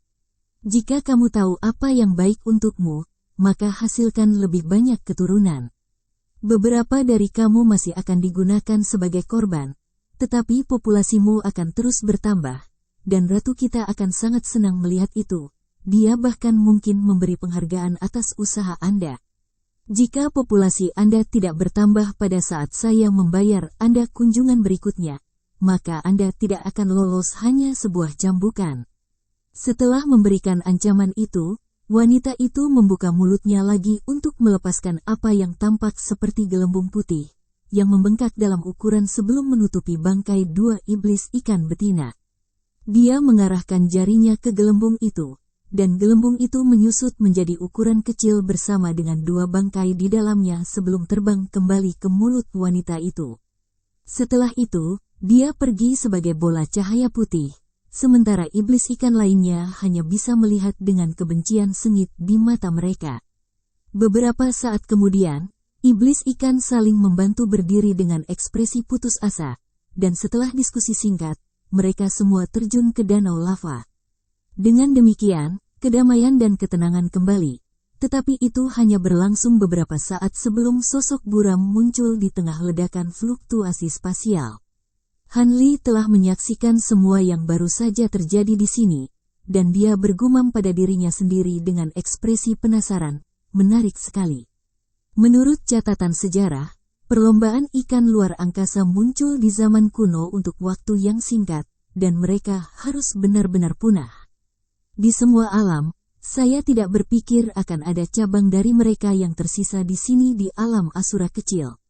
Jika kamu tahu apa yang baik untukmu, maka hasilkan lebih banyak keturunan. Beberapa dari kamu masih akan digunakan sebagai korban, tetapi populasimu akan terus bertambah, dan ratu kita akan sangat senang melihat itu. Dia bahkan mungkin memberi penghargaan atas usaha Anda. Jika populasi Anda tidak bertambah pada saat saya membayar Anda kunjungan berikutnya, maka Anda tidak akan lolos hanya sebuah cambukan. Setelah memberikan ancaman itu, wanita itu membuka mulutnya lagi untuk melepaskan apa yang tampak seperti gelembung putih, yang membengkak dalam ukuran sebelum menutupi bangkai dua iblis ikan betina. Dia mengarahkan jarinya ke gelembung itu, dan gelembung itu menyusut menjadi ukuran kecil bersama dengan dua bangkai di dalamnya sebelum terbang kembali ke mulut wanita itu. Setelah itu, dia pergi sebagai bola cahaya putih. Sementara iblis ikan lainnya hanya bisa melihat dengan kebencian sengit di mata mereka. Beberapa saat kemudian, iblis ikan saling membantu berdiri dengan ekspresi putus asa, dan setelah diskusi singkat, mereka semua terjun ke danau lava. Dengan demikian, kedamaian dan ketenangan kembali. Tetapi itu hanya berlangsung beberapa saat sebelum sosok buram muncul di tengah ledakan fluktuasi spasial. Han Li telah menyaksikan semua yang baru saja terjadi di sini, dan dia bergumam pada dirinya sendiri dengan ekspresi penasaran. Menarik sekali. Menurut catatan sejarah, perlombaan ikan luar angkasa muncul di zaman kuno untuk waktu yang singkat, dan mereka harus benar-benar punah. Di semua alam, saya tidak berpikir akan ada cabang dari mereka yang tersisa di sini di alam Asura kecil.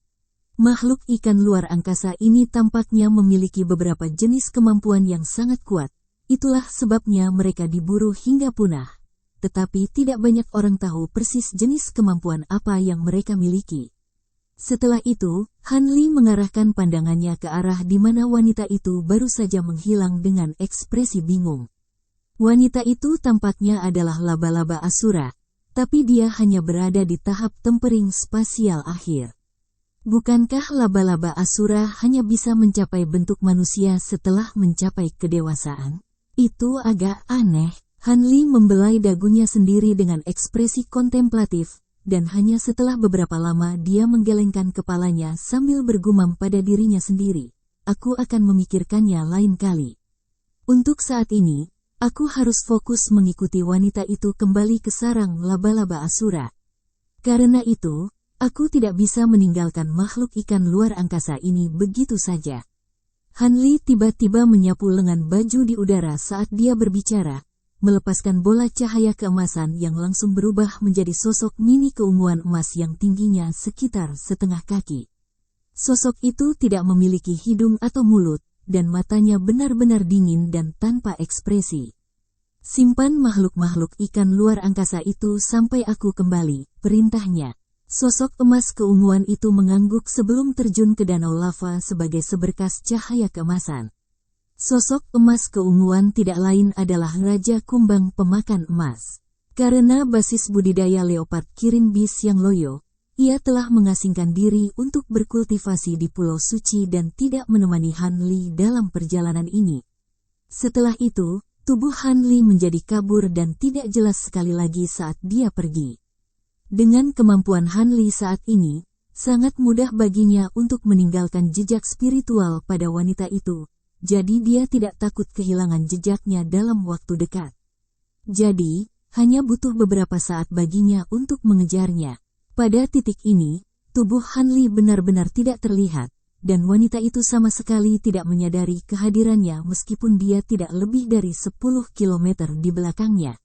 Makhluk ikan luar angkasa ini tampaknya memiliki beberapa jenis kemampuan yang sangat kuat. Itulah sebabnya mereka diburu hingga punah. Tetapi tidak banyak orang tahu persis jenis kemampuan apa yang mereka miliki. Setelah itu, Han Li mengarahkan pandangannya ke arah di mana wanita itu baru saja menghilang dengan ekspresi bingung. Wanita itu tampaknya adalah laba-laba Asura, tapi dia hanya berada di tahap tempering spasial akhir. Bukankah laba-laba Asura hanya bisa mencapai bentuk manusia setelah mencapai kedewasaan? Itu agak aneh. Han Li membelai dagunya sendiri dengan ekspresi kontemplatif, dan hanya setelah beberapa lama dia menggelengkan kepalanya sambil bergumam pada dirinya sendiri. Aku akan memikirkannya lain kali. Untuk saat ini, aku harus fokus mengikuti wanita itu kembali ke sarang laba-laba Asura. Karena itu, aku tidak bisa meninggalkan makhluk ikan luar angkasa ini begitu saja. Han Li tiba-tiba menyapu lengan baju di udara saat dia berbicara, melepaskan bola cahaya keemasan yang langsung berubah menjadi sosok mini keunguan emas yang tingginya sekitar setengah kaki. Sosok itu tidak memiliki hidung atau mulut, dan matanya benar-benar dingin dan tanpa ekspresi. Simpan makhluk-makhluk ikan luar angkasa itu sampai aku kembali, perintahnya. Sosok emas keunguan itu mengangguk sebelum terjun ke danau lava sebagai seberkas cahaya keemasan. Sosok emas keunguan tidak lain adalah Raja Kumbang pemakan emas. Karena basis budidaya leopard kirin bis yang loyo, ia telah mengasingkan diri untuk berkultivasi di Pulau Suci dan tidak menemani Han Li dalam perjalanan ini. Setelah itu, tubuh Han Li menjadi kabur dan tidak jelas sekali lagi saat dia pergi. Dengan kemampuan Han Li saat ini, sangat mudah baginya untuk meninggalkan jejak spiritual pada wanita itu. Jadi dia tidak takut kehilangan jejaknya dalam waktu dekat. Jadi, hanya butuh beberapa saat baginya untuk mengejarnya. Pada titik ini, tubuh Han Li benar-benar tidak terlihat, dan wanita itu sama sekali tidak menyadari kehadirannya meskipun dia tidak lebih dari 10 km di belakangnya.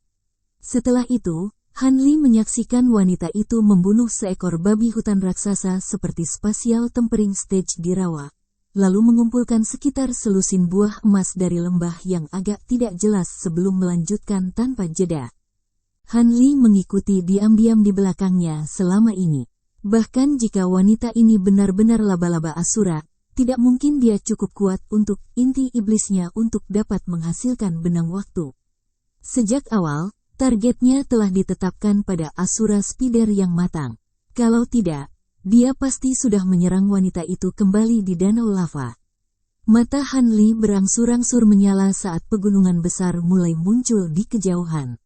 Setelah itu, Han Li menyaksikan wanita itu membunuh seekor babi hutan raksasa seperti spatial tempering stage di rawa, lalu mengumpulkan sekitar selusin buah emas dari lembah yang agak tidak jelas sebelum melanjutkan tanpa jeda. Han Li mengikuti diam-diam di belakangnya selama ini. Bahkan jika wanita ini benar-benar laba-laba Asura, tidak mungkin dia cukup kuat untuk inti iblisnya untuk dapat menghasilkan benang waktu. Sejak awal, targetnya telah ditetapkan pada Asura Spider yang matang. Kalau tidak, dia pasti sudah menyerang wanita itu kembali di danau lava. Mata Han Li berangsur-angsur menyala saat pegunungan besar mulai muncul di kejauhan.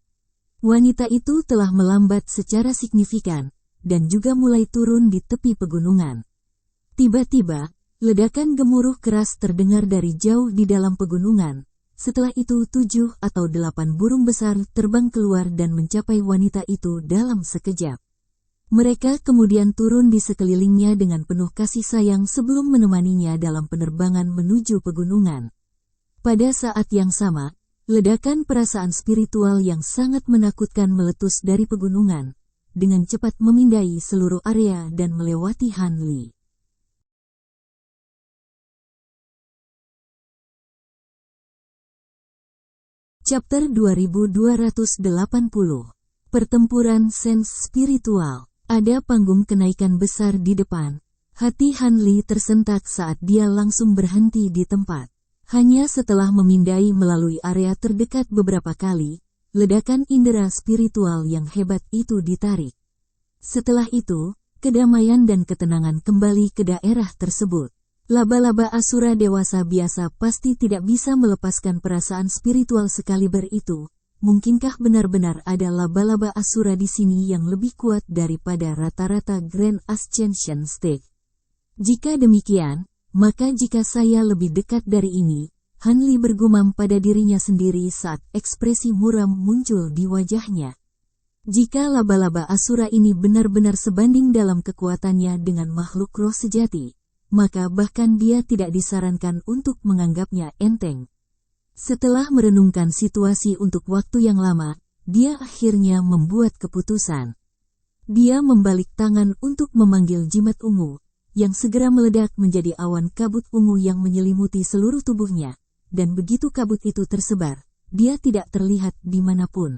Wanita itu telah melambat secara signifikan, dan juga mulai turun di tepi pegunungan. Tiba-tiba, ledakan gemuruh keras terdengar dari jauh di dalam pegunungan. Setelah itu 7 atau 8 burung besar terbang keluar dan mencapai wanita itu dalam sekejap. Mereka kemudian turun di sekelilingnya dengan penuh kasih sayang sebelum menemaninya dalam penerbangan menuju pegunungan. Pada saat yang sama, ledakan perasaan spiritual yang sangat menakutkan meletus dari pegunungan, dengan cepat memindai seluruh area dan melewati Han Li. Chapter 2280. Pertempuran Sens Spiritual. Ada panggung kenaikan besar di depan. Hati Han Li tersentak saat dia langsung berhenti di tempat. Hanya setelah memindai melalui area terdekat beberapa kali, ledakan indera spiritual yang hebat itu ditarik. Setelah itu, kedamaian dan ketenangan kembali ke daerah tersebut. Laba-laba Asura dewasa biasa pasti tidak bisa melepaskan perasaan spiritual sekaliber itu. Mungkinkah benar-benar ada laba-laba Asura di sini yang lebih kuat daripada rata-rata Grand Ascension Stage? Jika demikian, maka jika saya lebih dekat dari ini, Han Li bergumam pada dirinya sendiri saat ekspresi muram muncul di wajahnya. Jika laba-laba Asura ini benar-benar sebanding dalam kekuatannya dengan makhluk roh sejati, maka bahkan dia tidak disarankan untuk menganggapnya enteng. Setelah merenungkan situasi untuk waktu yang lama, dia akhirnya membuat keputusan. Dia membalik tangan untuk memanggil jimat ungu, yang segera meledak menjadi awan kabut ungu yang menyelimuti seluruh tubuhnya, dan begitu kabut itu tersebar, dia tidak terlihat dimanapun.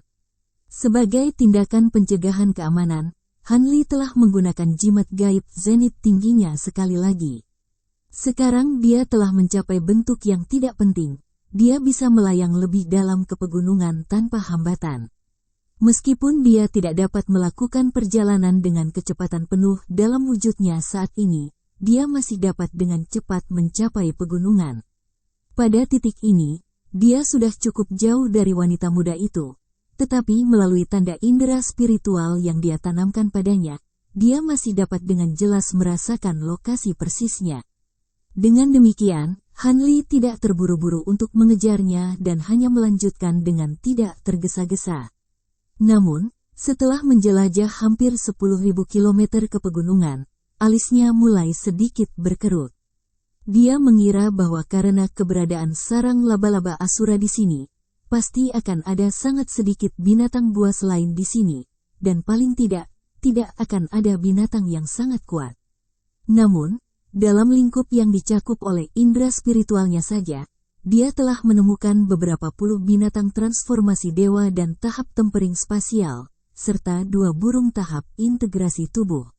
Sebagai tindakan pencegahan keamanan, Han Li telah menggunakan jimat gaib zenith tingginya sekali lagi. Sekarang dia telah mencapai bentuk yang tidak penting. Dia bisa melayang lebih dalam ke pegunungan tanpa hambatan. Meskipun dia tidak dapat melakukan perjalanan dengan kecepatan penuh dalam wujudnya saat ini, dia masih dapat dengan cepat mencapai pegunungan. Pada titik ini, dia sudah cukup jauh dari wanita muda itu. Tetapi melalui tanda indera spiritual yang dia tanamkan padanya, dia masih dapat dengan jelas merasakan lokasi persisnya. Dengan demikian, Han Li tidak terburu-buru untuk mengejarnya dan hanya melanjutkan dengan tidak tergesa-gesa. Namun, setelah menjelajah hampir 10.000 kilometer ke pegunungan, alisnya mulai sedikit berkerut. Dia mengira bahwa karena keberadaan sarang laba-laba Asura di sini, pasti akan ada sangat sedikit binatang buas lain di sini, dan paling tidak akan ada binatang yang sangat kuat. Namun, dalam lingkup yang dicakup oleh indera spiritualnya saja, dia telah menemukan beberapa puluh binatang transformasi dewa dan tahap tempering spasial, serta 2 burung tahap integrasi tubuh.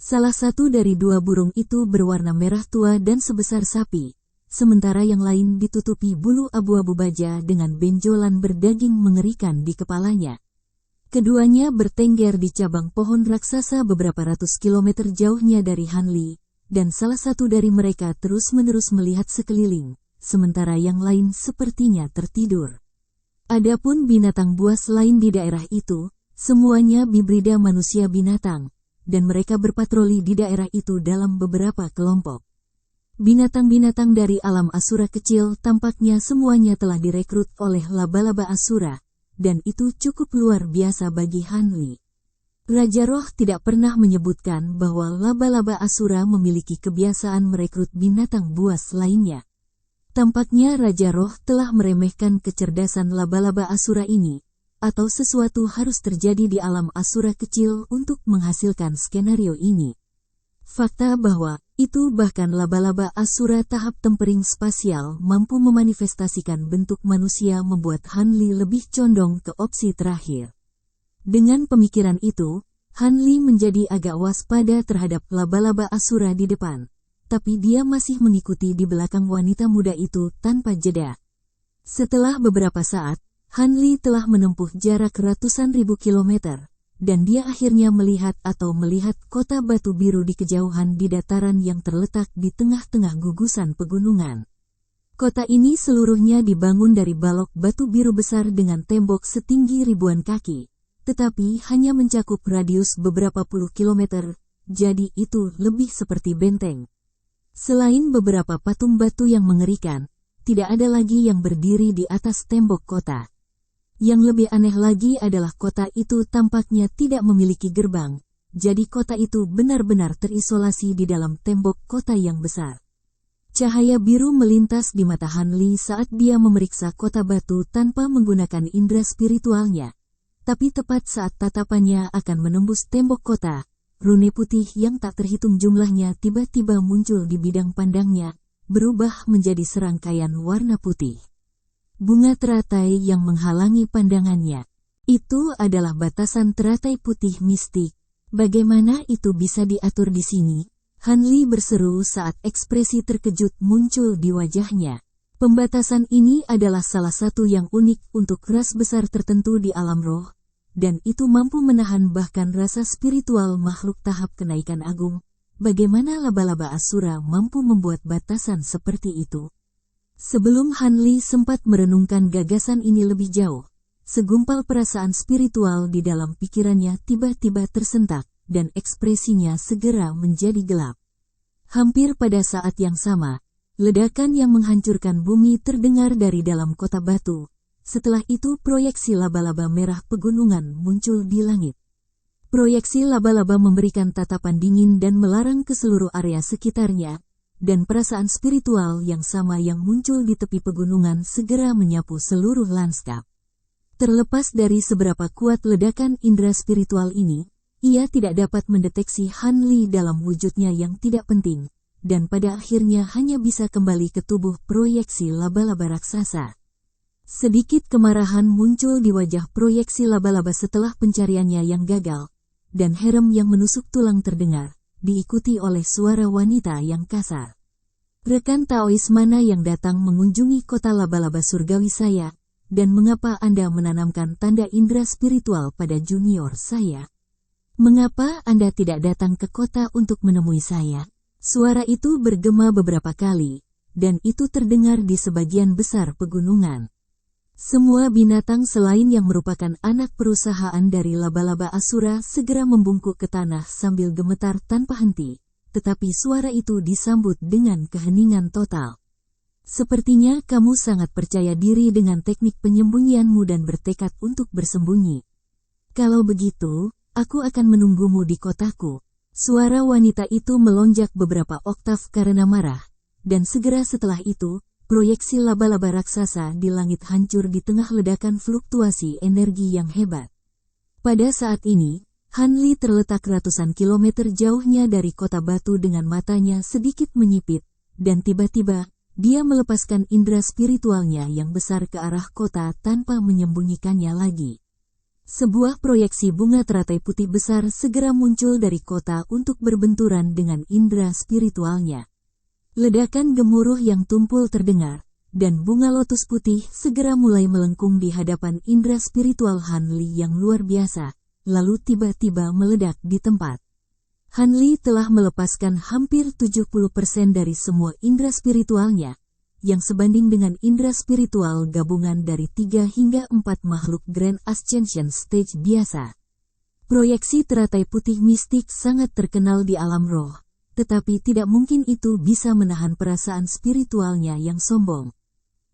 Salah satu dari 2 burung itu berwarna merah tua dan sebesar sapi, sementara yang lain ditutupi bulu abu-abu baja dengan benjolan berdaging mengerikan di kepalanya. Keduanya bertengger di cabang pohon raksasa beberapa ratus kilometer jauhnya dari Han Li, dan salah satu dari mereka terus-menerus melihat sekeliling, sementara yang lain sepertinya tertidur. Adapun binatang buas lain di daerah itu, semuanya hibrida manusia binatang, dan mereka berpatroli di daerah itu dalam beberapa kelompok. Binatang-binatang dari alam Asura kecil tampaknya semuanya telah direkrut oleh laba-laba Asura, dan itu cukup luar biasa bagi Han Li. Raja Roh tidak pernah menyebutkan bahwa laba-laba Asura memiliki kebiasaan merekrut binatang buas lainnya. Tampaknya Raja Roh telah meremehkan kecerdasan laba-laba Asura ini, atau sesuatu harus terjadi di alam Asura kecil untuk menghasilkan skenario ini. Fakta bahwa itu bahkan laba-laba Asura tahap tempering spasial mampu memanifestasikan bentuk manusia membuat Han Li lebih condong ke opsi terakhir. Dengan pemikiran itu, Han Li menjadi agak waspada terhadap laba-laba Asura di depan, tapi dia masih mengikuti di belakang wanita muda itu tanpa jeda. Setelah beberapa saat, Han Li telah menempuh jarak ratusan ribu kilometer, dan dia akhirnya melihat kota batu biru di kejauhan di dataran yang terletak di tengah-tengah gugusan pegunungan. Kota ini seluruhnya dibangun dari balok batu biru besar dengan tembok setinggi ribuan kaki, tetapi hanya mencakup radius beberapa puluh kilometer, jadi itu lebih seperti benteng. Selain beberapa patung batu yang mengerikan, tidak ada lagi yang berdiri di atas tembok kota. Yang lebih aneh lagi adalah kota itu tampaknya tidak memiliki gerbang, jadi kota itu benar-benar terisolasi di dalam tembok kota yang besar. Cahaya biru melintas di mata Han Li saat dia memeriksa kota batu tanpa menggunakan indera spiritualnya. Tapi tepat saat tatapannya akan menembus tembok kota, rune putih yang tak terhitung jumlahnya tiba-tiba muncul di bidang pandangnya, berubah menjadi serangkaian warna putih. Bunga teratai yang menghalangi pandangannya. Itu adalah batasan teratai putih mistik. Bagaimana itu bisa diatur di sini? Han Li berseru saat ekspresi terkejut muncul di wajahnya. Pembatasan ini adalah salah satu yang unik untuk ras besar tertentu di alam roh, dan itu mampu menahan bahkan rasa spiritual makhluk tahap kenaikan agung, bagaimana laba-laba Asura mampu membuat batasan seperti itu? Sebelum Han Li sempat merenungkan gagasan ini lebih jauh, segumpal perasaan spiritual di dalam pikirannya tiba-tiba tersentak, dan ekspresinya segera menjadi gelap. Hampir pada saat yang sama, ledakan yang menghancurkan bumi terdengar dari dalam kota batu. Setelah itu proyeksi laba-laba merah pegunungan muncul di langit. Proyeksi laba-laba memberikan tatapan dingin dan melarang ke seluruh area sekitarnya, dan perasaan spiritual yang sama yang muncul di tepi pegunungan segera menyapu seluruh lanskap. Terlepas dari seberapa kuat ledakan indera spiritual ini, ia tidak dapat mendeteksi Han Li dalam wujudnya yang tidak penting, dan pada akhirnya hanya bisa kembali ke tubuh proyeksi laba-laba raksasa. Sedikit kemarahan muncul di wajah proyeksi laba-laba setelah pencariannya yang gagal, dan herem yang menusuk tulang terdengar, diikuti oleh suara wanita yang kasar. Rekan Taois mana yang datang mengunjungi kota laba-laba surgawi saya, dan mengapa Anda menanamkan tanda indera spiritual pada junior saya? Mengapa Anda tidak datang ke kota untuk menemui saya? Suara itu bergema beberapa kali, dan itu terdengar di sebagian besar pegunungan. Semua binatang selain yang merupakan anak perusahaan dari laba-laba Asura segera membungkuk ke tanah sambil gemetar tanpa henti, tetapi suara itu disambut dengan keheningan total. Sepertinya kamu sangat percaya diri dengan teknik penyembunyianmu dan bertekad untuk bersembunyi. Kalau begitu, aku akan menunggumu di kotaku. Suara wanita itu melonjak beberapa oktav karena marah, dan segera setelah itu, proyeksi laba-laba raksasa di langit hancur di tengah ledakan fluktuasi energi yang hebat. Pada saat ini, Han Li terletak ratusan kilometer jauhnya dari kota batu dengan matanya sedikit menyipit, dan tiba-tiba, dia melepaskan indera spiritualnya yang besar ke arah kota tanpa menyembunyikannya lagi. Sebuah proyeksi bunga teratai putih besar segera muncul dari kota untuk berbenturan dengan indera spiritualnya. Ledakan gemuruh yang tumpul terdengar, dan bunga lotus putih segera mulai melengkung di hadapan indera spiritual Han Li yang luar biasa, lalu tiba-tiba meledak di tempat. Han Li telah melepaskan hampir 70% dari semua indera spiritualnya, yang sebanding dengan indera spiritual gabungan dari 3 hingga 4 makhluk Grand Ascension Stage biasa. Proyeksi teratai putih mistik sangat terkenal di alam roh, tetapi tidak mungkin itu bisa menahan perasaan spiritualnya yang sombong.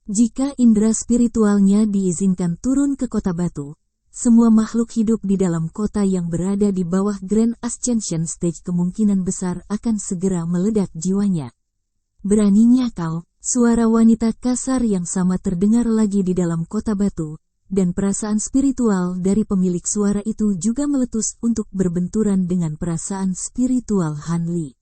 Jika indera spiritualnya diizinkan turun ke kota batu, semua makhluk hidup di dalam kota yang berada di bawah Grand Ascension Stage kemungkinan besar akan segera meledak jiwanya. Beraninya kau, suara wanita kasar yang sama terdengar lagi di dalam kota batu, dan perasaan spiritual dari pemilik suara itu juga meletus untuk berbenturan dengan perasaan spiritual Han Li.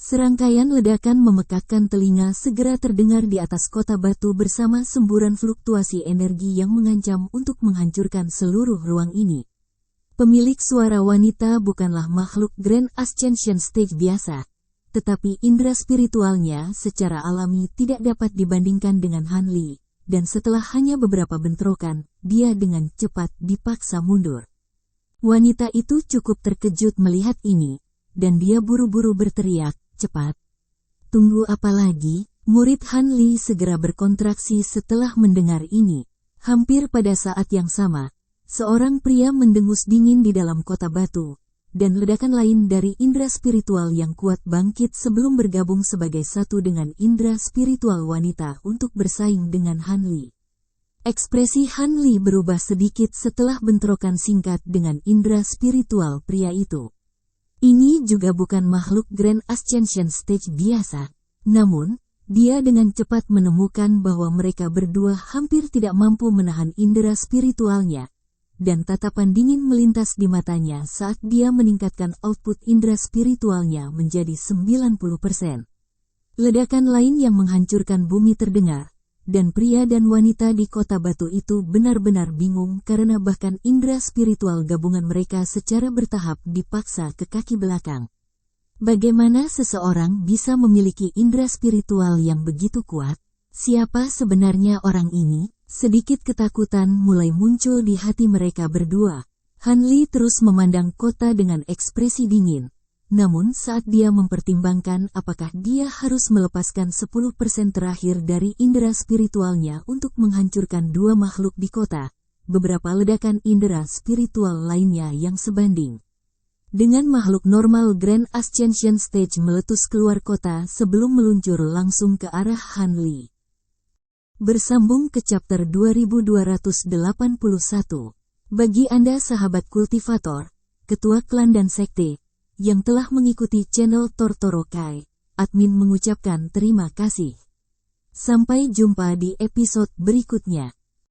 Serangkaian ledakan memekakkan telinga segera terdengar di atas kota batu bersama semburan fluktuasi energi yang mengancam untuk menghancurkan seluruh ruang ini. Pemilik suara wanita bukanlah makhluk Grand Ascension Stage biasa, tetapi indera spiritualnya secara alami tidak dapat dibandingkan dengan Han Li, dan setelah hanya beberapa bentrokan, dia dengan cepat dipaksa mundur. Wanita itu cukup terkejut melihat ini, dan dia buru-buru berteriak, "Cepat! Tunggu apa lagi?" Murid Han Li segera berkontraksi setelah mendengar ini. Hampir pada saat yang sama, seorang pria mendengus dingin di dalam kota batu, dan ledakan lain dari indera spiritual yang kuat bangkit sebelum bergabung sebagai satu dengan indera spiritual wanita untuk bersaing dengan Han Li. Ekspresi Han Li berubah sedikit setelah bentrokan singkat dengan indera spiritual pria itu. Ini juga bukan makhluk Grand Ascension Stage biasa, namun, dia dengan cepat menemukan bahwa mereka berdua hampir tidak mampu menahan indera spiritualnya, dan tatapan dingin melintas di matanya saat dia meningkatkan output indera spiritualnya menjadi 90%. Ledakan lain yang menghancurkan bumi terdengar, dan pria dan wanita di kota batu itu benar-benar bingung karena bahkan indera spiritual gabungan mereka secara bertahap dipaksa ke kaki belakang. Bagaimana seseorang bisa memiliki indera spiritual yang begitu kuat? Siapa sebenarnya orang ini? Sedikit ketakutan mulai muncul di hati mereka berdua. Han Li terus memandang kota dengan ekspresi dingin, Namun saat dia mempertimbangkan apakah dia harus melepaskan 10% terakhir dari indera spiritualnya untuk menghancurkan dua makhluk di kota, beberapa ledakan indera spiritual lainnya yang sebanding dengan makhluk normal Grand Ascension Stage meletus keluar kota sebelum meluncur langsung ke arah Hanli. Bersambung ke chapter 2281. Bagi Anda sahabat kultivator, ketua klan dan sekte, yang telah mengikuti channel Tortoro Kai, admin mengucapkan terima kasih. Sampai jumpa di episode berikutnya.